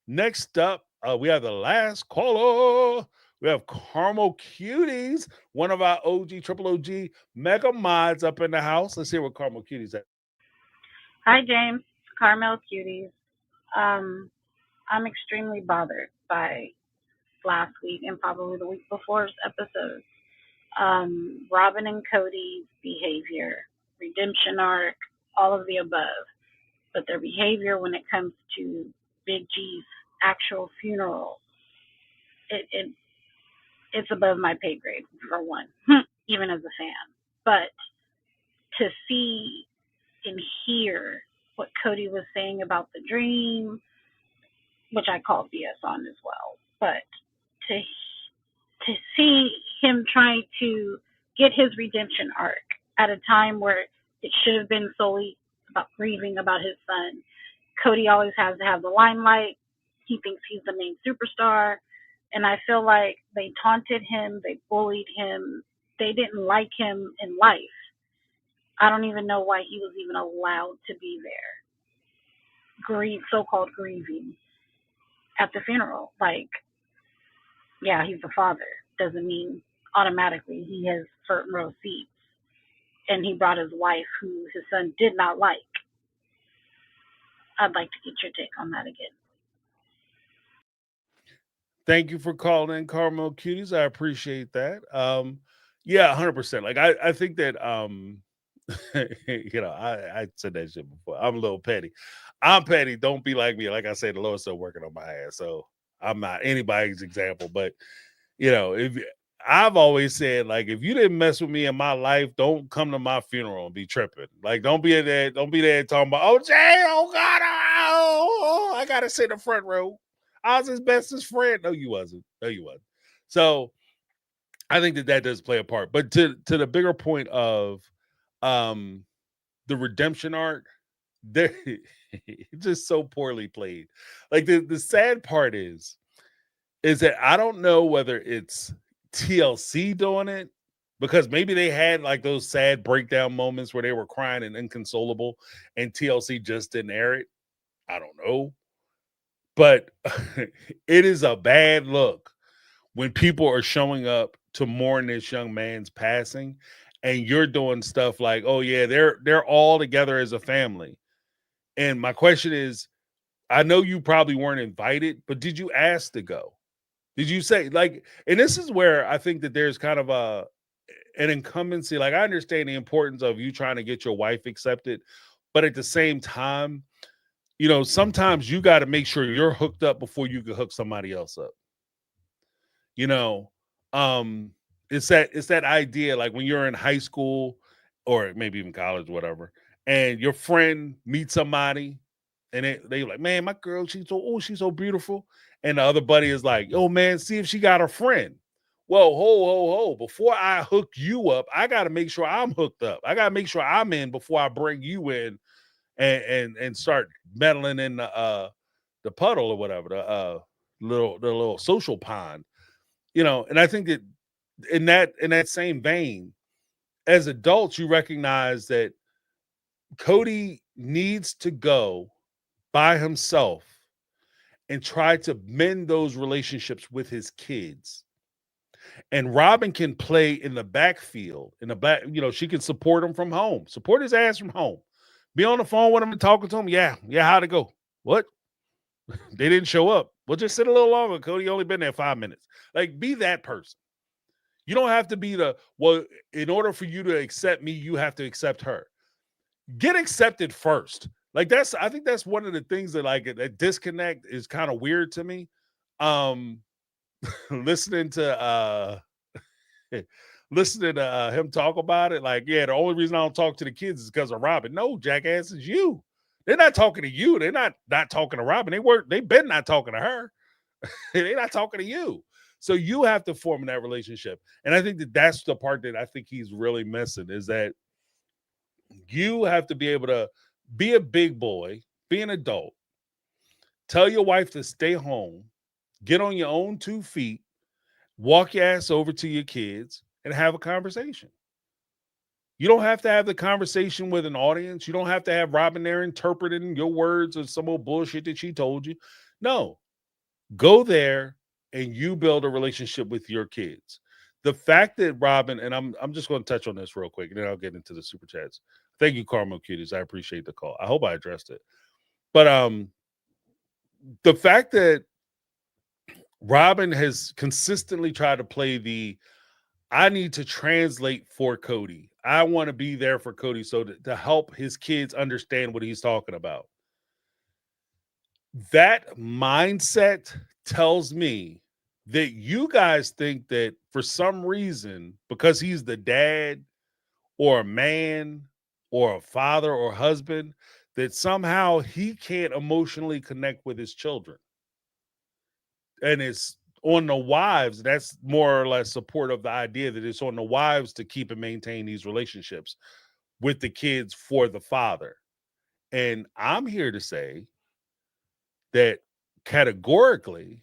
Next up, we have the last caller. We have Caramel Cuties, one of our OG, triple OG mega mods up in the house. Let's hear what Caramel Cuties at. Hi, James. Carmel Cuties. Um, I'm extremely bothered by last week and probably the week before's episode. Robin and Cody's behavior, redemption arc, all of the above. But their behavior when it comes to Big G's actual funeral, it it's above my pay grade for one, even as a fan. But to see and hear what Cody was saying about the dream, which I call BS on as well, but to see him trying to get his redemption arc at a time where it should have been solely about grieving about his son. Cody always has to have the limelight. He thinks he's the main superstar. And I feel like they taunted him, they bullied him, they didn't like him in life. I don't even know why he was even allowed to be there, so-called grieving at the funeral. Like, yeah, he's the father. Doesn't mean automatically he has certain row seats. And he brought his wife, who his son did not like. I'd like to get your take on that again. Thank you for calling in, Caramel Cuties. I appreciate that. Yeah, 100%. Like I think that I said that shit before. I'm a little petty. I'm petty. Don't be like me. Like I said, the Lord's still working on my ass, so I'm not anybody's example. But if I've always said, like, if you didn't mess with me in my life, don't come to my funeral and be tripping. Like, don't be there talking about, oh Jay, oh God, I gotta sit in the front row. I was his bestest friend. No, you wasn't. So I think that does play a part. But to the bigger point of the redemption arc, it's just so poorly played. Like the sad part is that I don't know whether it's TLC doing it, because maybe they had like those sad breakdown moments where they were crying and inconsolable and TLC just didn't air it. I don't know. But it is a bad look when people are showing up to mourn this young man's passing and you're doing stuff like, oh yeah, they're all together as a family. And my question is, I know you probably weren't invited, but did you ask to go? Did you say, like, and this is where I think that there's kind of an incumbency. Like, I understand the importance of you trying to get your wife accepted, but at the same time, sometimes you got to make sure you're hooked up before you can hook somebody else up. It's that idea, like when you're in high school or maybe even college, whatever, and your friend meets somebody and they like, man, my girl, she's so beautiful. And the other buddy is like, oh man, see if she got a friend. Well, ho. Before I hook you up, I got to make sure I'm hooked up. I got to make sure I'm in before I bring you in and start meddling in the puddle or whatever, the little social pond, and I think that in that same vein, as adults, you recognize that Cody needs to go by himself and try to mend those relationships with his kids. And Robin can play in the backfield, she can support him from home, support his ass from home. Be on the phone with him and talking to him. Yeah, how'd it go? What? They didn't show up. Well, just sit a little longer, Cody. Only been there 5 minutes. Like, be that person. You don't have to be in order for you to accept me, you have to accept her. Get accepted first. Like, I think that's one of the things that, like, that disconnect is kind of weird to me. Listening to him talk about it, like, yeah, the only reason I don't talk to the kids is because of Robin. No, jackass, is you. They're not talking to you. They're not talking to Robin. They've been not talking to her. They're not talking to you. So you have to form that relationship. And I think that's the part that I think he's really missing, is that you have to be able to be a big boy, be an adult, tell your wife to stay home, get on your own 2 feet, walk your ass over to your kids and have a conversation. You don't have to have the conversation with an audience. You don't have to have Robin there interpreting your words or some old bullshit that she told you. No, go there and you build a relationship with your kids. The fact that Robin, and I'm just going to touch on this real quick, and then I'll get into the super chats. Thank you, Carmel Cuties. I appreciate the call. I hope I addressed it. But the fact that Robin has consistently tried to play the I need to translate for Cody. I want to be there for Cody so to help his kids understand what he's talking about. That mindset tells me that you guys think that for some reason, because he's the dad or a man or a father or husband, that somehow he can't emotionally connect with his children. And it's on the wives, that's more or less support of the idea that it's on the wives to keep and maintain these relationships with the kids for the father. And I'm here to say that categorically,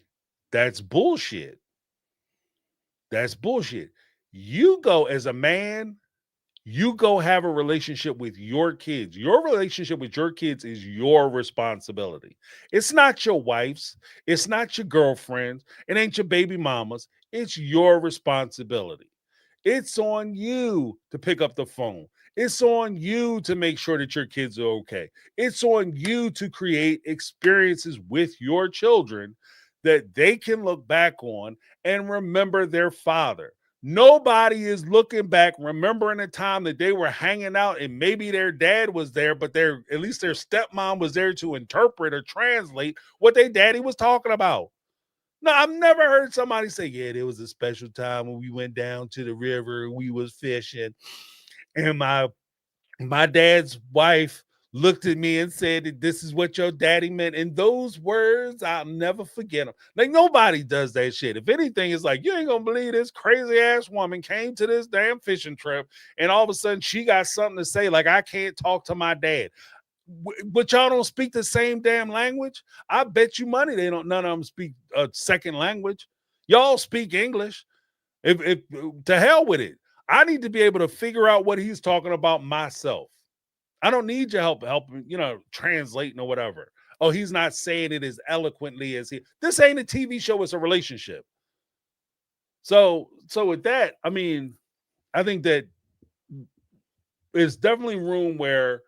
that's bullshit. That's bullshit. You go as a man, you go have a relationship with your kids. Your relationship with your kids is your responsibility. It's not your wife's, it's not your girlfriend's, it ain't your baby mama's. It's your responsibility. It's on you to pick up the phone. It's on you to make sure that your kids are okay. It's on you to create experiences with your children that they can look back on and remember their father. Nobody is looking back, remembering a time that they were hanging out and maybe their dad was there, but at least their stepmom was there to interpret or translate what their daddy was talking about. No, I've never heard somebody say, yeah, there was a special time when we went down to the river and we was fishing. And my dad's wife looked at me and said that this is what your daddy meant. And those words, I'll never forget them. Like, nobody does that shit. If anything, it's like, you ain't gonna believe this crazy ass woman came to this damn fishing trip and all of a sudden she got something to say, like, I can't talk to my dad. But y'all don't speak the same damn language. I bet you money they don't. None of them speak a second language. Y'all speak English. If to hell with it. I need to be able to figure out what he's talking about myself. I don't need your help translating or whatever. Oh, he's not saying it as eloquently as he. This ain't a TV show, it's a relationship. So with that, I mean, I think that there's definitely room where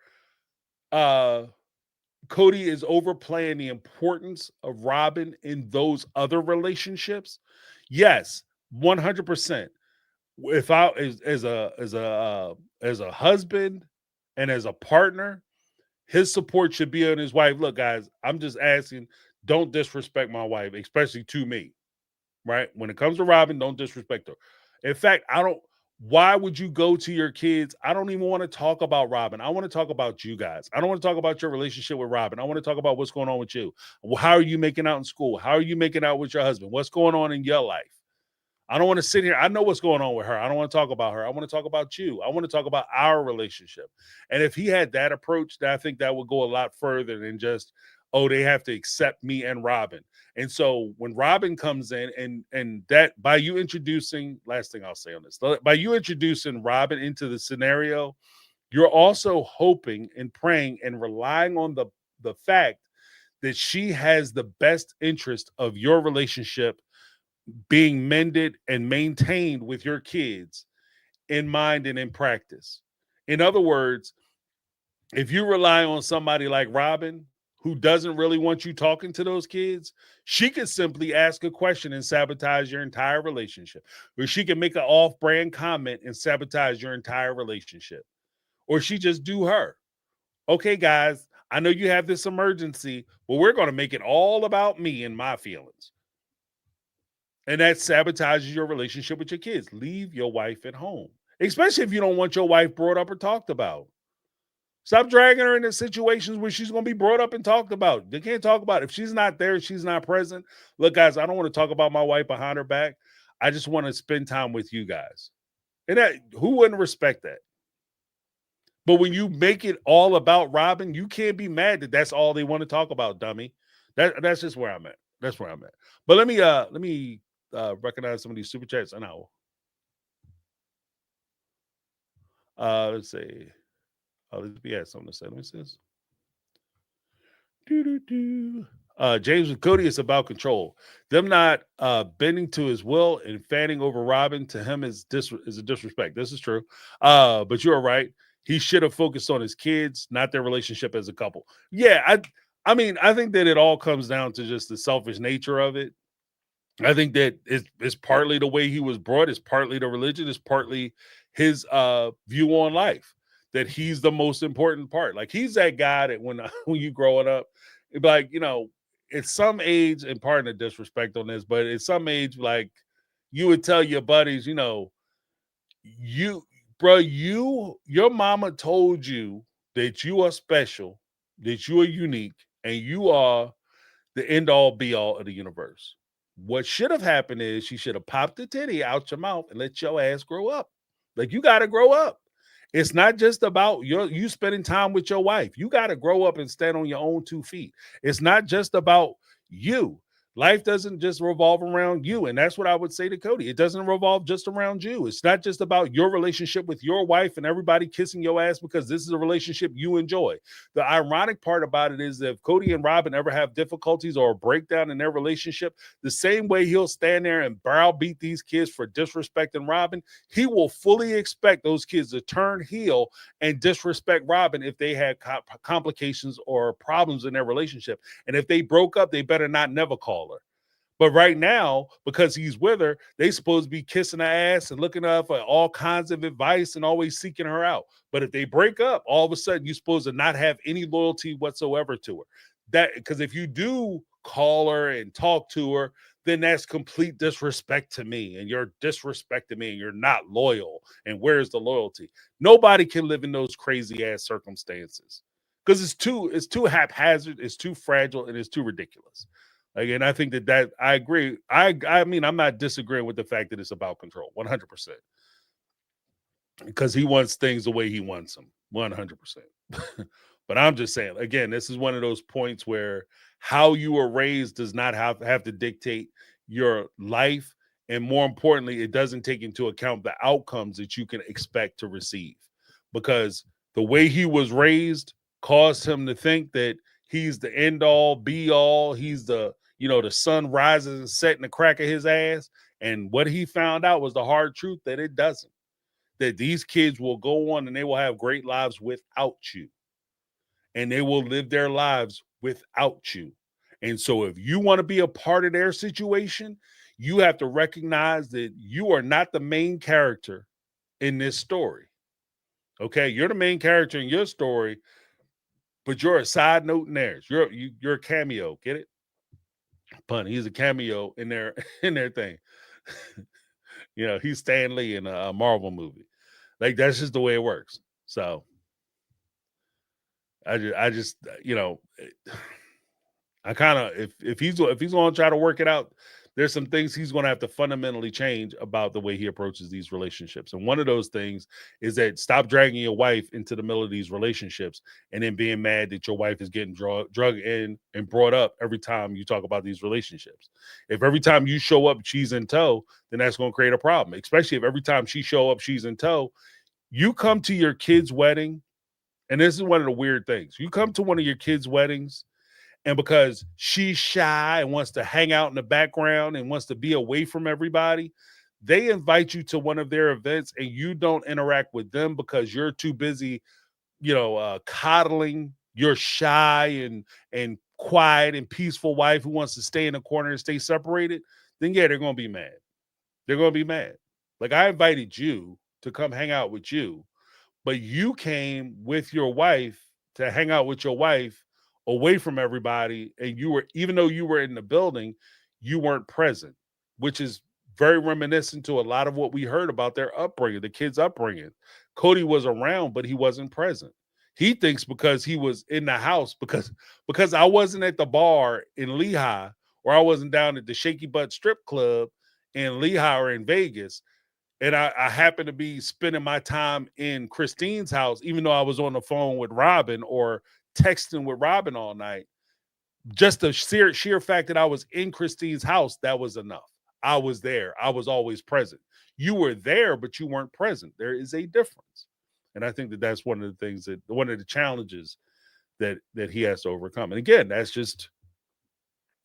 Cody is overplaying the importance of Robin in those other relationships. Yes, 100%. If I as a husband and as a partner, his support should be on his wife. Look, guys, I'm just asking, don't disrespect my wife, especially to me. Right? When it comes to Robin, don't disrespect her. In fact, why would you go to your kids? I don't even want to talk about Robin. I want to talk about you guys. I don't want to talk about your relationship with Robin. I want to talk about what's going on with you. How are you making out in school? How are you making out with your husband? What's going on in your life? I don't want to sit here. I know what's going on with her. I don't want to talk about her. I want to talk about you. I want to talk about our relationship. And if he had that approach, I think that would go a lot further than just, oh, they have to accept me and Robin. And so when Robin comes in and that by you introducing, last thing I'll say on this, by you introducing Robin into the scenario, you're also hoping and praying and relying on the fact that she has the best interest of your relationship being mended and maintained with your kids in mind and in practice. In other words, if you rely on somebody like Robin, who doesn't really want you talking to those kids, she could simply ask a question and sabotage your entire relationship. Or she can make an off-brand comment and sabotage your entire relationship. Or she just do her. Okay, guys, I know you have this emergency, but we're going to make it all about me and my feelings. And that sabotages your relationship with your kids. Leave your wife at home, especially if you don't want your wife brought up or talked about. Stop dragging her into situations where she's going to be brought up and talked about. They can't talk about it. If she's not there, she's not present. Look, guys, I don't want to talk about my wife behind her back. I just want to spend time with you guys. And who wouldn't respect that? But when you make it all about Robin, you can't be mad that that's all they want to talk about, dummy. That's just where I'm at. That's where I'm at. But let me recognize some of these super chats. I know. Let's see. Oh, let's be at something to say. Let me see this. James and Cody, is about control. Them not bending to his will and fanning over Robin to him is a disrespect. This is true. But you're right. He should have focused on his kids, not their relationship as a couple. Yeah, I mean, I think that it all comes down to just the selfish nature of it. I think that it's partly the way he was brought, it's partly the religion, it's partly his view on life, that he's the most important part. Like, he's that guy that when when you growing up, it'd be like, at some age, and pardon the disrespect on this, but at some age, like, you would tell your buddies, you, bro, your mama told you that you are special, that you are unique, and you are the end all be all of the universe. What should have happened is she should have popped the titty out your mouth and let your ass grow up. Like, you got to grow up. It's not just about you spending time with your wife. You got to grow up and stand on your own 2 feet. It's not just about you. Life doesn't just revolve around you. And that's what I would say to Cody. It doesn't revolve just around you. It's not just about your relationship with your wife and everybody kissing your ass because this is a relationship you enjoy. The ironic part about it is that if Cody and Robin ever have difficulties or a breakdown in their relationship, the same way he'll stand there and browbeat these kids for disrespecting Robin, he will fully expect those kids to turn heel and disrespect Robin if they had complications or problems in their relationship. And if they broke up, they better not never call her. But right now, because he's with her, they supposed to be kissing her ass and looking up for all kinds of advice and always seeking her out. But if they break up, all of a sudden you're supposed to not have any loyalty whatsoever to her. That, because if you do call her and talk to her, then that's complete disrespect to me, and you're disrespecting me, and you're not loyal. And where's the loyalty? Nobody can live in those crazy ass circumstances because it's too haphazard, it's too fragile, and it's too ridiculous. Like, and I think that I agree. I mean, I'm not disagreeing with the fact that it's about control, 100%, because he wants things the way he wants them, 100%. But I'm just saying, again, this is one of those points where how you were raised does not have to dictate your life, and more importantly, it doesn't take into account the outcomes that you can expect to receive, because the way he was raised caused him to think that he's the end all be all. He's the sun rises and sets in the crack of his ass. And what he found out was the hard truth, that it doesn't. That these kids will go on and they will have great lives without you. And they will live their lives without you. And so if you want to be a part of their situation, you have to recognize that you are not the main character in this story. Okay, you're the main character in your story, but you're a side note in theirs. You're a cameo. Get it? Pun. He's a cameo in their thing. He's Stan Lee in a Marvel movie. Like, that's just the way it works. So I just I kind of, if he's going to try to work it out, there's some things he's going to have to fundamentally change about the way he approaches these relationships. And one of those things is that stop dragging your wife into the middle of these relationships and then being mad that your wife is getting drug in and brought up every time you talk about these relationships. If every time you show up, she's in tow, then that's going to create a problem, especially if every time she show up, she's in tow. You come to your kid's wedding, and this is one of the weird things. You come to one of your kids' weddings, and because she's shy and wants to hang out in the background and wants to be away from everybody, they invite you to one of their events and you don't interact with them because you're too busy, coddling your shy and quiet and peaceful wife who wants to stay in the corner and stay separated. Then yeah, they're going to be mad. They're going to be mad. Like, I invited you to come hang out with you, but you came with your wife to hang out with your wife away from everybody, and even though you were in the building, you weren't present, which is very reminiscent to a lot of what we heard about their upbringing, the kids' upbringing. Cody was around, but he wasn't present. He thinks because he was in the house, because I wasn't at the bar in Lehigh, or I wasn't down at the Shaky Butt Strip Club in Lehigh or in Vegas, and I happened to be spending my time in Christine's house, even though I was on the phone with Robin or texting with Robin all night. Just the sheer fact that I was in Christine's house, that was enough. I was there. I was always present. You were there, but you weren't present. There is a difference. And I think that that's one of the challenges that he has to overcome. And again, that's just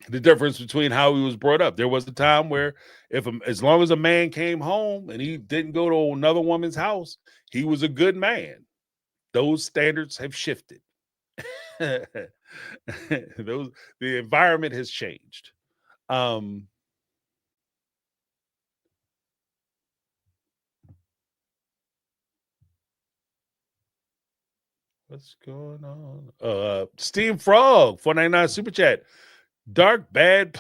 the difference between how he was brought up. There was a time where as long as a man came home and he didn't go to another woman's house, he was a good man. Those standards have shifted. The environment has changed. What's going on? Steam Frog, 499 super chat. Dark bad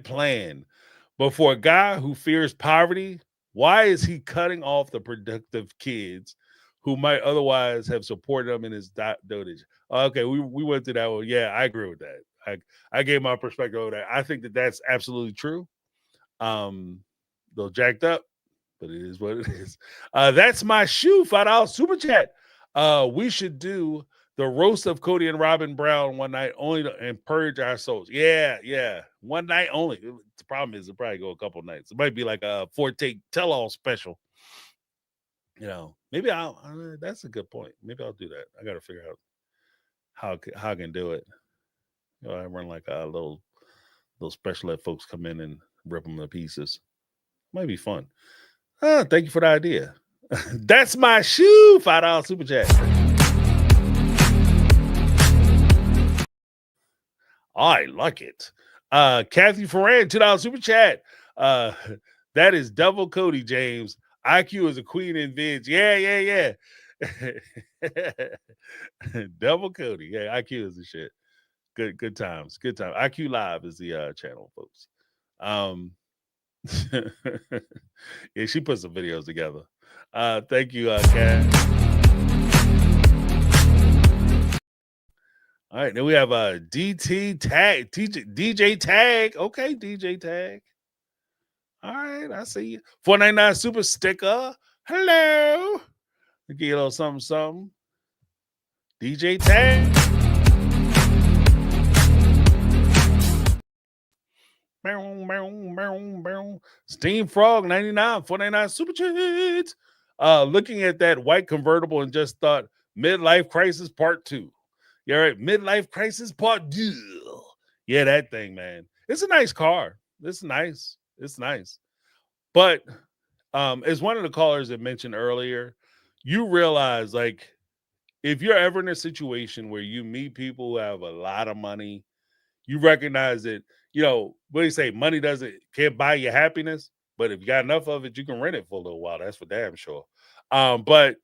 plan. But for a guy who fears poverty, why is he cutting off the productive kids who might otherwise have supported him in his dotage? Okay, we went through that one. Yeah, I agree with that. I gave my perspective on that. I think that that's absolutely true. They'll jacked up, but it is what it is. That's my shoe. $5 super chat. We should do the roast of Cody and Robin Brown one night only and purge our souls. Yeah. One night only. The problem is it'll probably go a couple nights. It might be like a 4-take tell-all special. Maybe that's a good point. Maybe I'll do that. I got to figure out how I can do it. I run like a little special, let folks come in and rip them to pieces. Might be fun. Thank you for the idea. That's my shoe. $5 super chat. I like it. Kathy Ferran, $2 super chat. That is double Cody, James. IQ is a queen in vids. Yeah. Double Cody. Yeah, IQ is the shit. Good times. Good time. IQ Live is the channel, folks. Yeah, she put some videos together. Thank you, Kat. All right, then we have DT Tag, DJ Tag. Okay, DJ Tag. All right, I see you. 499 super sticker. Hello. Give you a little something. DJ Tag. Steam Frog 99, 499 super chat. Looking at that white convertible and just thought midlife crisis part 2. Yeah, right. Midlife crisis part 2. Yeah, that thing, man. It's a nice car. It's nice. But as one of the callers that mentioned earlier, you realize, like, if you're ever in a situation where you meet people who have a lot of money, you recognize that, what do you say? Money can't buy you happiness, but if you got enough of it, you can rent it for a little while. That's for damn sure. But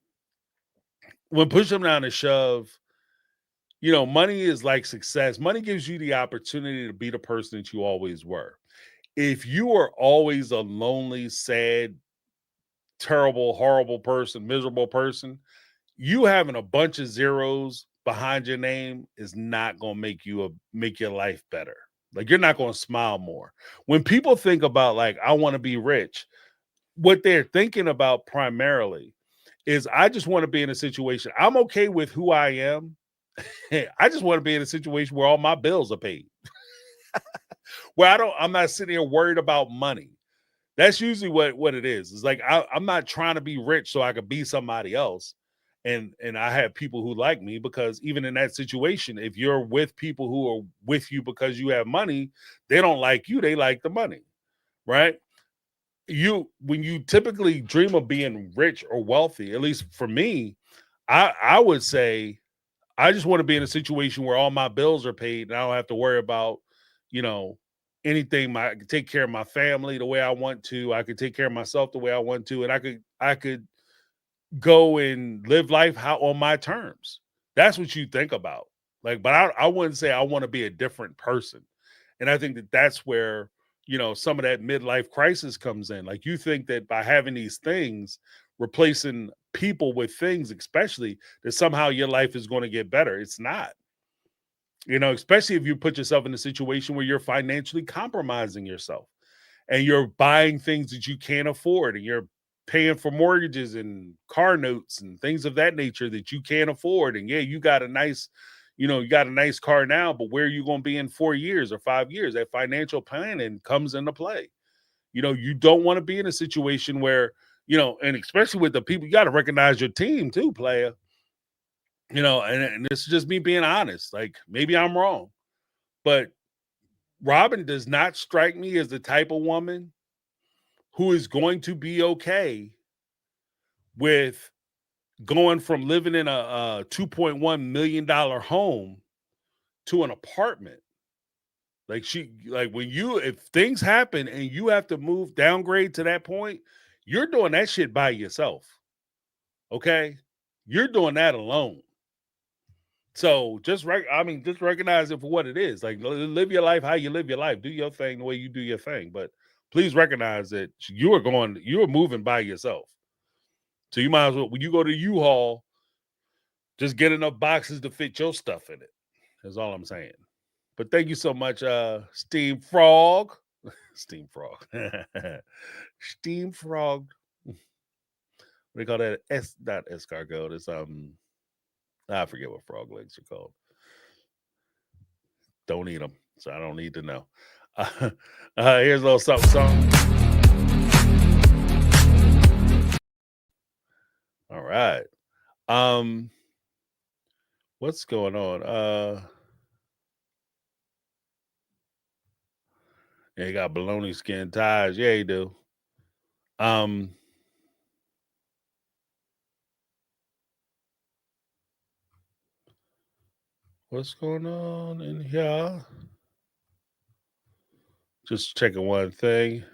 when push them down to shove, money is like success. Money gives you the opportunity to be the person that you always were. If you are always a lonely, sad, terrible, horrible person, miserable person, you having a bunch of zeros behind your name is not going to make your life better. Like, you're not going to smile more. When people think about, like, I want to be rich, what they're thinking about primarily is, I just want to be in a situation. I'm okay with who I am. I just want to be in a situation where all my bills are paid. Where I'm not sitting here worried about money. That's usually what it is. It's like, I'm not trying to be rich so I could be somebody else. And I have people who like me, because even in that situation, if you're with people who are with you because you have money, they don't like you. They like the money, right? When you typically dream of being rich or wealthy, at least for me, I would say, I just want to be in a situation where all my bills are paid and I don't have to worry about, anything. I can take care of my family the way I want to. I could take care of myself the way I want to. And I could go and live life on my terms. That's what you think about. Like, but I wouldn't say I want to be a different person. And I think that that's where, some of that midlife crisis comes in. Like, you think that by having these things, replacing people with things, especially, that somehow your life is going to get better. It's not. Especially if you put yourself in a situation where you're financially compromising yourself and you're buying things that you can't afford, and you're paying for mortgages and car notes and things of that nature that you can't afford. And yeah, you got a nice car now, but where are you going to be in 4 years or 5 years? That financial planning comes into play. You don't want to be in a situation where, and especially with the people, you got to recognize your team too, player. And this is just me being honest. Like, maybe I'm wrong, but Robin does not strike me as the type of woman who is going to be okay with going from living in a $2.1 million home to an apartment. Like if things happen and you have to move, downgrade to that point, you're doing that shit by yourself. Okay? You're doing that alone. So just recognize it for what it is. Like, live your life how you live your life. Do your thing the way you do your thing. But please recognize that you are moving by yourself. So you might as well, when you go to U-Haul, just get enough boxes to fit your stuff in it. That's all I'm saying. But thank you so much, Steam Frog. Steam Frog. Steam Frog. What do they call that? Not escargot. It's I forget what frog legs are called. Don't eat them, so I don't need to know. Here's a little something. All right. What's going on? Yeah, you got baloney skin ties. Yeah, you do. What's going on in here? Just checking one thing.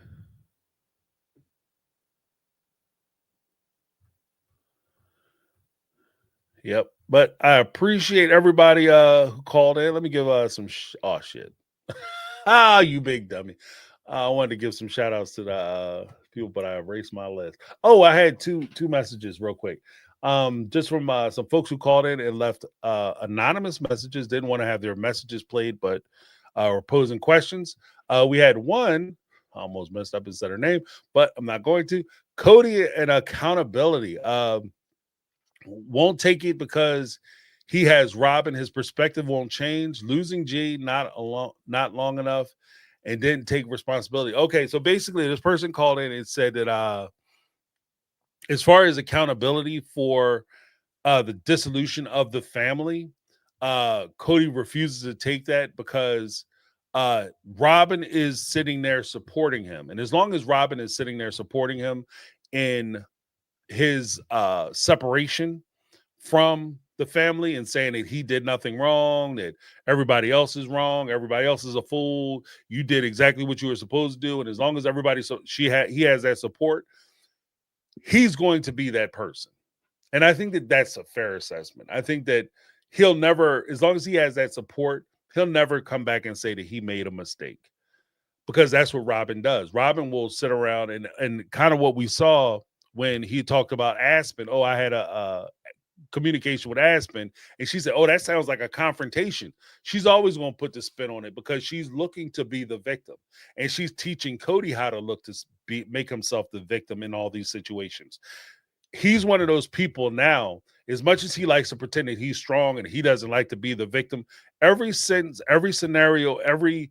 Yep. But I appreciate everybody who called in. Let me give some oh shit. You big dummy. I wanted to give some shout outs to the people, but I erased my list. Oh, I had two messages real quick. Just from some folks who called in and left anonymous messages, didn't want to have their messages played, but were posing questions. We had one, I almost messed up and said her name, but I'm not going to. Cody and accountability. Won't take it because he has Robin. His perspective won't change. Losing G not long enough, and didn't take responsibility. Okay, so basically, this person called in and said that as far as accountability for the dissolution of the family, Cody refuses to take that because Robin is sitting there supporting him, and as long as Robin is sitting there supporting him in his separation from the family and saying that he did nothing wrong, that everybody else is wrong, everybody else is a fool, you did exactly what you were supposed to do, and as long as he has that support, he's going to be that person. And I think that that's a fair assessment. I think that he'll never, as long as he has that support, he'll never come back and say that he made a mistake, because that's what Robin does. Robin will sit around and kind of what we saw when he talked about Aspen. Oh, I had a communication with Aspen, and she said, oh, that sounds like a confrontation. She's always going to put the spin on it because she's looking to be the victim, and she's teaching Cody how to look to make himself the victim in all these situations. He's one of those people now, as much as he likes to pretend that he's strong and he doesn't like to be the victim, every sentence, every scenario, every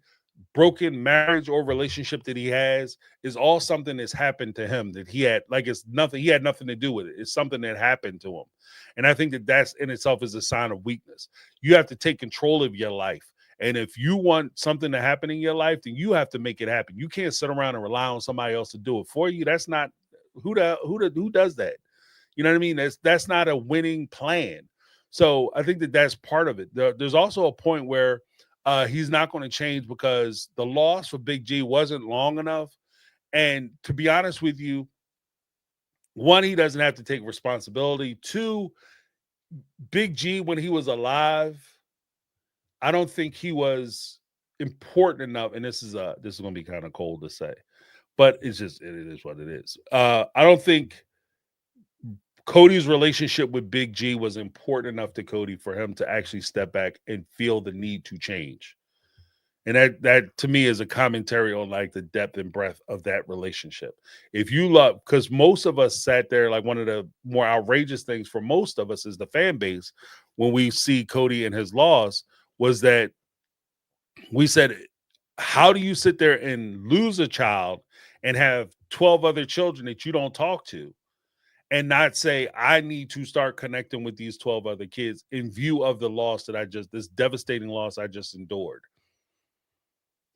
broken marriage or relationship that he has is all something that's happened to him that he had nothing to do with it. It's something that happened to him. And I think that that's in itself is a sign of weakness. You have to take control of your life. And if you want something to happen in your life, then you have to make it happen. You can't sit around and rely on somebody else to do it for you. That's not who does that. You know what I mean? That's not a winning plan. So I think that that's part of it. There's also a point where he's not going to change because the loss for Big G wasn't long enough. And to be honest with you, one, he doesn't have to take responsibility. Two, Big G, when he was alive, I don't think he was important enough. And this is going to be kind of cold to say, but it is what it is. I don't think Cody's relationship with Big G was important enough to Cody for him to actually step back and feel the need to change. And that to me is a commentary on like the depth and breadth of that relationship. If you love, because most of us sat there, like one of the more outrageous things for most of us is the fan base when we see Cody and his loss was that we said, how do you sit there and lose a child and have 12 other children that you don't talk to and not say, I need to start connecting with these 12 other kids in view of the loss that this devastating loss I just endured?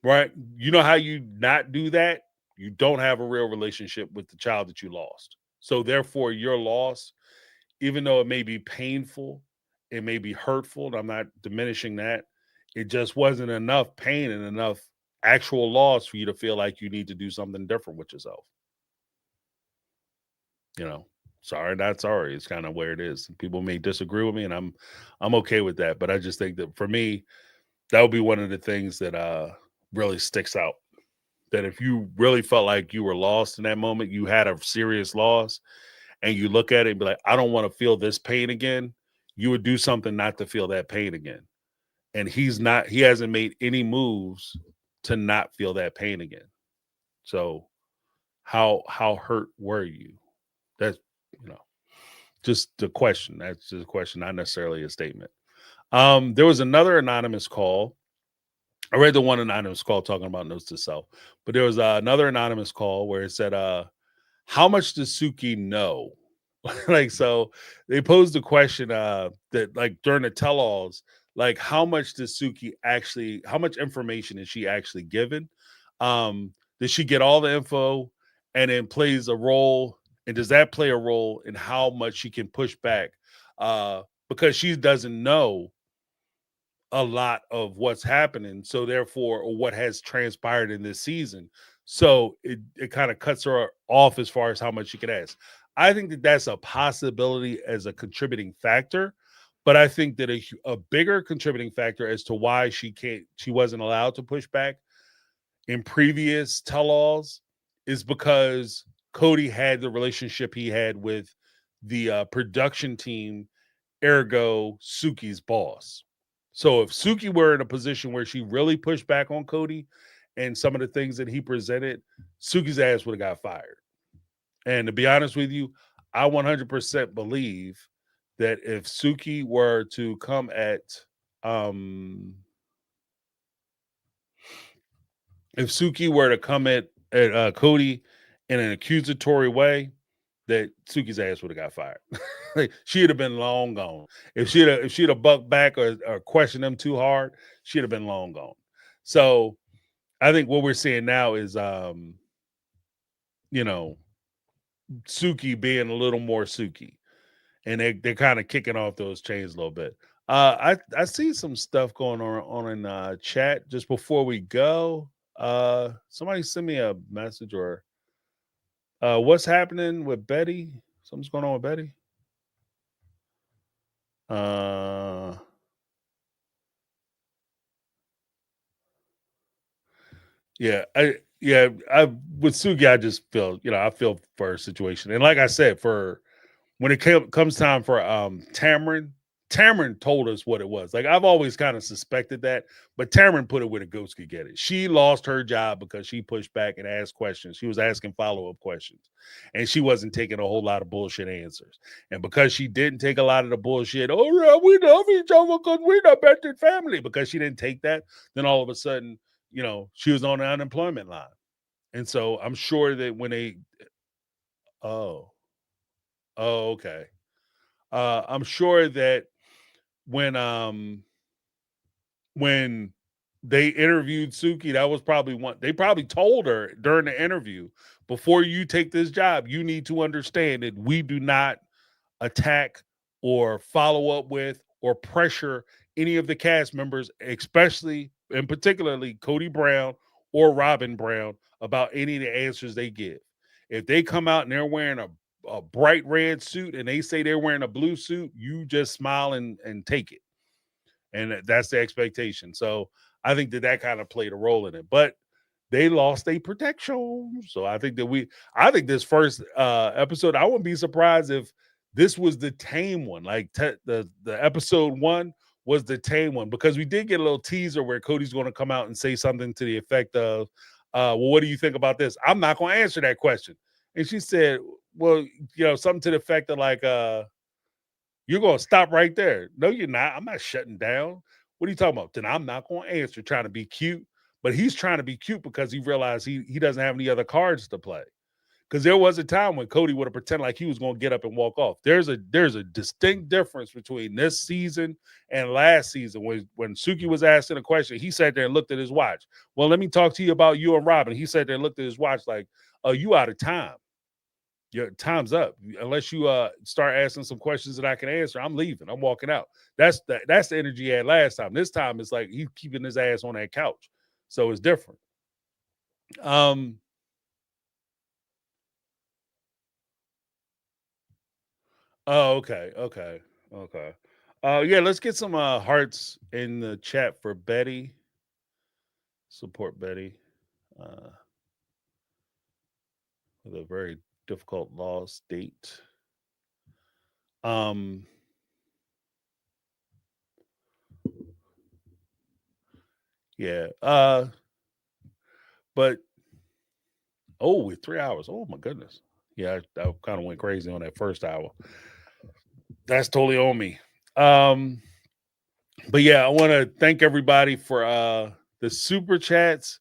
right? You know how you not do that? You don't have a real relationship with the child that you lost. So therefore, your loss, even though it may be painful, it may be hurtful, and I'm not diminishing that, it just wasn't enough pain and enough actual loss for you to feel like you need to do something different with yourself. You know, sorry, not sorry. It's kind of where it is. People may disagree with me, and I'm okay with that. But I just think that for me, that would be one of the things that really sticks out. That if you really felt like you were lost in that moment, you had a serious loss, and you look at it and be like, I don't want to feel this pain again, you would do something not to feel that pain again. And he hasn't made any moves to not feel that pain again. So how hurt were you? That's, you know, just the question. That's just a question, not necessarily a statement. There was another anonymous call. I read the one anonymous call talking about notes to self, but there was another anonymous call where it said, how much does Suki know? Like, so they posed the question that like during the tell-alls, like how much does Suki actually, how much information is she actually given? Does she get all the info and then plays a role? And does that play a role in how much she can push back? Because she doesn't know a lot of what's happening, so therefore, or what has transpired in this season. So it kind of cuts her off as far as how much she can ask. I think that that's a possibility as a contributing factor, but I think that a bigger contributing factor as to why she wasn't allowed to push back in previous tell-alls is because Cody had the relationship he had with the production team, ergo Suki's boss. So if Suki were in a position where she really pushed back on Cody and some of the things that he presented, Suki's ass would have got fired. And to be honest with you, I 100% believe that if Suki were to come um at Cody in an accusatory way, that Suki's ass would have got fired. Like, she'd have been long gone. If she'd have bucked back or questioned them too hard, she'd have been long gone. So I think what we're seeing now is you know, Suki being a little more Suki. And they're kind of kicking off those chains a little bit. I see some stuff going on in chat just before we go. Somebody send me a message or what's happening with Betty? Something's going on with Betty. I with Sugi, I just feel, I feel for her situation. And like I said, for when it comes time for Tamron told us what it was. Like, I've always kind of suspected that, but Tamron put it where the ghost could get it. She lost her job because she pushed back and asked questions. She was asking follow-up questions, and she wasn't taking a whole lot of bullshit answers. And because she didn't take a lot of the bullshit, oh yeah, we love each other because we're the best family, because she didn't take that, then all of a sudden, she was on the unemployment line. And so I'm sure that when oh, okay. I'm sure that when when they interviewed Suki, that was probably one they probably told her during the interview, before you take this job, you need to understand that we do not attack or follow up with or pressure any of the cast members, especially and particularly Cody Brown or Robin Brown, about any of the answers they give. If they come out and they're wearing a bright red suit and they say they're wearing a blue suit, you just smile and take it. And that's the expectation. So I think that kind of played a role in it. But they lost a protection. So I think this first episode, I wouldn't be surprised if this was the tame one. Like the episode 1 was the tame one, because we did get a little teaser where Cody's going to come out and say something to the effect of, well, what do you think about this? I'm not going to answer that question. And she said, well, something to the effect of like, you're going to stop right there. No, you're not. I'm not shutting down. What are you talking about? Then I'm not going to answer, trying to be cute. But he's trying to be cute because he realized he doesn't have any other cards to play. Because there was a time when Cody would have pretended like he was going to get up and walk off. There's a distinct difference between this season and last season. When Suki was asking a question, he sat there and looked at his watch. Well, let me talk to you about you and Robin. He sat there and looked at his watch like, "Oh, you out of time. Your time's up. Unless you start asking some questions that I can answer, I'm leaving. I'm walking out." That's the energy he had last time. This time it's like he's keeping his ass on that couch. So it's different. Oh, okay. Yeah, let's get some hearts in the chat for Betty. Support Betty. With a very difficult loss date. Yeah. But with 3 hours. Oh my goodness. Yeah, I kind of went crazy on that first hour. That's totally on me. But yeah, I want to thank everybody for the super chats.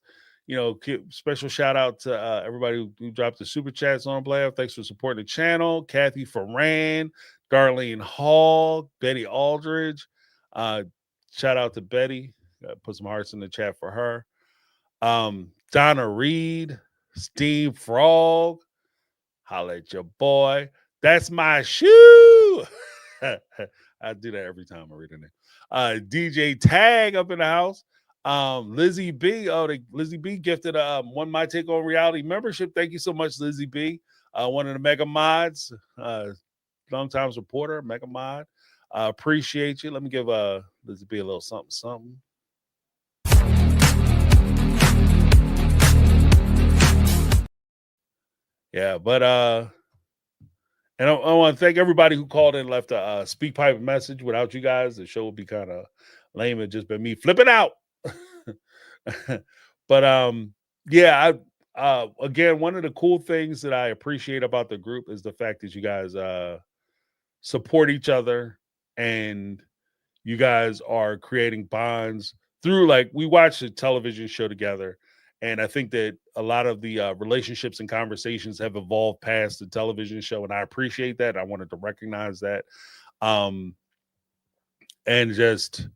Special shout out to everybody who dropped the super chats on Blair. Thanks for supporting the channel. Kathy Ferran, Darlene Hall, Betty Aldridge. Shout out to Betty. Put some hearts in the chat for her. Donna Reed, Steve Frog. Holla at your boy. That's my shoe. I do that every time I read a name. DJ Tag up in the house. Lizzie B. Lizzie B gifted one My Take on Reality membership. Thank you so much, Lizzie B. One of the mega mods, long-time supporter, mega mod. Appreciate you. Let me give Lizzie B a little something. Yeah, but and I want to thank everybody who called in and left a Speak Pipe message. Without you guys, the show would be kind of lame. It just been me flipping out. But yeah, again, one of the cool things that I appreciate about the group is the fact that you guys support each other and you guys are creating bonds through, like, we watched a television show together. And I think that a lot of the relationships and conversations have evolved past the television show. And I appreciate that. I wanted to recognize that. And just,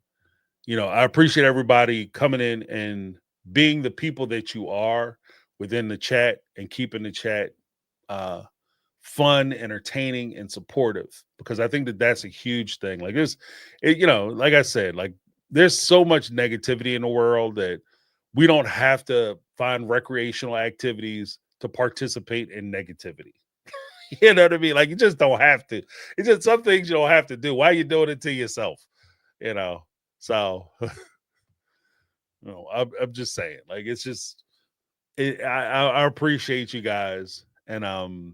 I appreciate everybody coming in and being the people that you are within the chat and keeping the chat fun, entertaining, and supportive, because I think that that's a huge thing. Like this, like I said, like there's so much negativity in the world that we don't have to find recreational activities to participate in negativity. You know what I mean? Like, you just don't have to. It's just some things you don't have to do. Why are you doing it to yourself? So I'm just saying, like, it's just I appreciate you guys, and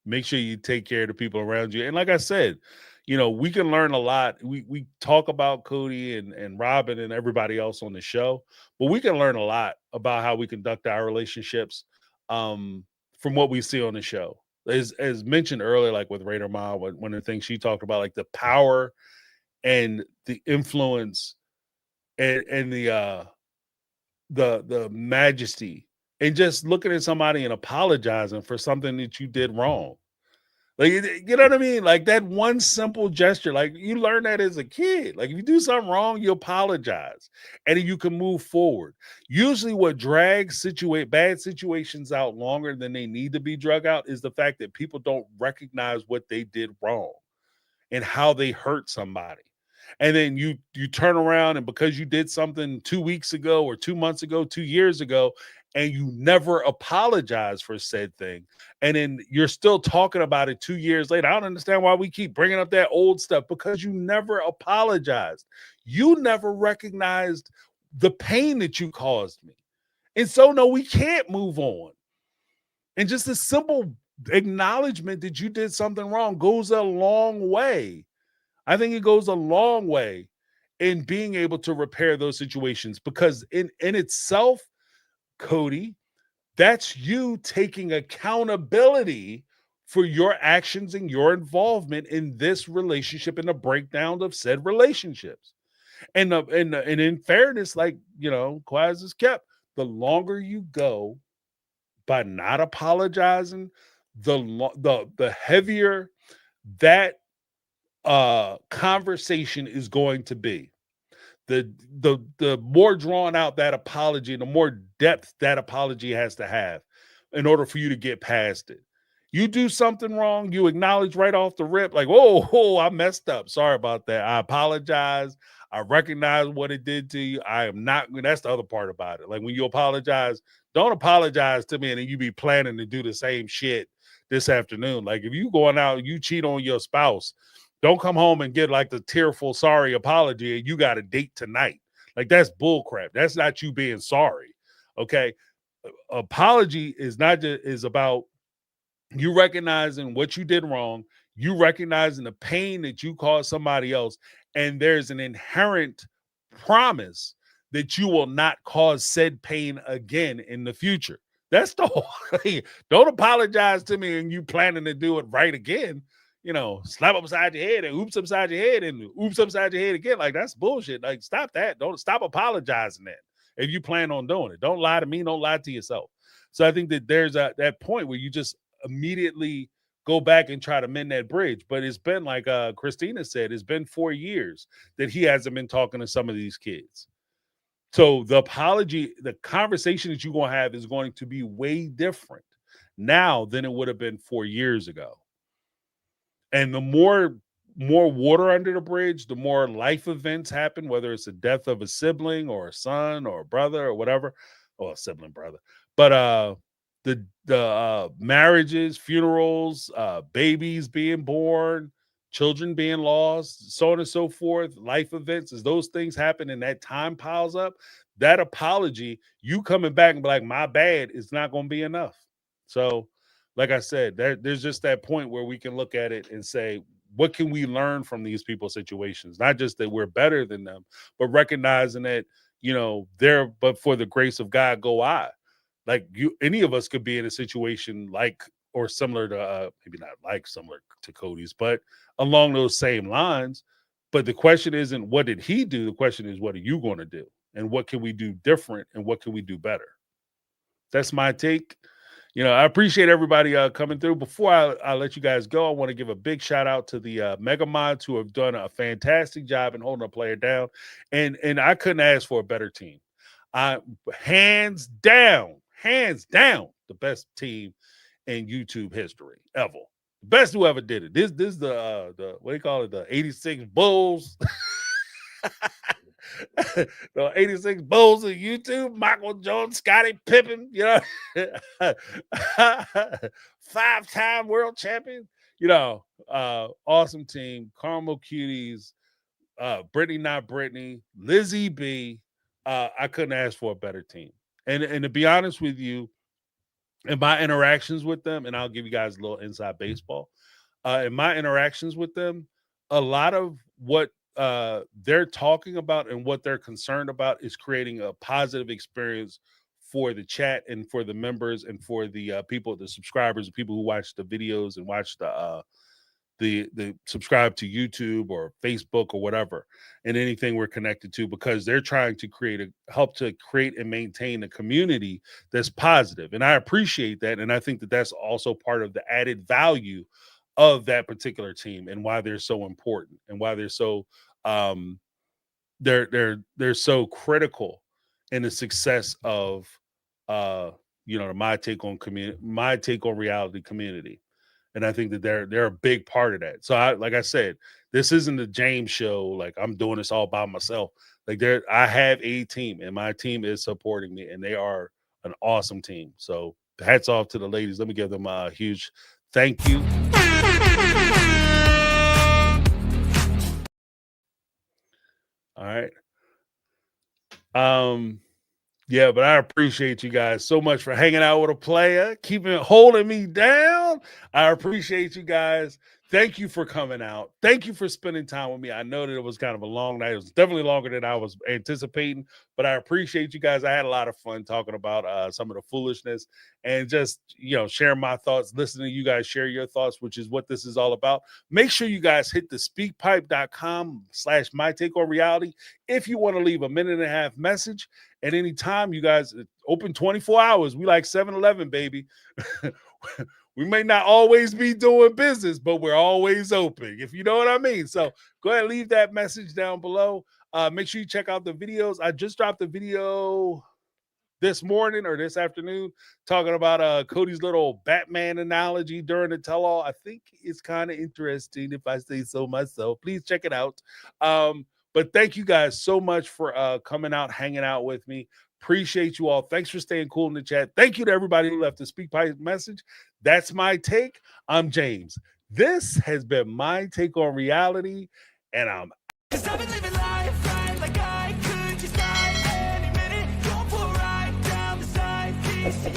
make sure you take care of the people around you. And like I said, we can learn a lot. We talk about Cody and Robin and everybody else on the show, but we can learn a lot about how we conduct our relationships from what we see on the show. As mentioned earlier, like with Raider Ma, one of the things she talked about, like the power and the influence and the majesty, and just looking at somebody and apologizing for something that you did wrong. Like, you know what I mean? Like that one simple gesture, like you learn that as a kid. Like if you do something wrong, you apologize and then you can move forward. Usually what drags bad situations out longer than they need to be drug out is the fact that people don't recognize what they did wrong and how they hurt somebody. And then you turn around, and because you did something 2 weeks ago or 2 months ago, 2 years ago, and you never apologize for said thing, and then you're still talking about it 2 years later. I don't understand why we keep bringing up that old stuff, because you never apologized. You never recognized the pain that you caused me. And so, no, we can't move on. And just a simple acknowledgement that you did something wrong goes a long way. I think it goes a long way in being able to repair those situations, because in itself, Cody, that's you taking accountability for your actions and your involvement in this relationship and the breakdown of said relationships. And in fairness, like, quiet as is kept, the longer you go by not apologizing, the heavier that conversation is going to be. The more drawn out that apology, the more depth that apology has to have in order for you to get past it. You do something wrong, you acknowledge right off the rip, like, whoa, I messed up. Sorry about that. I apologize. I recognize what it did to you. I am not, that's the other part about it. Like when you apologize, don't apologize to me and then you be planning to do the same shit this afternoon. Like if you going out, you cheat on your spouse, don't come home and get like the tearful sorry apology and you got a date tonight. Like that's bullcrap. That's not you being sorry. Okay. Apology is not just is about you recognizing what you did wrong, you recognizing the pain that you caused somebody else, and there's an inherent promise that you will not cause said pain again in the future. That's the whole thing. Don't apologize to me and you planning to do it right again. You know, slap upside your head and oops upside your head and oops upside your head again. Like that's bullshit. Like stop that. Don't stop apologizing that if you plan on doing it. Don't lie to me. Don't lie to yourself. So I think that there's that point where you just immediately go back and try to mend that bridge. But it's been like Christina said, it's been 4 years that he hasn't been talking to some of these kids. So the apology, the conversation that you're going to have is going to be way different now than it would have been 4 years ago. And the more water under the bridge, the more life events happen, whether it's the death of a sibling or a son or a brother or whatever, or a sibling brother. But the marriages, funerals, babies being born, children being lost, so on and so forth, life events, as those things happen and that time piles up, that apology, you coming back and be like, my bad, is not going to be enough. So, like I said, there's just that point where we can look at it and say, what can we learn from these people's situations? Not just that we're better than them, but recognizing that, you know, but for the grace of God, go I. Like any of us could be in a situation like or similar to maybe not like similar to Cody's, but along those same lines. But the question isn't what did he do? The question is what are you going to do, and what can we do different, and what can we do better? That's my take. You know, I appreciate everybody coming through. Before I let you guys go, I want to give a big shout out to the Mega Mods who have done a fantastic job in holding a player down, and I couldn't ask for a better team. Hands down, the best team in YouTube history ever. The best who ever did it. This the what do you call it? The 86 Bulls. The 86 Bulls of YouTube, Michael Jordan, Scottie Pippen, you know, 5-time world champion, you know, awesome team. Caramel Cuties, Brittany Not Brittany, Lizzie B. I couldn't ask for a better team. And to be honest with you, in my interactions with them, and I'll give you guys a little inside baseball. In my interactions with them, a lot of what they're talking about and what they're concerned about is creating a positive experience for the chat and for the members and for the people, the subscribers, the people who watch the videos and watch the subscribe to YouTube or Facebook or whatever, and anything we're connected to, because they're trying to help to create and maintain a community that's positive. And I appreciate that. And I think that that's also part of the added value of that particular team and why they're so important and why they're so they're so critical in the success of you know, my take on reality community. And I think that they're a big part of that. So like I said, this isn't a James show. Like I'm doing this all by myself. Like I have a team and my team is supporting me and they are an awesome team. So hats off to the ladies. Let me give them a huge thank you. All right. Yeah, but I appreciate you guys so much for hanging out with a player, holding me down. I appreciate you guys. thank you for coming out. Thank you for spending time with me. I know that it was kind of a long night. It was definitely longer than I was anticipating, but I appreciate you guys. I had a lot of fun talking about some of the foolishness and just, sharing my thoughts, listening to you guys share your thoughts, which is what this is all about. Make sure you guys hit the speakpipe.com/mytakeonreality if you want to leave a 1.5-minute message at any time. You guys open 24 hours. We like 7-Eleven, baby. We may not always be doing business, but we're always open, if you know what I mean. So go ahead and leave that message down below. Make sure you check out the videos. I just dropped a video this morning or this afternoon talking about Cody's little Batman analogy during the tell-all. I think it's kind of interesting, if I say so myself. Please check it out. But thank you guys so much for coming out, hanging out with me. Appreciate you all. Thanks for staying cool in the chat. Thank you to everybody who left the SpeakPipe message. That's my take. I'm James. This has been my take on reality, and I'm 'Cause I've been living life right like I could just die any minute. Going for a ride down the side. Keys to